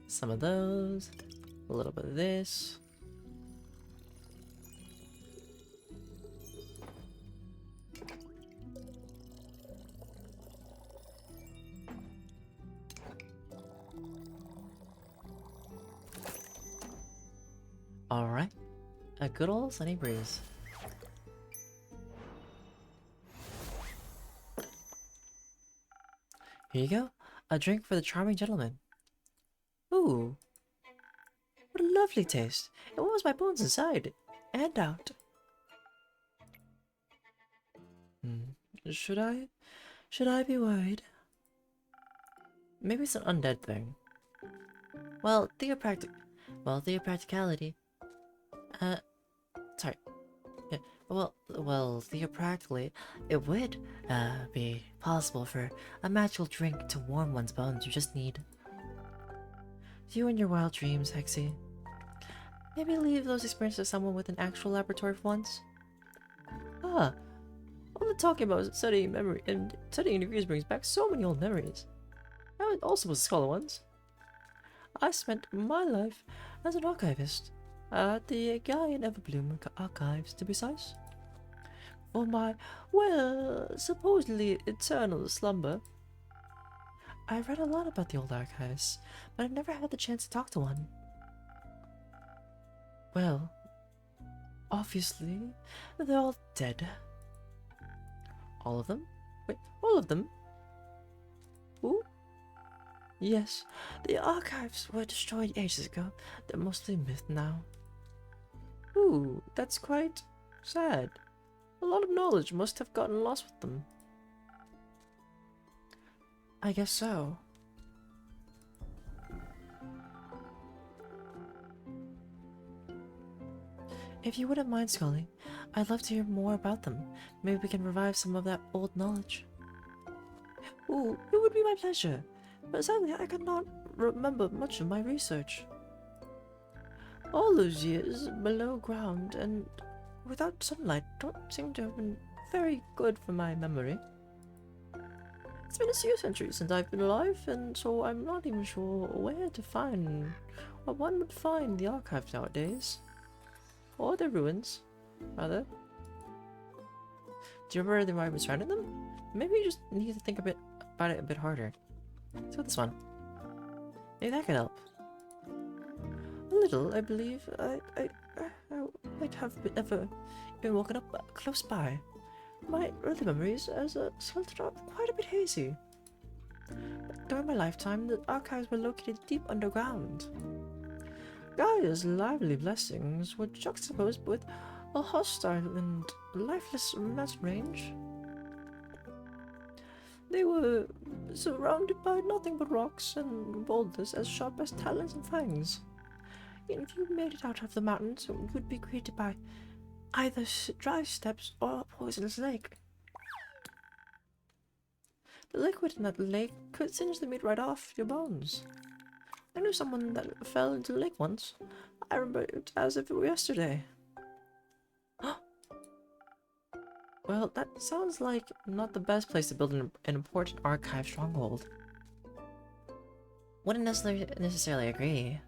Some of those, a little bit of this. Alright, a good old Sunny Breeze. Here you go, a drink for the charming gentleman. Ooh, what a lovely taste. It warms my bones inside and out. Should I be worried? Maybe it's an undead thing. Well, theopracticality. Sorry. Yeah, theopractically, it would, be possible for a magical drink to warm one's bones. You just need... You and your wild dreams, Hexy. Maybe leave those experiences to someone with an actual laboratory for once? Ah, all the talking about studying memory and studying degrees brings back so many old memories. I also was a scholar once. I spent my life as an archivist at the Guy and Everbloom archives, to be precise. For my, well, supposedly eternal slumber. I read a lot about the old archives, but I never had the chance to talk to one. Well, obviously, they're all dead. All of them? Wait, all of them? Who? Yes, the archives were destroyed ages ago. They're mostly myth now. Ooh, that's quite sad. A lot of knowledge must have gotten lost with them. I guess so. If you wouldn't mind, Scully, I'd love to hear more about them. Maybe we can revive some of that old knowledge. Ooh, it would be my pleasure. But sadly, I cannot remember much of my research. All those years below ground and without sunlight don't seem to have been very good for my memory. It's been a few centuries since I've been alive, and so I'm not even sure where to find, or one would find the archives nowadays. Or the ruins, rather. Do you remember the environments surrounding them? Maybe you just need to think about it a bit harder. Let's go with this one. Maybe that could help. A little, I believe. I might have been woken up close by. My early memories as a sheltered are quite a bit hazy. During my lifetime, the archives were located deep underground. Gaia's lively blessings were juxtaposed with a hostile and lifeless mountain range. They were surrounded by nothing but rocks and boulders as sharp as talons and fangs. And if you made it out of the mountains, you would be greeted by either dry steppes or a poisonous lake. The liquid in that lake could singe the meat right off your bones. I knew someone that fell into the lake once. I remember it as if it were yesterday. Well, that sounds like not the best place to build an important archive stronghold. Wouldn't necessarily agree.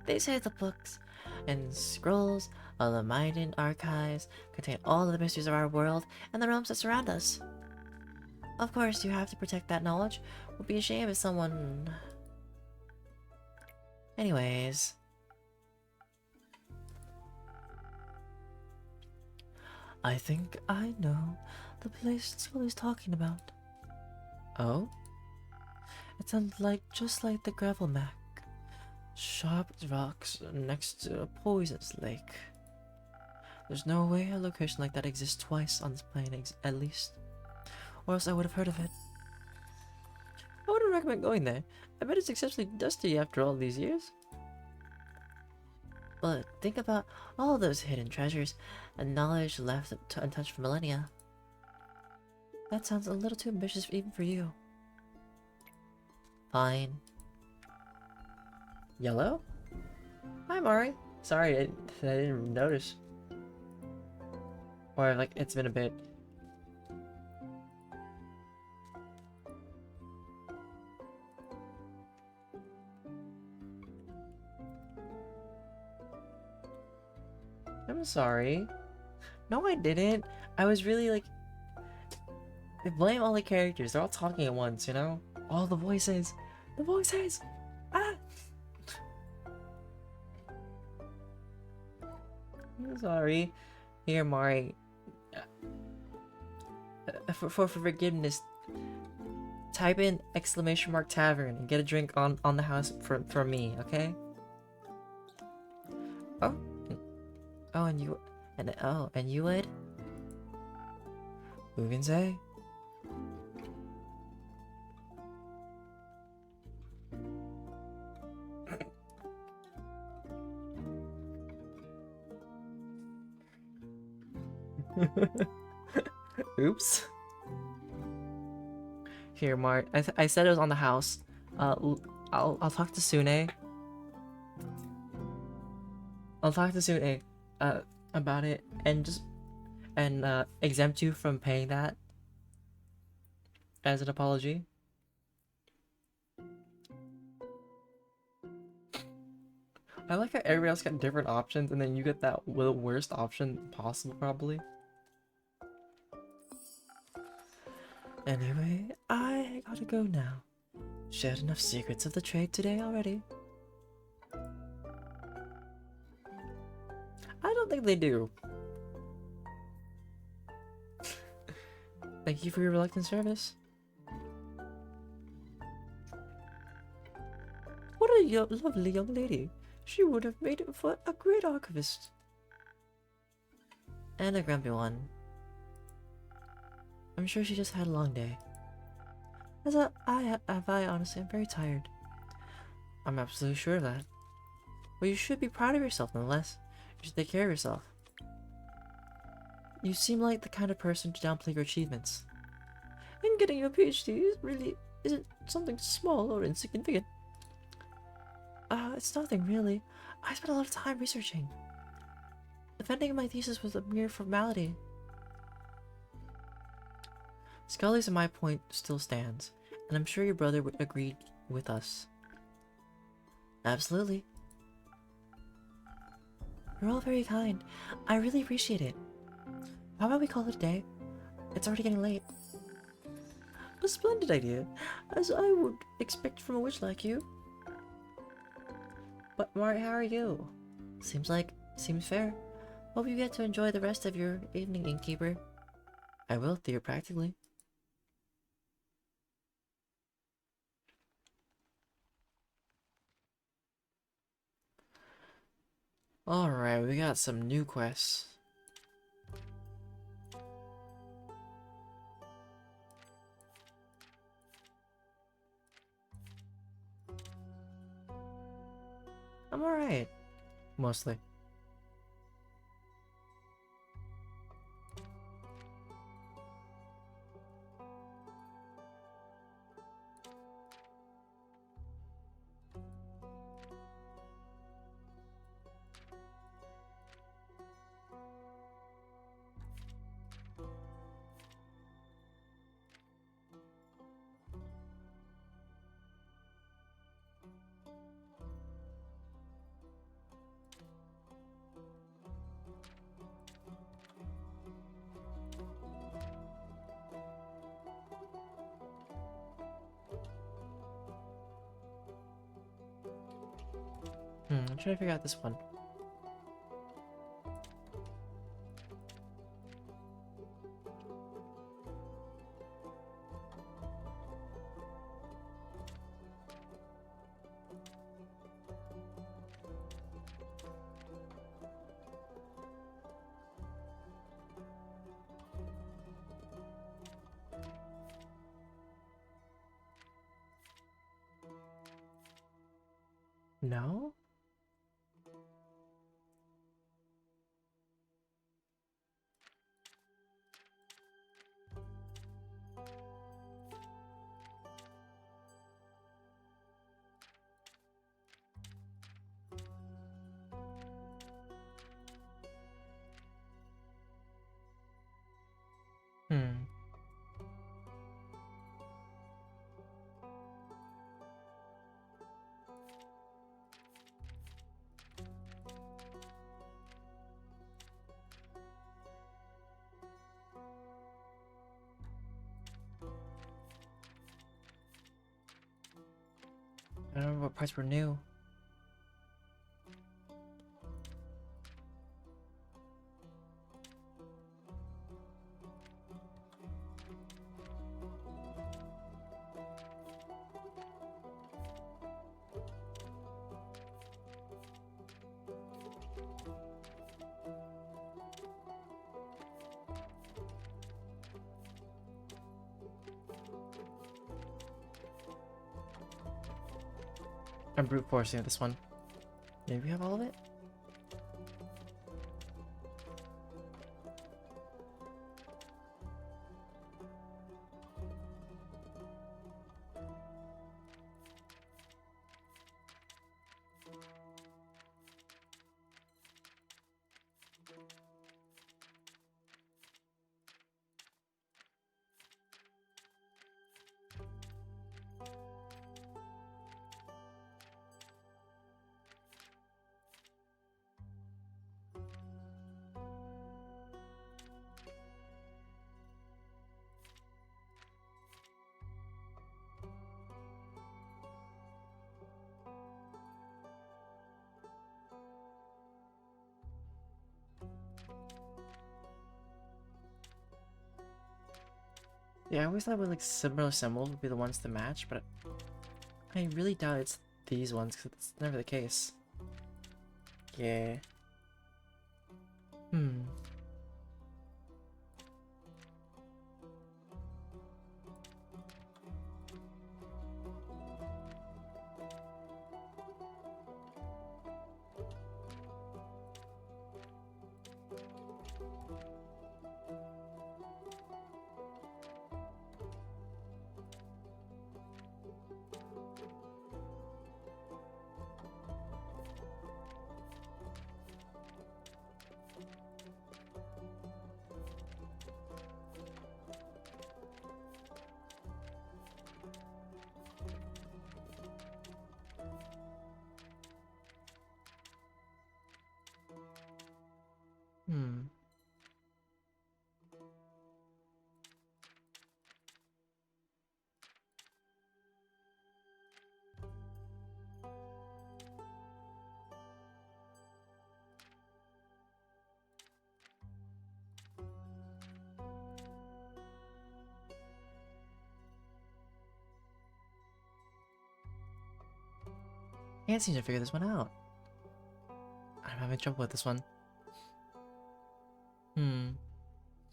They say the books and scrolls of the Mayan archives contain all the mysteries of our world and the realms that surround us. Of course, you have to protect that knowledge. It would be a shame if someone... Anyways... I think I know the place Scully's talking about. Oh? It sounds just like the gravel map. Sharp rocks next to a poisonous lake. There's no way a location like that exists twice on this plane, at least. Or else I would have heard of it. I wouldn't recommend going there. I bet it's exceptionally dusty after all these years. But think about all those hidden treasures and knowledge left untouched for millennia. That sounds a little too ambitious even for you. Fine. Yellow? Hi, Mari. Sorry, I didn't notice. Or, like, it's been a bit. I'm sorry. No, I didn't. I was really, like... I blame all the characters. They're all talking at once, you know? All the voices. The voices! Ah! I'm sorry. Here, Mari. For forgiveness, type in !tavern and get a drink on the house for me, okay? Oh, and you would? Who can say? Oops. Here, Mark. I said it was on the house. I'll talk to Sune. I'll talk to Sune about it and exempt you from paying that as an apology. I like how everybody else got different options and then you get that the worst option possible, probably. Anyway, I gotta go now. Shared enough secrets of the trade today already. I don't think they do. Thank you for your reluctant service. What a lovely young lady. She would have made it for a great archivist. And a grumpy one. I'm sure she just had a long day. I honestly am very tired. I'm absolutely sure of that. But you should be proud of yourself nonetheless. You should take care of yourself. You seem like the kind of person to downplay your achievements. And getting your PhD really isn't something small or insignificant. It's nothing really. I spent a lot of time researching. Defending my thesis was a mere formality. Scully's and my point still stands, and I'm sure your brother would agree with us. Absolutely. You're all very kind. I really appreciate it. How about we call it a day? It's already getting late. A splendid idea, as I would expect from a witch like you. But Mari, how are you? Seems fair. Hope you get to enjoy the rest of your evening, innkeeper. I will, theoretically. Alright, we got some new quests. . I'm alright. Mostly. I'm trying to figure out this one. No? Hmm. I don't remember what parts were new. I'm brute forcing this one. Maybe we have all of it? Yeah, I always thought like similar symbols would be the ones to match, but I really doubt it's these ones because it's never the case. Yeah. Hmm. Hmm. Can't seem to figure this one out. I'm having trouble with this one. Hmm.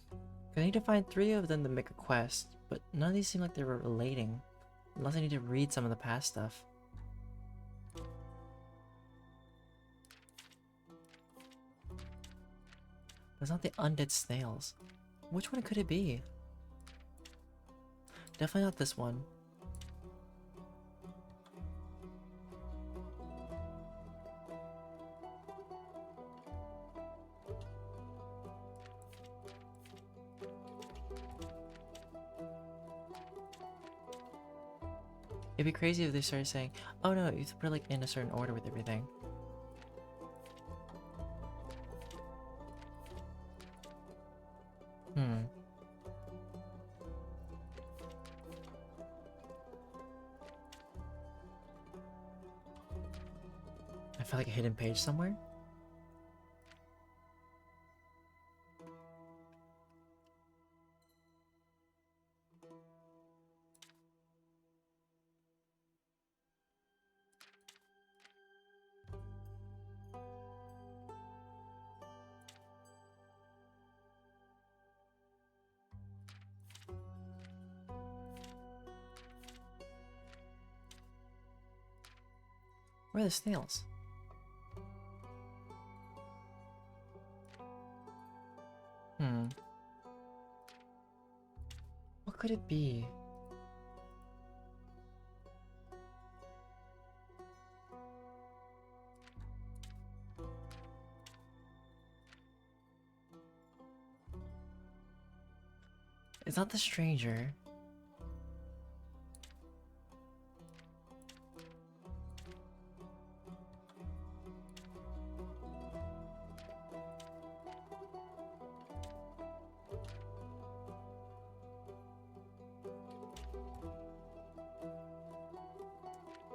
'Cause I need to find 3 of them to make a quest, but none of these seem like they were relating. Unless I need to read some of the past stuff. It's not the undead snails. Which one could it be? Definitely not this one. It'd be crazy if they started saying, oh no, you have to put it like in a certain order with everything. I feel like a hidden page somewhere. Where are the snails? What could it be? It's not the stranger.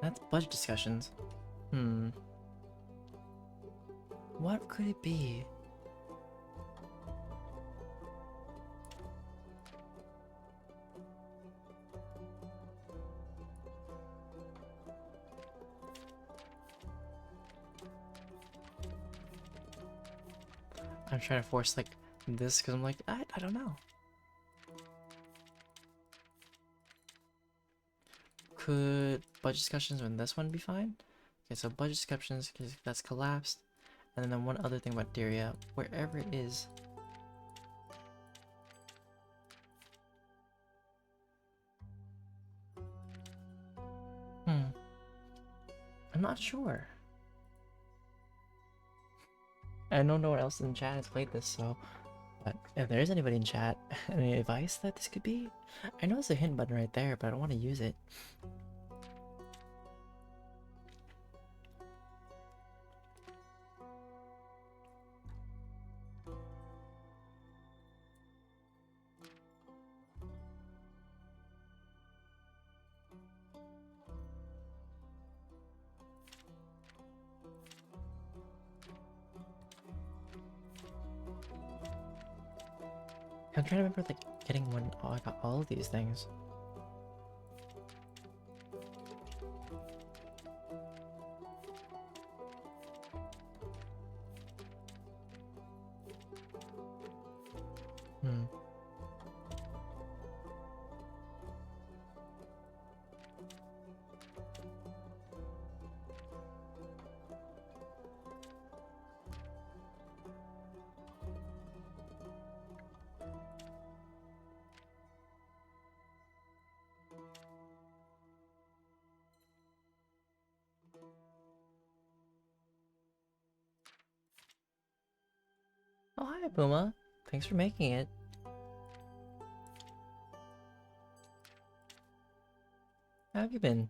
That's budget discussions. What could it be? I'm trying to force like this because I'm like, I don't know. Could budget discussions on this one be fine? Okay, so budget discussions, because that's collapsed. And then one other thing about Daria, wherever it is. I'm not sure. I don't know what else in chat has played this, so... But if there is anybody in chat, any advice that this could be? I know there's a hint button right there, but I don't want to use it. I'm trying to remember like getting one. Oh, I got all of these things. Oh, hi, Puma. Thanks for making it. How have you been?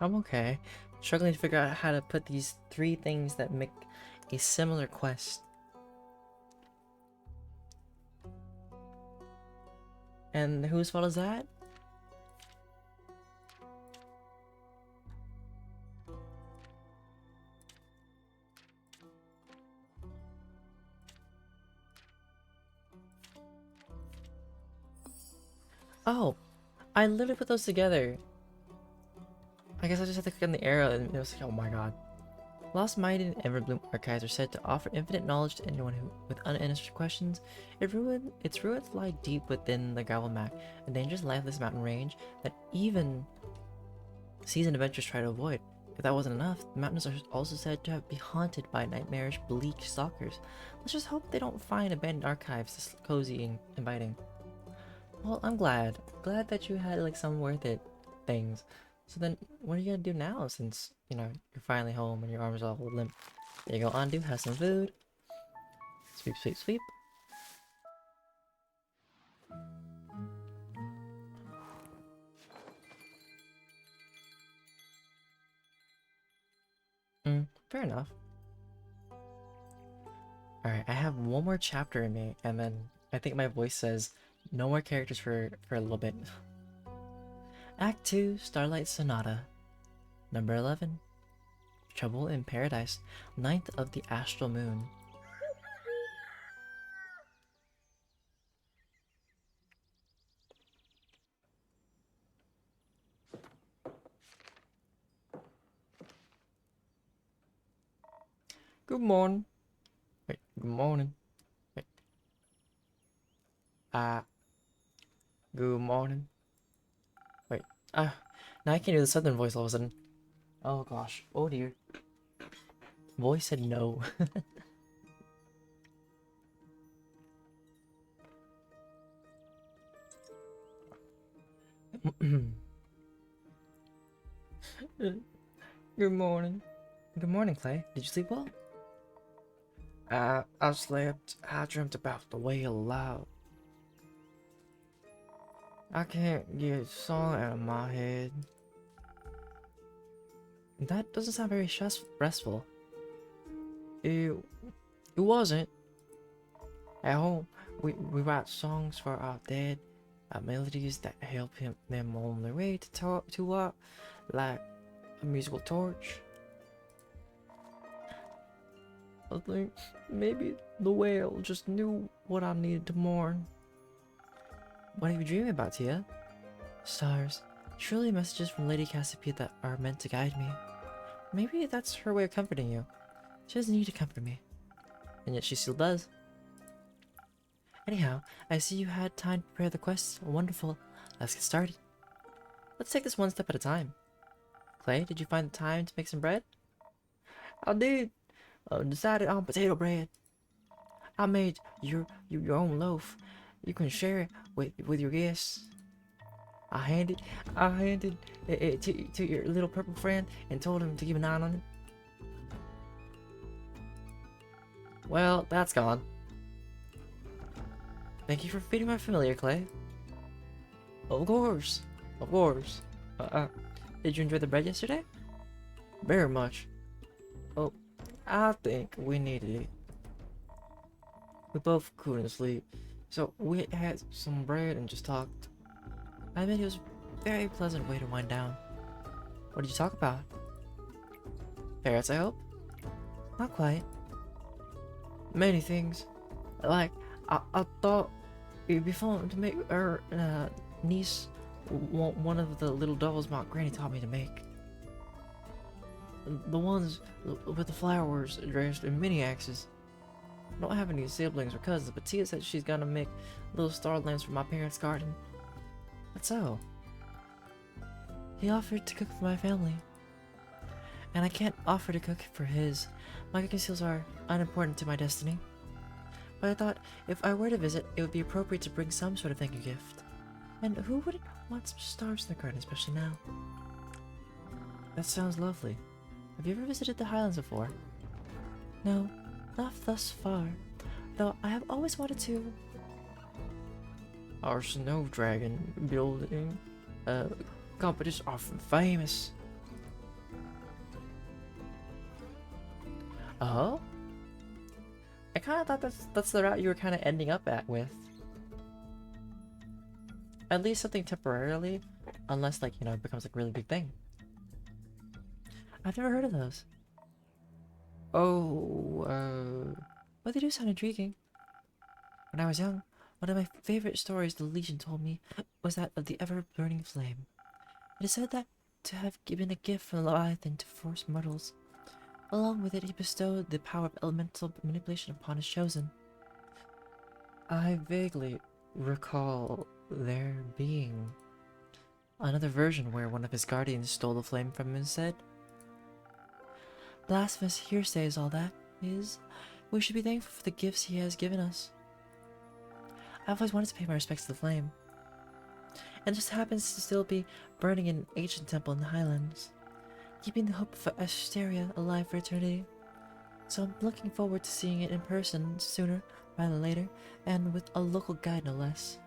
I'm okay. Struggling to figure out how to put these 3 things that make a similar quest. And whose fault is that? Oh, I literally put those together. I guess I just had to click on the arrow and it was like, oh my god. Lost Might and Everbloom archives are said to offer infinite knowledge to anyone who, with unanswered questions. Its ruins lie deep within the Gravel Mac, a dangerous lifeless mountain range that even seasoned adventurers try to avoid. If that wasn't enough, the mountains are also said to be haunted by nightmarish, bleak stalkers. Let's just hope they don't find abandoned archives this cozy and inviting. Well, I'm glad. Glad that you had like some worth it things. So then, what are you gonna do now since, you know, you're finally home and your arms are all limp? There you go, undo, have some food. Sweep, sweep, sweep. Fair enough. Alright, I have one more chapter in me, and then I think my voice says no more characters for a little bit. Act 2, Starlight Sonata. Number 11. Trouble in Paradise. Ninth of the Astral Moon. Good morning. Wait, good morning. Wait. Good morning. Wait, now I can't do the southern voice all of a sudden. Oh gosh, oh dear. Voice said no. Good morning. Good morning, Clay. Did you sleep well? I slept. I dreamt about the whale aloud. I can't get a song out of my head. That doesn't sound very restful. It wasn't. At home, we write songs for our dead, melodies that help them on their way to what, like a musical torch. I think maybe the whale just knew what I needed to mourn. What are you dreaming about, Tia? Stars. Surely messages from Lady Cassiopeia that are meant to guide me. Maybe that's her way of comforting you. She doesn't need to comfort me. And yet she still does. Anyhow, I see you had time to prepare the quest. Wonderful. Let's get started. Let's take this one step at a time. Clay, did you find the time to make some bread? I did. Decided on potato bread. I made your own loaf. You can share it with your guests. I handed it to your little purple friend and told him to keep an eye on it. Well, that's gone. Thank you for feeding my familiar, Clay. Of course, of course. Did you enjoy the bread yesterday? Very much. Oh, I think we needed it. We both couldn't sleep, so we had some bread and just talked. I admit it was a very pleasant way to wind down. What did you talk about? Parrots, I hope? Not quite. Many things. Like, I thought it'd be fun to make our niece one of the little dolls my granny taught me to make. The ones with the flowers dressed in mini axes. I don't have any siblings or cousins, but Tia said she's gonna make little star lamps for my parents' garden. That's so. He offered to cook for my family. And I can't offer to cook for his. My cooking skills are unimportant to my destiny. But I thought if I were to visit, it would be appropriate to bring some sort of thank you gift. And who wouldn't want some stars in their garden, especially now? That sounds lovely. Have you ever visited the Highlands before? No, not thus far. Though I have always wanted to. Our snow dragon building competitions are famous. Oh? I kind of thought that's the route you were kind of ending up with. At least something temporarily, unless like, you know, it becomes like a really big thing. I've never heard of those. Oh, well, they do sound intriguing. When I was young, one of my favorite stories the Legion told me was that of the ever-burning flame. It is said that to have given a gift from Leviathan to force mortals. Along with it, he bestowed the power of elemental manipulation upon his chosen. I vaguely recall there being Another version where one of his guardians stole the flame from him instead. Blasphemous hearsay is all that is. We should be thankful for the gifts he has given us. I've always wanted to pay my respects to the flame. And it just happens to still be burning in an ancient temple in the Highlands, keeping the hope of Asteria alive for eternity. So I'm looking forward to seeing it in person sooner rather than later, and with a local guide no less.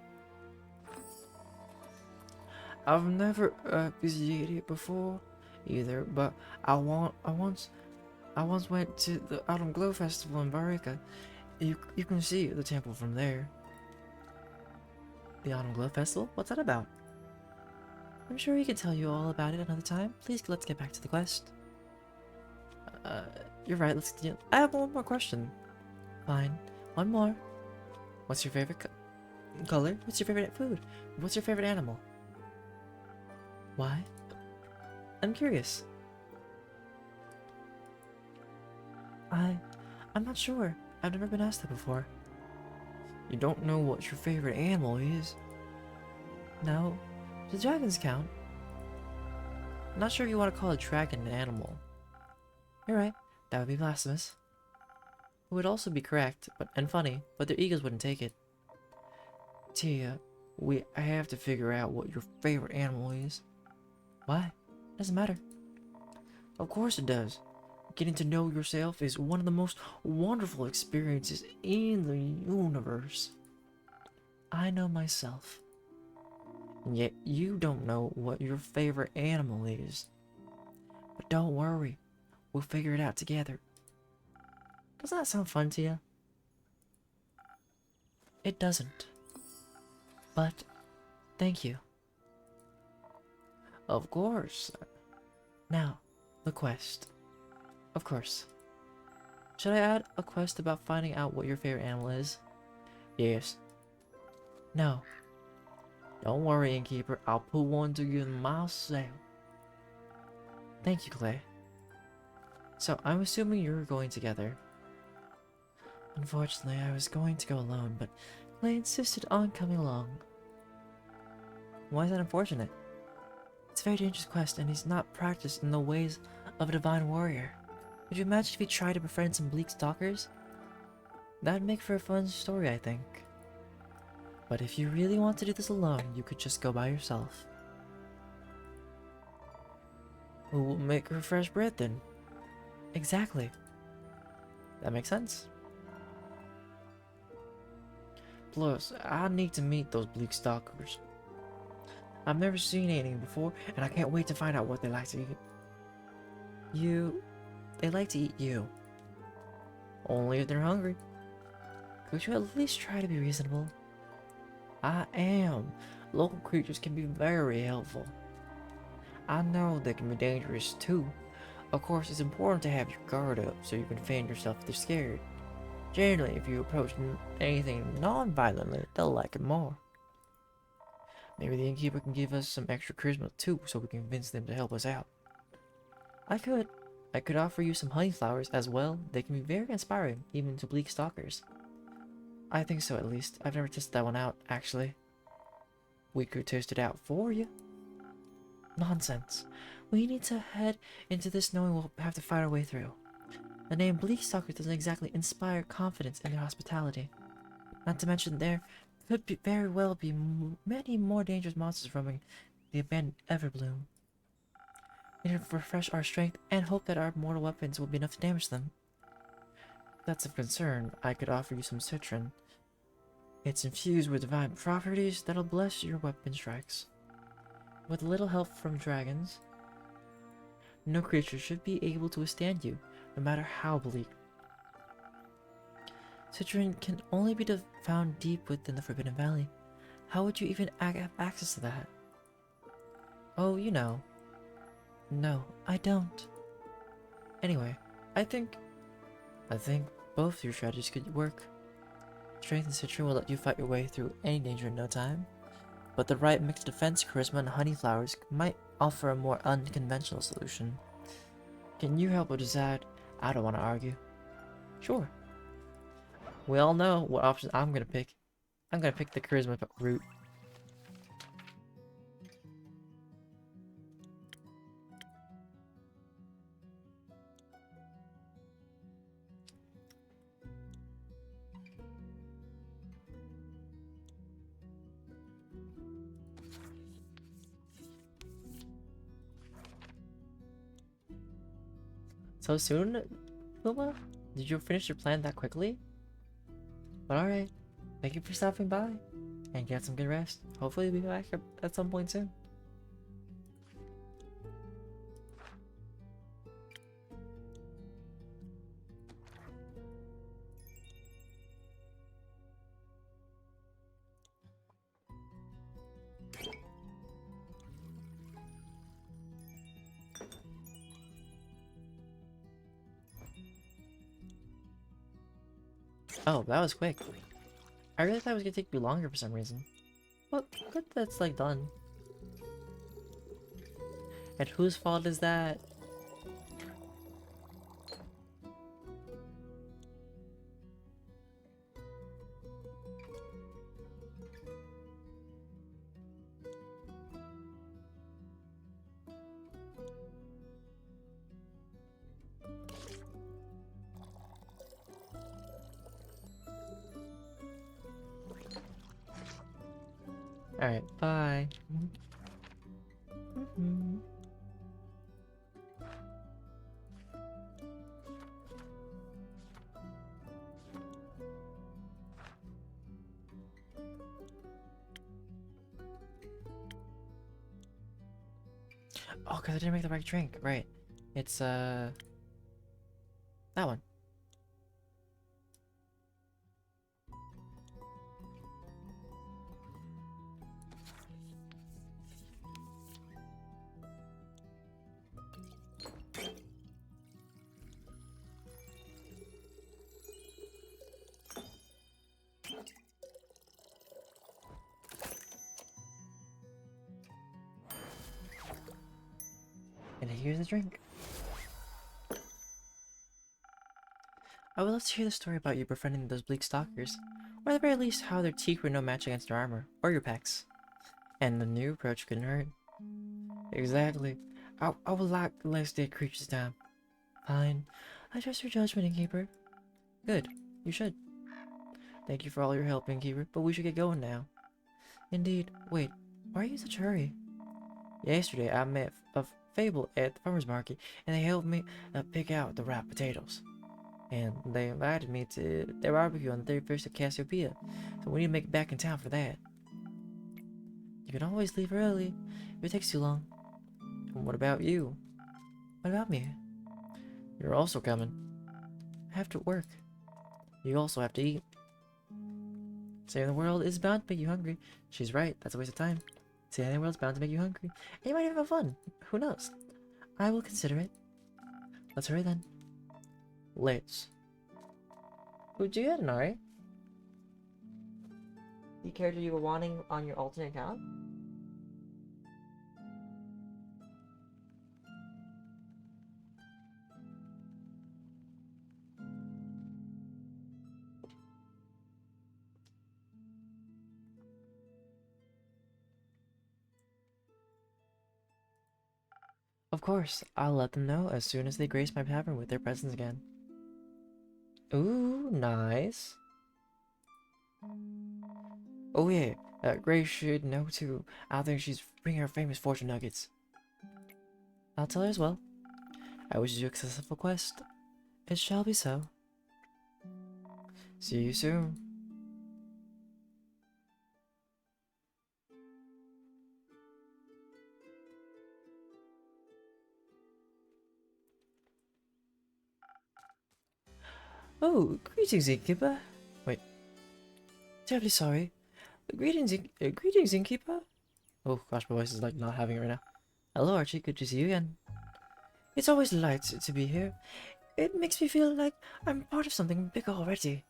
I've never visited it before either, but I once went to the Autumn Glow Festival in Varika. You can see the temple from there. The Autumn Glow Festival? What's that about? I'm sure he can tell you all about it another time. Please, let's get back to the quest. You're right, let's continue. I have one more question. Fine. One more. What's your favorite color? What's your favorite food? What's your favorite animal? Why? I'm curious. I'm not sure. I've never been asked that before. You don't know what your favorite animal is? No. Do dragons count? I'm not sure if you want to call a dragon an animal. You're right. That would be blasphemous. It would also be correct, and funny, but their egos wouldn't take it. Tia, I have to figure out what your favorite animal is. Why? Doesn't matter. Of course it does. Getting to know yourself is one of the most wonderful experiences in the universe. I know myself. And yet you don't know what your favorite animal is. But don't worry, we'll figure it out together. Doesn't that sound fun to you? It doesn't. But, thank you. Of course. Now, the quest. Of course. Should I add a quest about finding out what your favorite animal is? Yes. No. Don't worry, Innkeeper. I'll put one together myself. Thank you, Clay. So, I'm assuming you're going together. Unfortunately, I was going to go alone, but Clay insisted on coming along. Why is that unfortunate? It's a very dangerous quest, and he's not practiced in the ways of a divine warrior. Could you imagine if he tried to befriend some bleak stalkers? That'd make for a fun story, I think. But if you really want to do this alone, you could just go by yourself. Who will make her fresh bread then? Exactly. That makes sense. Plus, I need to meet those bleak stalkers. I've never seen any before, and I can't wait to find out what they like to eat. They like to eat you. Only if they're hungry. Could you at least try to be reasonable? I am. Local creatures can be very helpful. I know they can be dangerous too. Of course, it's important to have your guard up so you can defend yourself if they're scared. Generally, if you approach anything non-violently, they'll like it more. Maybe the innkeeper can give us some extra charisma too, so we can convince them to help us out. I could offer you some honey flowers as well. They can be very inspiring, even to bleak stalkers. I think so, at least. I've never tested that one out, actually. We could test it out for you. Nonsense. We need to head into this knowing we'll have to fight our way through. The name Bleak Stalker doesn't exactly inspire confidence in their hospitality. Not to mention there could very well be many more dangerous monsters roaming the abandoned Everbloom. We need to refresh our strength and hope that our mortal weapons will be enough to damage them. If that's of concern, I could offer you some citron. It's infused with divine properties that'll bless your weapon strikes. With a little help from dragons, no creature should be able to withstand you, no matter how bleak. Citron can only be found deep within the Forbidden Valley. How would you even have access to that? Oh, you know. No, I don't. Anyway, I think both your strategies could work. Strength and citron will let you fight your way through any danger in no time, but the right mix of defense, charisma, and honey flowers might offer a more unconventional solution. Can you help us decide? I don't want to argue. Sure. We all know what option I'm gonna pick. I'm gonna pick the charisma route. So soon, Puma? Did you finish your plan that quickly? But alright. Thank you for stopping by. And get some good rest. Hopefully you'll be back at some point soon. Oh, that was quick. I really thought it was gonna take me longer for some reason. Well, good that's like done. And whose fault is that? Alright, bye. Oh, because I didn't make the right drink. Right. It's, that one. And here's the drink. I would love to hear the story about you befriending those bleak stalkers, or at the very least how their teeth were no match against your armor, or your pecs. And the new approach couldn't hurt. Exactly. I would lock less dead creatures down. Fine. I trust your judgment, Innkeeper. Good. You should. Thank you for all your help, Innkeeper, but we should get going now. Indeed. Wait, why are you in such a hurry? Yesterday, I met a Fable at the farmer's market, and they helped me pick out the ripe potatoes. And they invited me to their barbecue on the 31st of Cassiopeia, so we need to make it back in town for that. You can always leave early if it takes too long. And what about you? What about me? You're also coming. I have to work. You also have to eat. Saving the world is bound to make you hungry. She's right, that's a waste of time. Saving the world's bound to make you hungry. And you might even have fun. Who knows? I will consider it. Let's hurry then. Let's. Who'd you get, Nari? The character you were wanting on your alternate account? Of course, I'll let them know as soon as they grace my tavern with their presence again. Ooh, nice. Oh yeah, Grace should know too. I think she's bringing her famous fortune nuggets. I'll tell her as well. I wish you a successful quest. It shall be so. See you soon. Oh, greetings, Innkeeper. Wait. Terribly sorry. Greetings, Innkeeper. Oh gosh, my voice is like not having it right now. Hello, Archie. Good to see you again. It's always a delight to be here. It makes me feel like I'm part of something bigger already.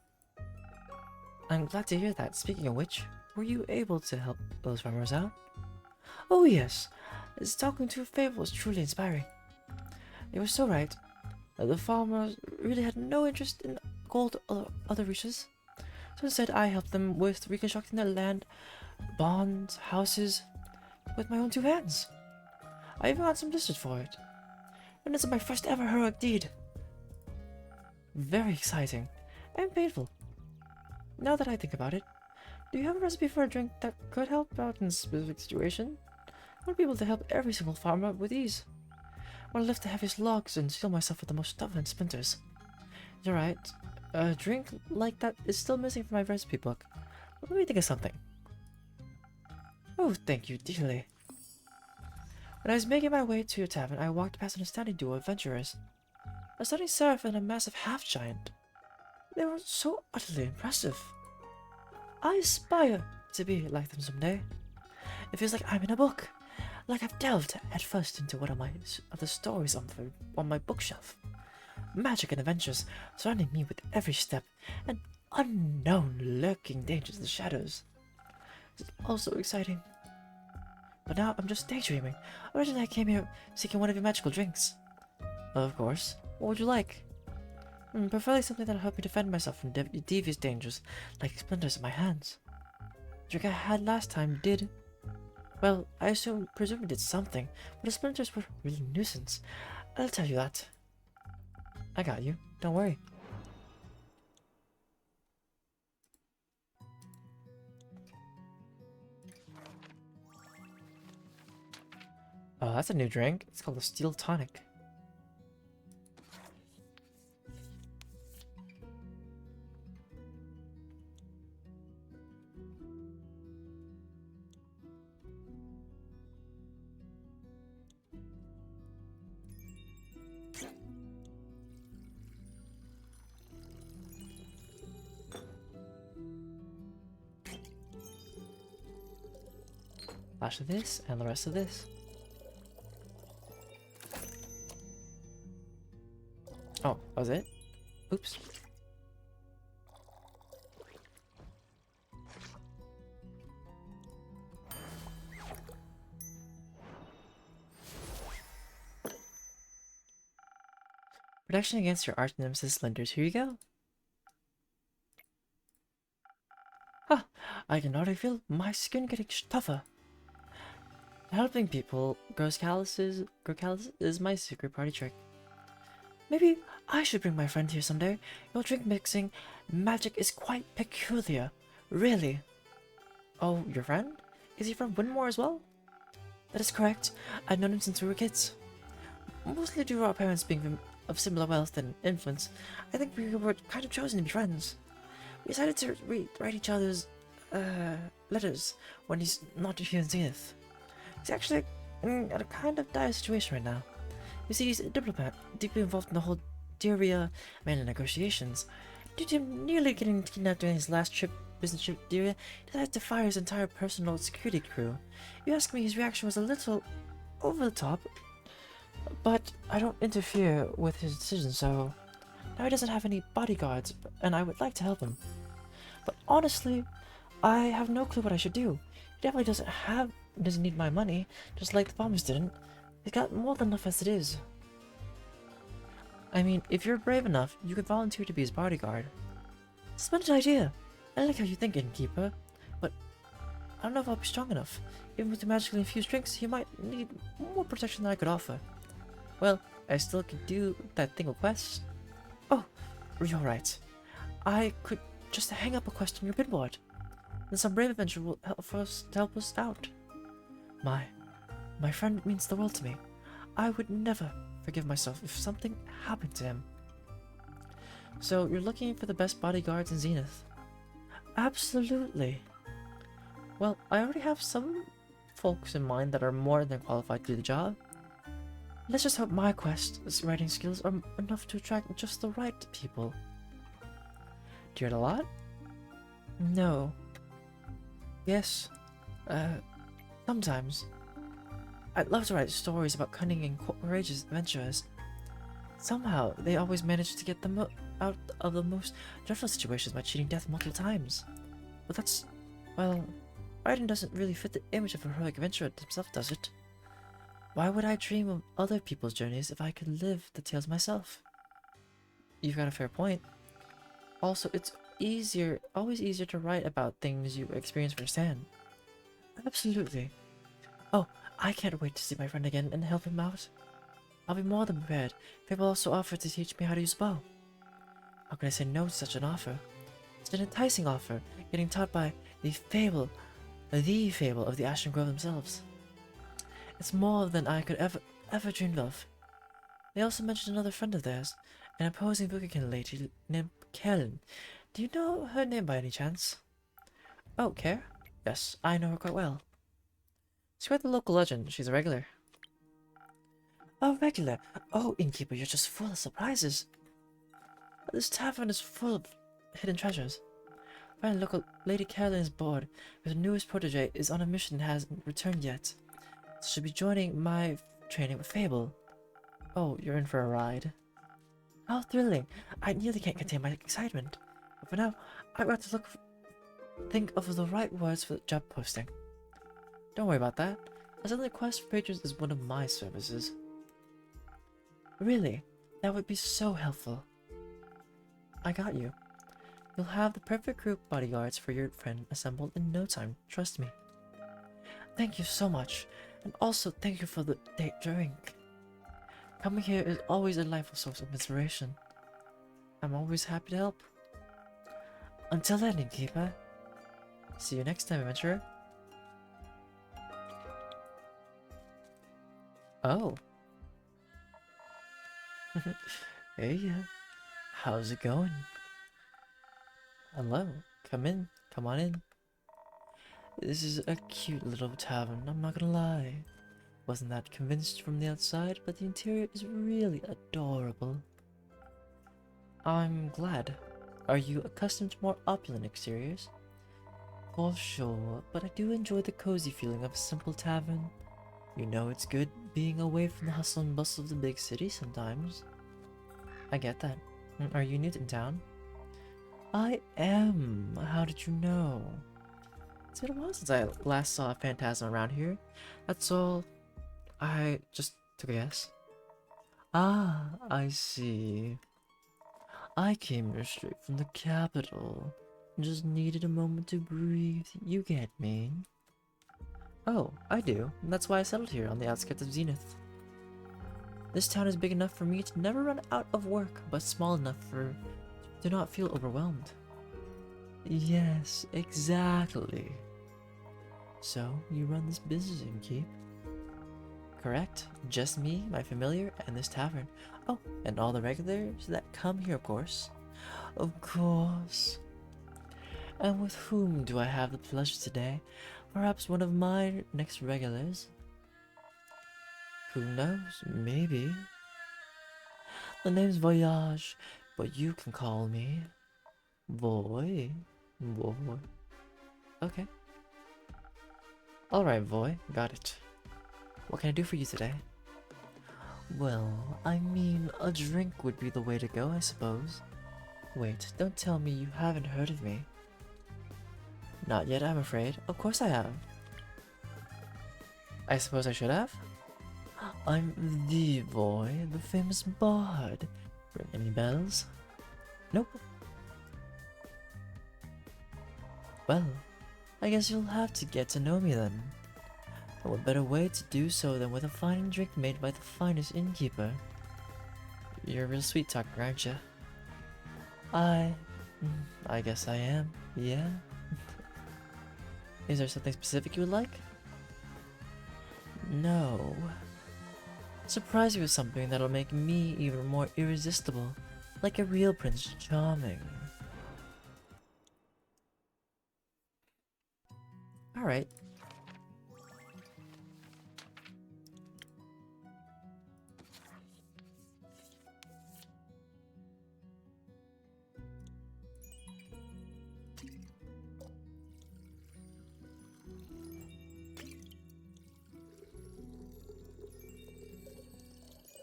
I'm glad to hear that. Speaking of which, were you able to help those farmers out? Oh yes. Talking to Fable was truly inspiring. They were so right. The farmers really had no interest in gold or other riches. So instead I helped them with reconstructing their land, barns, houses, with my own two hands. I even got some listed for it. And it's my first ever heroic deed. Very exciting and painful. Now that I think about it, do you have a recipe for a drink that could help out in a specific situation? I want to be able to help every single farmer with ease. want to lift the heaviest logs and seal myself with the most stubborn splinters. You're right. A drink like that is still missing from my recipe book. Let me think of something. Oh, thank you dearly. When I was making my way to your tavern, I walked past an astounding duo of adventurers. A stunning seraph and a massive half-giant. They were so utterly impressive. I aspire to be like them someday. It feels like I'm in a book, like I've delved headfirst into one of the stories on my bookshelf. Magic and adventures surrounding me with every step, and unknown lurking dangers in the shadows. It's also exciting. But now I'm just daydreaming. Originally I came here seeking one of your magical drinks. Of course. What would you like? Preferably something that'll help me defend myself from devious dangers, like splinters in my hands. The drink I had last time did... Well, I presume it did something, but the splinters were really a nuisance. I'll tell you that. I got you. Don't worry. Oh, that's a new drink. It's called a Steel Tonic. Flash of this and the rest of this. Oh, that was it? Oops. Protection against your arch nemesis splinters. Here you go. Huh, I can already feel my skin getting tougher. Helping people grow callous is my secret party trick. Maybe I should bring my friend here someday. Your drink mixing magic is quite peculiar. Really. Oh, your friend? Is he from Winmore as well? That is correct. I've known him since we were kids. Mostly due to our parents being of similar wealth and influence, I think we were kind of chosen to be friends. We decided to write each other's letters when he's not here in Zenith. He's actually in a kind of dire situation right now. You see, he's a diplomat, deeply involved in the whole Dyria mainland negotiations. Due to him nearly getting kidnapped during his last business trip to Dyria, he decided to fire his entire personal security crew. You ask me, his reaction was a little over the top, but I don't interfere with his decision, so now he doesn't have any bodyguards, and I would like to help him. But honestly, I have no clue what I should do. He definitely doesn't need my money, just like the bombers didn't. He's got more than enough as it is. I mean, if you're brave enough, you could volunteer to be his bodyguard. Splendid idea! I like how you think, innkeeper, but I don't know if I'll be strong enough. Even with the magically infused drinks, he might need more protection than I could offer. Well, I still could do that thing with quests. Oh, you're right. I could just hang up a quest on your pinboard. Then some brave adventurer will help us out. My friend means the world to me. I would never forgive myself if something happened to him. So, you're looking for the best bodyguards in Zenith? Absolutely. Well, I already have some folks in mind that are more than qualified to do the job. Let's just hope my quest's writing skills are enough to attract just the right people. Do you read a lot? No. Yes. Sometimes. I'd love to write stories about cunning and courageous adventurers. Somehow, they always manage to get them out of the most dreadful situations by cheating death multiple times. But that's... well, writing doesn't really fit the image of a heroic adventurer himself, does it? Why would I dream of other people's journeys if I could live the tales myself? You've got a fair point. Also, it's always easier to write about things you experience firsthand. Absolutely. Oh, I can't wait to see my friend again and help him out. I'll be more than prepared. Fable also offered to teach me how to use a bow. How can I say no to such an offer? It's an enticing offer, getting taught by the fable of the Ashen Grove themselves. It's more than I could ever dreamed of. They also mentioned another friend of theirs, an opposing Bookkin lady named Kellen. Do you know her name by any chance? Oh, Care? Yes, I know her quite well. She's quite the local legend. She's a regular. A regular? Oh, innkeeper, you're just full of surprises. This tavern is full of hidden treasures. Finally, local Lady Caroline is bored, but her newest protege is on a mission and hasn't returned yet. She'll be joining my training with Fable. Oh, you're in for a ride. How thrilling! I nearly can't contain my excitement. But for now, I've got to think of the right words for the job posting. Don't worry about that. A sudden request for patrons is one of my services. Really? That would be so helpful. I got you. You'll have the perfect group of bodyguards for your friend assembled in no time, trust me. Thank you so much, and also thank you for the date drink. Coming here is always a delightful source of inspiration. I'm always happy to help. Until then, innkeeper. See you next time, adventurer. Oh. Hey, how's it going? Hello, come in, come on in. This is a cute little tavern, I'm not gonna lie. Wasn't that convinced from the outside, but the interior is really adorable. I'm glad. Are you accustomed to more opulent exteriors? Well, sure, but I do enjoy the cozy feeling of a simple tavern. You know it's good being away from the hustle and bustle of the big city sometimes. I get that. Are you new in town? I am. How did you know? It's been a while since I last saw a phantasm around here. That's all. I just took a guess. Ah, I see. I came here straight from the capital. Just needed a moment to breathe. You get me? Oh, I do. That's why I settled here on the outskirts of Zenith. This town is big enough for me to never run out of work, but small enough to not feel overwhelmed. Yes, exactly. So, you run this business, innkeep? Correct. Just me, my familiar, and this tavern. Oh, and all the regulars that come here, of course. Of course. And with whom do I have the pleasure today? Perhaps one of my next regulars? Who knows? Maybe. The name's Voyage, but you can call me Voy. Voy. Okay. Alright, Voy. Got it. What can I do for you today? Well, I mean, a drink would be the way to go, I suppose. Wait, don't tell me you haven't heard of me. Not yet, I'm afraid. Of course I have. I suppose I should have? I'm the boy, the famous bard. Ring any bells? Nope. Well, I guess you'll have to get to know me then. And what better way to do so than with a fine drink made by the finest innkeeper? You're a real sweet talker, aren't you? I guess I am, yeah. Is there something specific you would like? No. Surprise you with something that'll make me even more irresistible, like a real Prince Charming. Alright.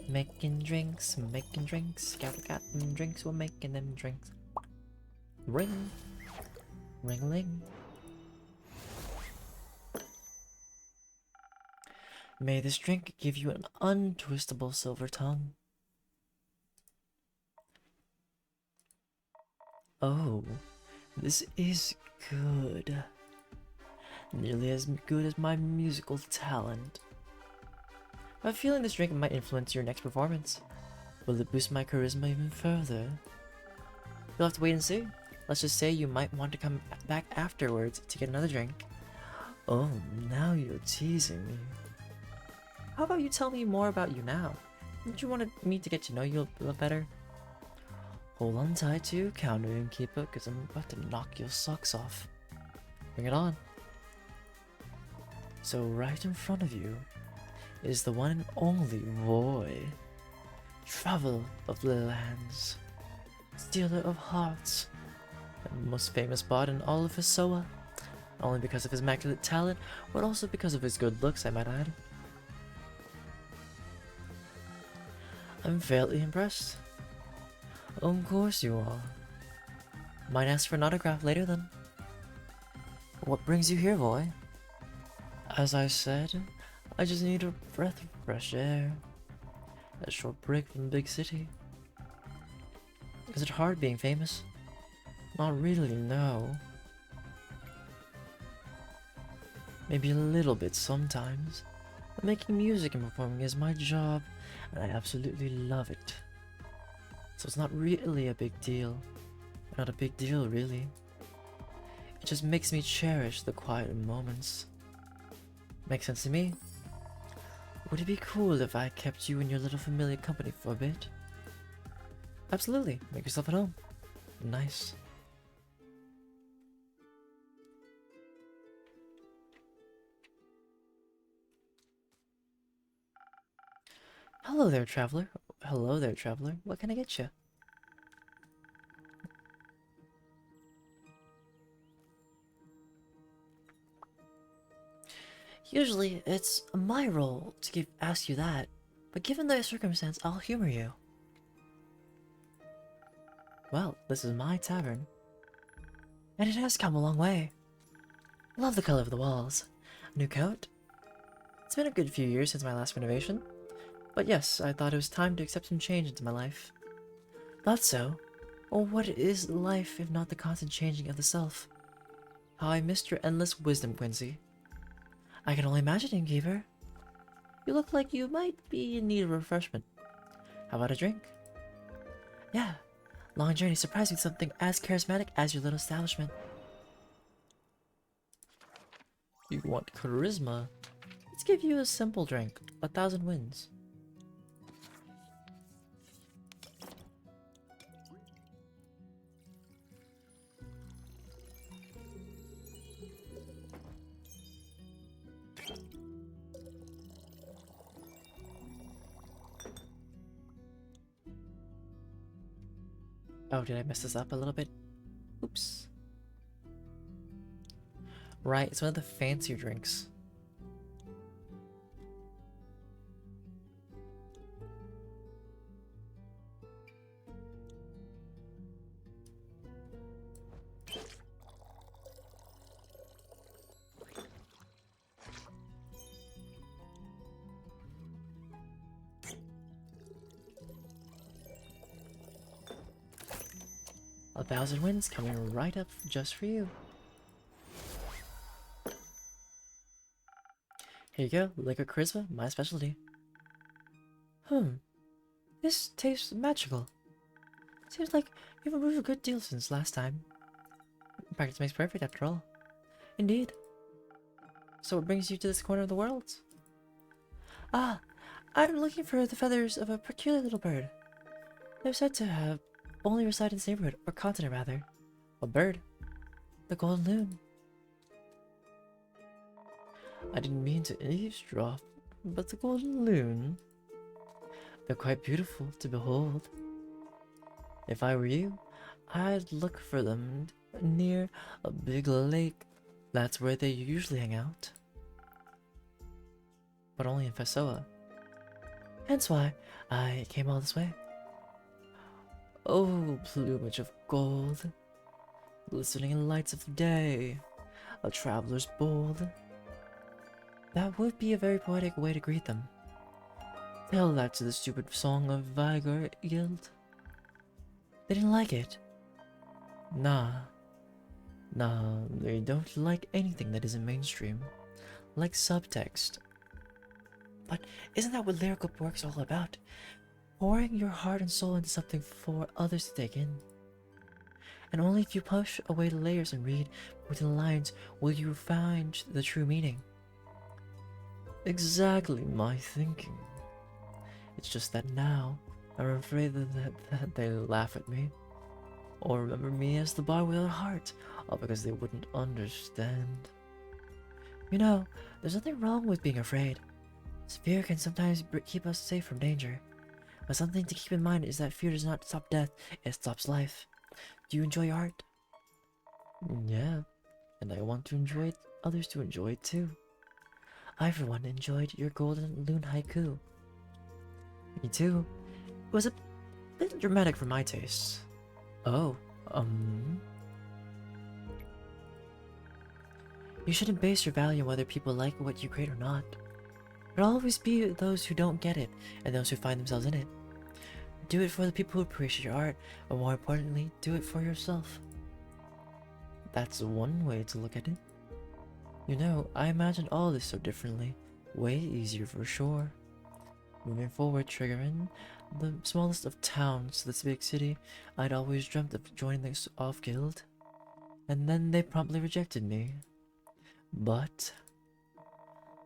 Making drinks, got drinks, we're making them drinks. Ring, ring-a-ling. May this drink give you an untwistable silver tongue. Oh, this is good. Nearly as good as my musical talent. I have a feeling this drink might influence your next performance. Will it boost my charisma even further? You'll have to wait and see. Let's just say you might want to come back afterwards to get another drink. Oh, now you're teasing me. How about you tell me more about you now? Don't you want me to get to know you a little better? Hold on tight to your counter, innkeeper, because I'm about to knock your socks off. Bring it on. So right in front of you is the one and only Roy, traveler of the lands, stealer of hearts, and most famous bard in all of Hisoa, not only because of his immaculate talent, but also because of his good looks, I might add. I'm fairly impressed. Of course you are. Might ask for an autograph later then. What brings you here, Roy? As I said, I just need a breath of fresh air. A short break from the big city. Is it hard being famous? Not really, no. Maybe a little bit sometimes. But making music and performing is my job, and I absolutely love it. So it's not really a big deal. Not a big deal, really. It just makes me cherish the quiet moments. Makes sense to me. Would it be cool if I kept you in your little familiar company for a bit? Absolutely. Make yourself at home. Nice. Hello there, traveler. Hello there, traveler. What can I get you? Usually, it's my role to ask you that, but given the circumstance, I'll humor you. Well, this is my tavern, and it has come a long way. Love the color of the walls. New coat? It's been a good few years since my last renovation, but yes, I thought it was time to accept some change into my life. Thought so? Well, what is life if not the constant changing of the self? How I missed your endless wisdom, Quincy. I can only imagine, innkeeper. You look like you might be in need of refreshment. How about a drink? Yeah, long journey surprised me with something as charismatic as your little establishment. You want charisma? Let's give you a simple drink. 1,000 wins. Oh, did I mess this up a little bit? Oops. Right, it's one of the fancier drinks. A 1,000 wins coming right up just for you. Here you go, liquor charisma, my specialty. This tastes magical. Seems like you've improved a good deal since last time. Practice makes perfect after all. Indeed. So what brings you to this corner of the world? Ah, I'm looking for the feathers of a peculiar little bird. They're said to have only reside in this neighborhood, or continent rather. A bird. The golden loon. I didn't mean to eavesdrop, but the golden loon. They're quite beautiful to behold. If I were you, I'd look for them near a big lake. That's where they usually hang out. But only in Fesoa. Hence why I came all this way. Oh, plumage of gold, glistening in lights of day, a traveler's bold. That would be a very poetic way to greet them. Tell that to the stupid song of Vigor Guild. They didn't like it. Nah, they don't like anything that isn't mainstream, like subtext. But isn't that what lyrical work's all about? Pouring your heart and soul into something for others to take in. And only if you push away the layers and read between the lines will you find the true meaning. Exactly my thinking. It's just that now, I'm afraid that they laugh at me. Or remember me as the boy without a heart, all because they wouldn't understand. You know, there's nothing wrong with being afraid. Fear can sometimes keep us safe from danger. But something to keep in mind is that fear does not stop death, it stops life. Do you enjoy art? Yeah, and I want to enjoy it, others to enjoy it too. I, for one, enjoyed your golden loon haiku. Me too. It was a bit dramatic for my tastes. Oh, You shouldn't base your value on whether people like what you create or not. There'll always be those who don't get it, and those who find themselves in it. Do it for the people who appreciate your art, but more importantly, do it for yourself. That's one way to look at it. You know, I imagined all this so differently. Way easier for sure. Moving forward, triggering the smallest of towns to this big city, I'd always dreamt of joining the off guild. And then they promptly rejected me. But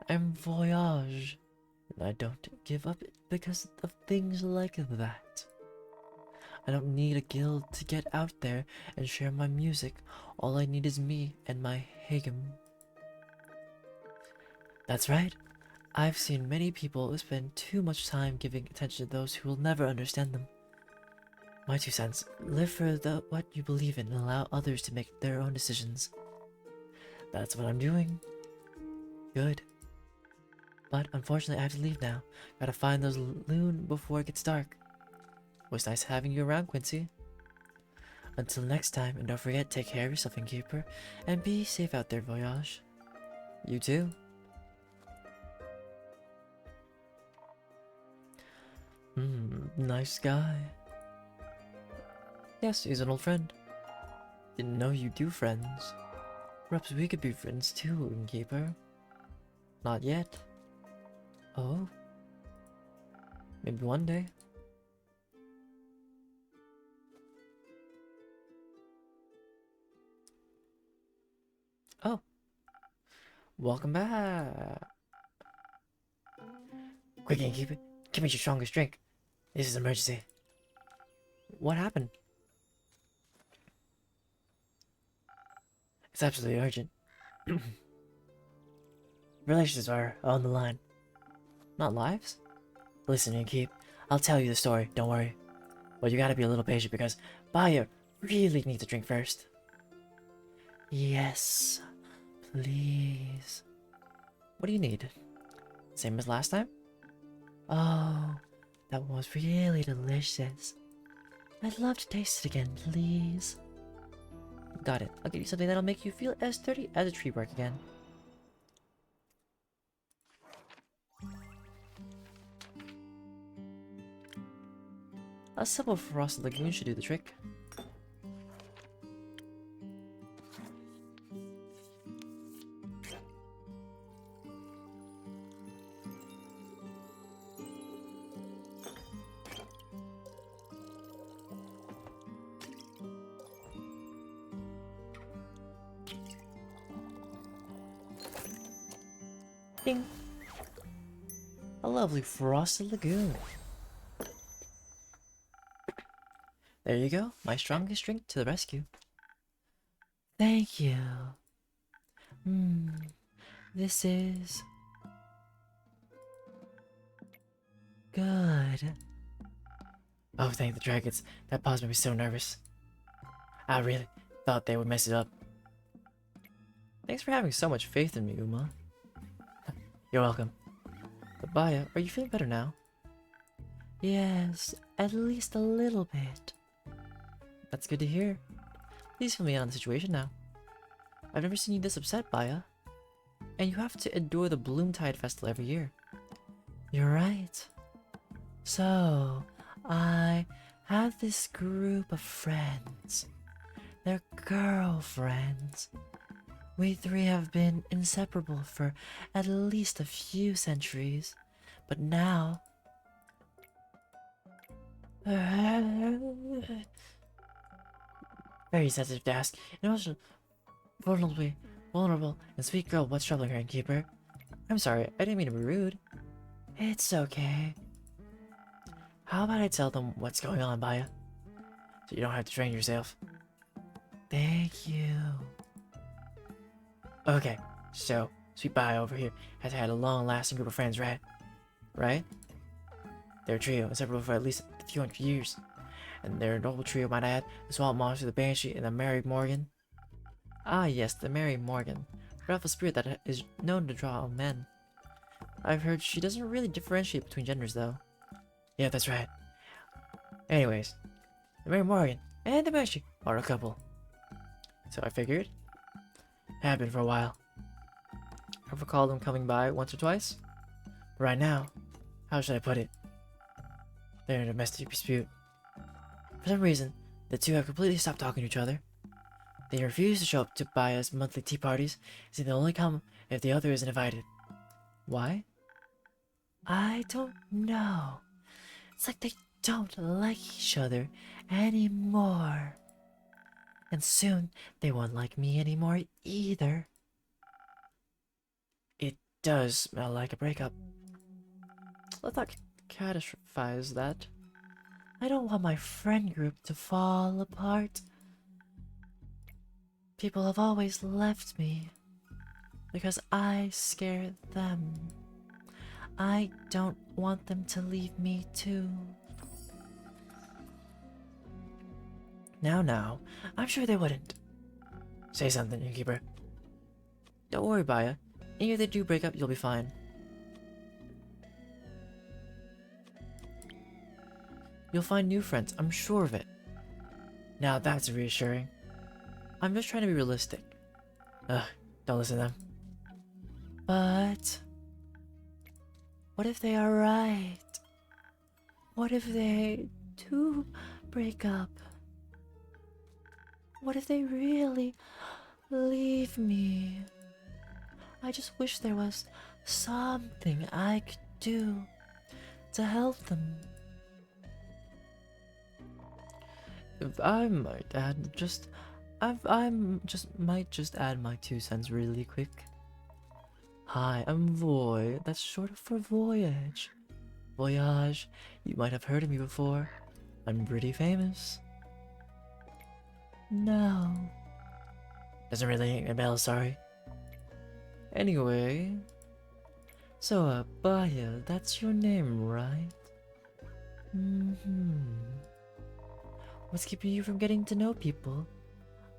I'm voyage, and I don't give up because of things like that. I don't need a guild to get out there and share my music. All I need is me and my Hagem. That's right. I've seen many people spend too much time giving attention to those who will never understand them. My 2 cents. Live for what you believe in and allow others to make their own decisions. That's what I'm doing. Good. But unfortunately I have to leave now. Gotta find those loon before it gets dark. Was nice having you around, Quincy. Until next time, and don't forget, take care of yourself, Innkeeper, and be safe out there, Voyage. You too. Nice guy. Yes, he's an old friend. Didn't know you do friends. Perhaps we could be friends too, Innkeeper. Not yet. Oh. Maybe one day. Oh. Welcome back. Quick, Innkeeper. Give me your strongest drink. This is an emergency. What happened? It's absolutely urgent. Relations are on the line. Not lives? Listen, Innkeep. I'll tell you the story, don't worry. But you gotta be a little patient because Baya really needs a drink first. Yes, please. What do you need? Same as last time? Oh, that was really delicious. I'd love to taste it again, please. Got it. I'll give you something that'll make you feel as sturdy as a tree bark again. A simple frosted lagoon should do the trick. Ding! A lovely frosted lagoon. There you go, my strongest drink to the rescue. Thank you. This is good. Oh, thank the dragons. That pause made me so nervous. I really thought they would mess it up. Thanks for having so much faith in me, Uma. You're welcome. But Baya, are you feeling better now? Yes, at least a little bit. That's good to hear. Please fill me in on the situation now. I've never seen you this upset, Baya. And you have to endure the Bloomtide Festival every year. You're right. So, I have this group of friends. They're girlfriends. We 3 have been inseparable for at least a few centuries. But now... Very sensitive to ask. Emotional, vulnerable, and sweet girl, what's troubling her, Innkeeper? I'm sorry, I didn't mean to be rude. It's okay. How about I tell them what's going on, Baya? So you don't have to train yourself. Thank you. Okay, so Sweet Baya over here has had a long-lasting group of friends, right? Right? They're a trio, inseparable for at least a few hundred years. And they're a noble trio, might I add. The Swamp Monster, the Banshee, and the Mary Morgan. Ah, yes, the Mary Morgan. A powerful spirit that is known to draw all men. I've heard she doesn't really differentiate between genders, though. Yeah, that's right. Anyways, the Mary Morgan and the Banshee are a couple. So I figured. Have been for a while. I've recalled them coming by once or twice. But right now, how should I put it? They're in a domestic dispute. For some reason, the two have completely stopped talking to each other. They refuse to show up to Baya's monthly tea parties, saying they'll only come if the other isn't invited. Why? I don't know. It's like they don't like each other anymore. And soon, they won't like me anymore either. It does smell like a breakup. Let's not catastrophize that. I don't want my friend group to fall apart. People have always left me because I scare them. I don't want them to leave me too. Now, I'm sure they wouldn't. Say something, innkeeper. Don't worry, Baya. Even if they do break up, you'll be fine. You'll find new friends, I'm sure of it. Now that's reassuring. I'm just trying to be realistic. Ugh, don't listen to them. But what if they are right? What if they do break up? What if they really leave me? I just wish there was something I could do to help them. If I might add might just add my 2 cents really quick. Hi, I'm Voy. That's short for voyage. Voyage. You might have heard of me before. I'm pretty famous. No. Doesn't really ring a bell, sorry. Anyway. So, Baya, that's your name, right? What's keeping you from getting to know people?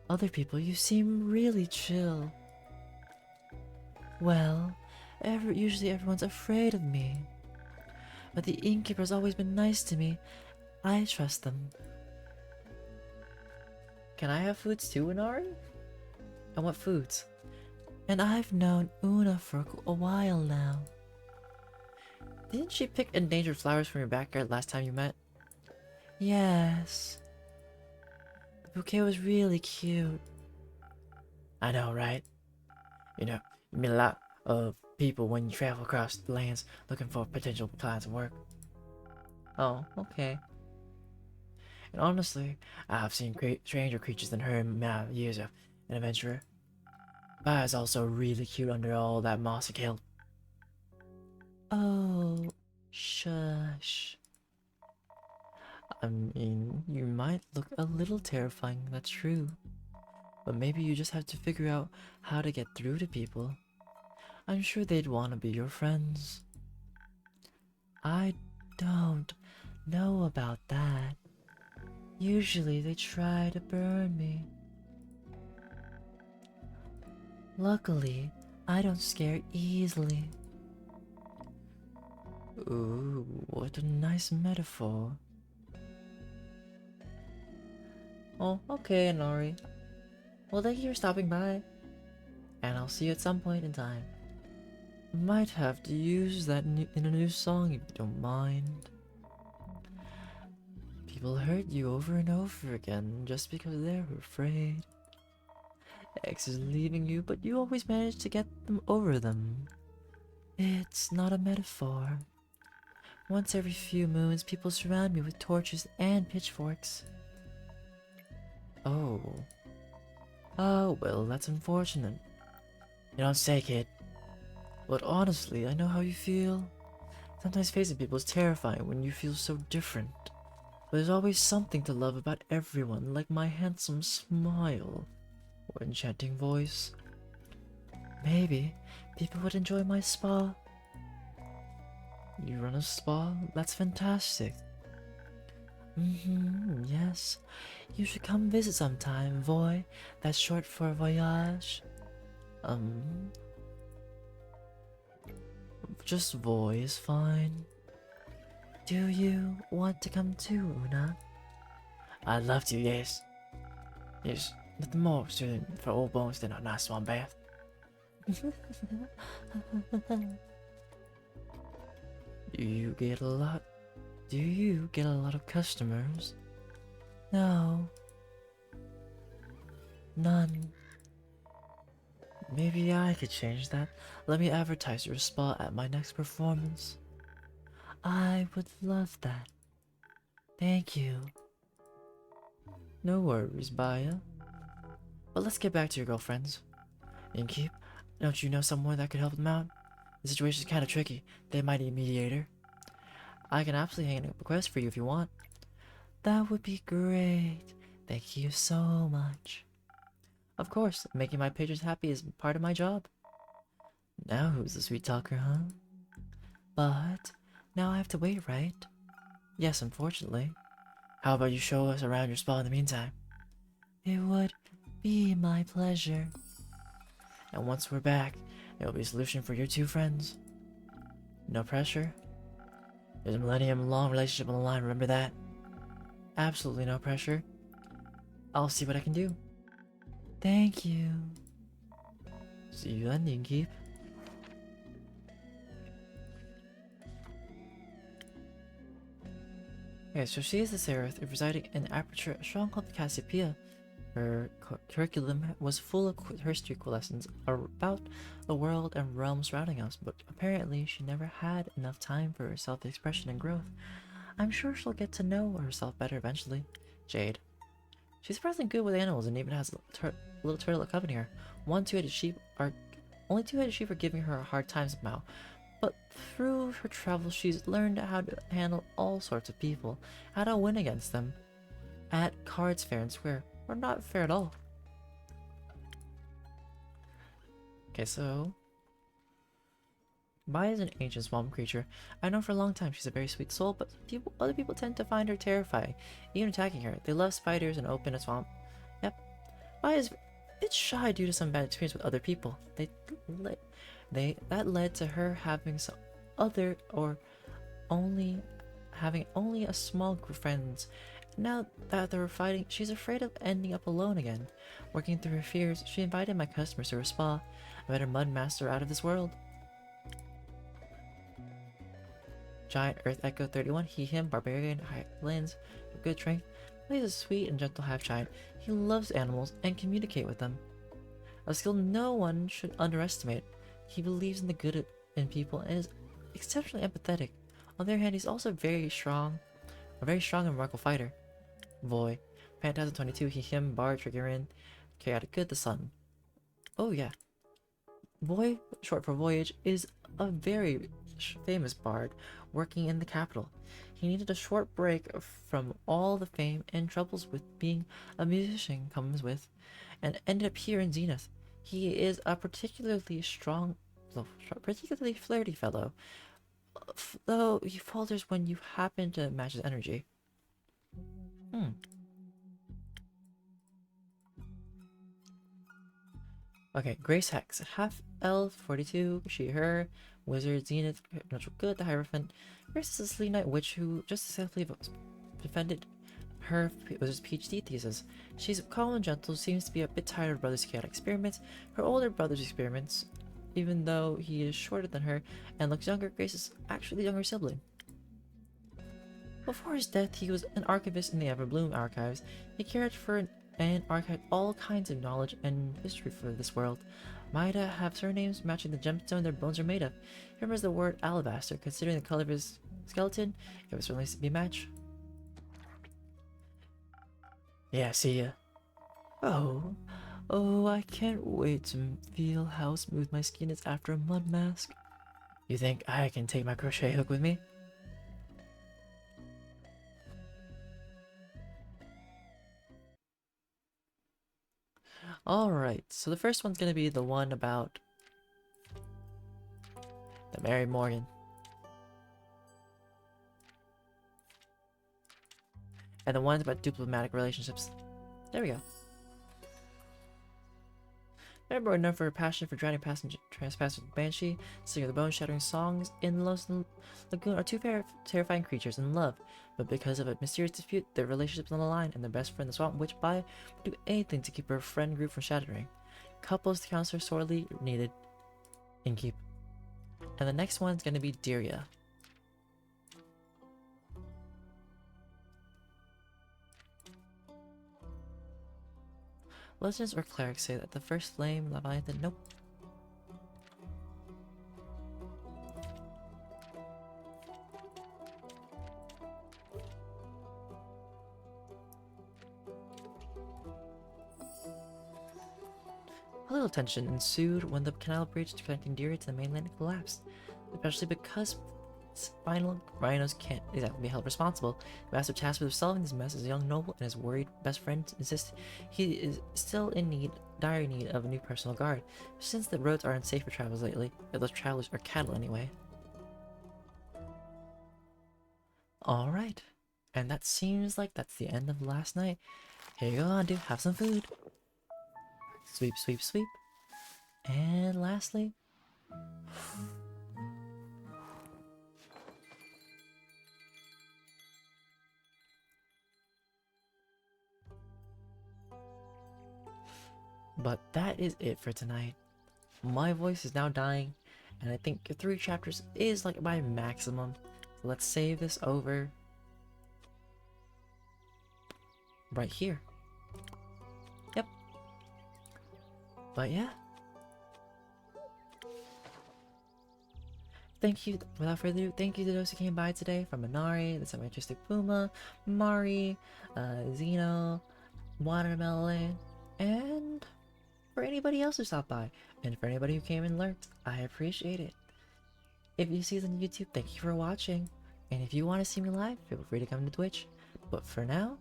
Other people, you seem really chill. Well, usually everyone's afraid of me. But the innkeeper's always been nice to me. I trust them. Can I have foods too, Inari? And what foods? And I've known Una for a while now. Didn't she pick endangered flowers from your backyard last time you met? Yes. The bouquet was really cute. I know, right? You know, you meet a lot of people when you travel across the lands looking for potential clients of work. Oh, okay. And honestly, I've seen stranger creatures than her in my years of an adventurer. Baya's also really cute under all that mossy kelp. Oh, shush. I mean, you might look a little terrifying, that's true. But maybe you just have to figure out how to get through to people. I'm sure they'd want to be your friends. I don't know about that. Usually they try to burn me. Luckily, I don't scare easily. Ooh, what a nice metaphor. Oh, okay, Inari. Well, thank you for stopping by. And I'll see you at some point in time. Might have to use that in a new song if you don't mind. People hurt you over and over again just because they're afraid. Ex is leaving you, but you always manage to get them over them. It's not a metaphor. Once every few moons, people surround me with torches and pitchforks. Oh. Oh, well, that's unfortunate. You don't say, kid. But honestly, I know how you feel. Sometimes facing people is terrifying when you feel so different. But there's always something to love about everyone, like my handsome smile or enchanting voice. Maybe people would enjoy my spa. You run a spa? That's fantastic. Yes. You should come visit sometime, Voy. That's short for voyage. Just Voy is fine. Do you want to come too, Una? I'd love to, yes. There's nothing more soothing for old bones than a nice swan bath. Do you get a lot? Do you get a lot of customers? No. None. Maybe I could change that. Let me advertise your spa at my next performance. I would love that. Thank you. No worries, Baya. But let's get back to your girlfriends. Inkeep, don't you know someone that could help them out? The situation's kind of tricky. They might need a mediator. I can absolutely hang a request for you if you want. That would be great. Thank you so much. Of course, making my patrons happy is part of my job. Now who's the sweet talker, huh? But now I have to wait, right? Yes, unfortunately. How about you show us around your spa in the meantime? It would be my pleasure. And once we're back, there will be a solution for your two friends. No pressure. There's a millennium-long relationship on the line, remember that? Absolutely no pressure. I'll see what I can do. Thank you. See you then, Inkeep. Okay, so she is the Seraph, residing in Aperture, a stronghold of Cassiopeia. Her curriculum was full of history lessons about the world and realms surrounding us, but apparently she never had enough time for self-expression and growth. I'm sure she'll get to know herself better eventually. Jade. She's surprisingly good with animals and even has a little turtle accompany her. Only two-headed sheep are giving her a hard time somehow. But through her travels, she's learned how to handle all sorts of people, how to win against them. At cards fair and square, or not fair at all. Okay, so Maya is an ancient swamp creature. I've known for a long time she's a very sweet soul, but other people tend to find her terrifying, even attacking her. They love spiders and open a swamp. Yep. Maya is a bit shy due to some bad experience with other people. That led to her having having only a small group of friends. Now that they're fighting, she's afraid of ending up alone again. Working through her fears, she invited my customers to her spa. I met her mud master out of this world. Giant Earth Echo 31, him, barbarian, highlands, good strength. He's a sweet and gentle half-giant. He loves animals and communicate with them. A skill no one should underestimate. He believes in the good in people and is exceptionally empathetic. On the other hand, he's also a very strong and remarkable fighter. Voy, Phantasm 22, him, bard, triggerin, chaotic good, the sun. Oh yeah. Voy, short for voyage, is a very famous bard working in the capital. He needed a short break from all the fame and troubles with being a musician comes with, and ended up here in Zenith. He is a particularly flirty fellow, though he falters when you happen to match his energy. Okay, Grace Hex, half elf, 42, she, her, wizard, zenith, natural good, the Hierophant. Grace is a sleek knight witch who just successfully defended her wizard's PhD thesis. She's calm and gentle, seems to be a bit tired of her brother's chaotic experiments, her older brother's experiments. Even though he is shorter than her and looks younger, Grace is actually the younger sibling. Before his death, he was an archivist in the Everbloom archives. He cared for and archived all kinds of knowledge and history for this world. Might have surnames matching the gemstone their bones are made of. He remembers the word alabaster. Considering the color of his skeleton, it would certainly be a match. Yeah, see ya. Oh, I can't wait to feel how smooth my skin is after a mud mask. You think I can take my crochet hook with me? Alright, so the first one's gonna be the one about the Mary Morgan. And the one's about diplomatic relationships. There we go. Mary Morgan, known for her passion for drowning trespassers with Banshee, singing the bone-shattering songs in Los Lagoon are two terrifying creatures in love, but because of a mysterious dispute, their relationship's on the line, and their best friend, the Swamp Witch Bai, would do anything to keep her friend group from shattering. Couples counselor sorely needed in Keep. And the next one's gonna be Diria. Legends or clerics say that the first flame, Leviathan, nope. A little tension ensued when the canal bridge connecting Diria to the mainland collapsed, especially because final rhinos can't exactly be held responsible. The master tasked with solving this mess is a young noble, and his worried best friend insists he is still in dire need of a new personal guard, since the roads are unsafe for travelers lately. Those travelers are cattle anyway. Alright, and that seems like that's the end of last night. Here you go, Andu, have some food. Sweep, sweep, sweep. And lastly, but that is it for tonight. My voice is now dying, and I think 3 chapters is like my maximum. So let's save this over right here. Yep. But yeah. Thank you, without further ado, thank you to those who came by today, from Minari, the Semi-Artistic Puma, Mari, Zeno, Watermelon, and for anybody else who stopped by, and for anybody who came and lurked, I appreciate it. If you see this on YouTube, thank you for watching, and if you want to see me live, feel free to come to Twitch. But for now,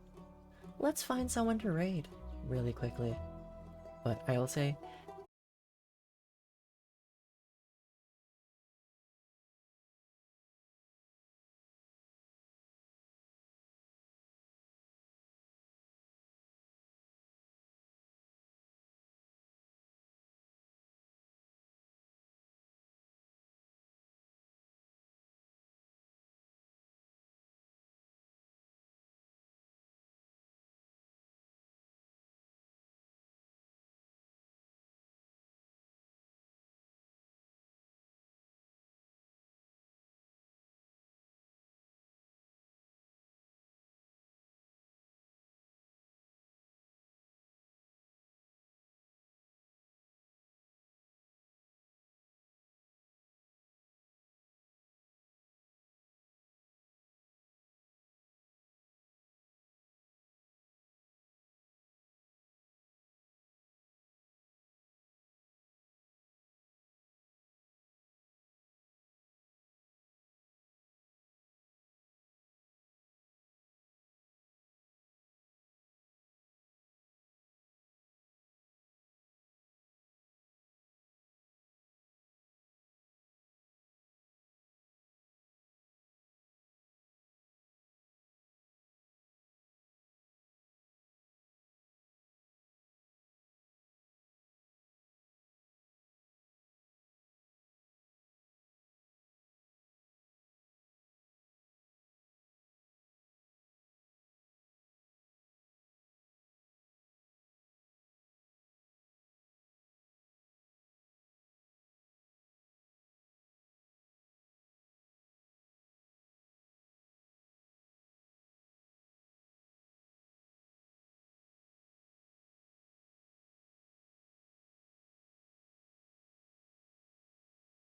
let's find someone to raid really quickly. But I will say,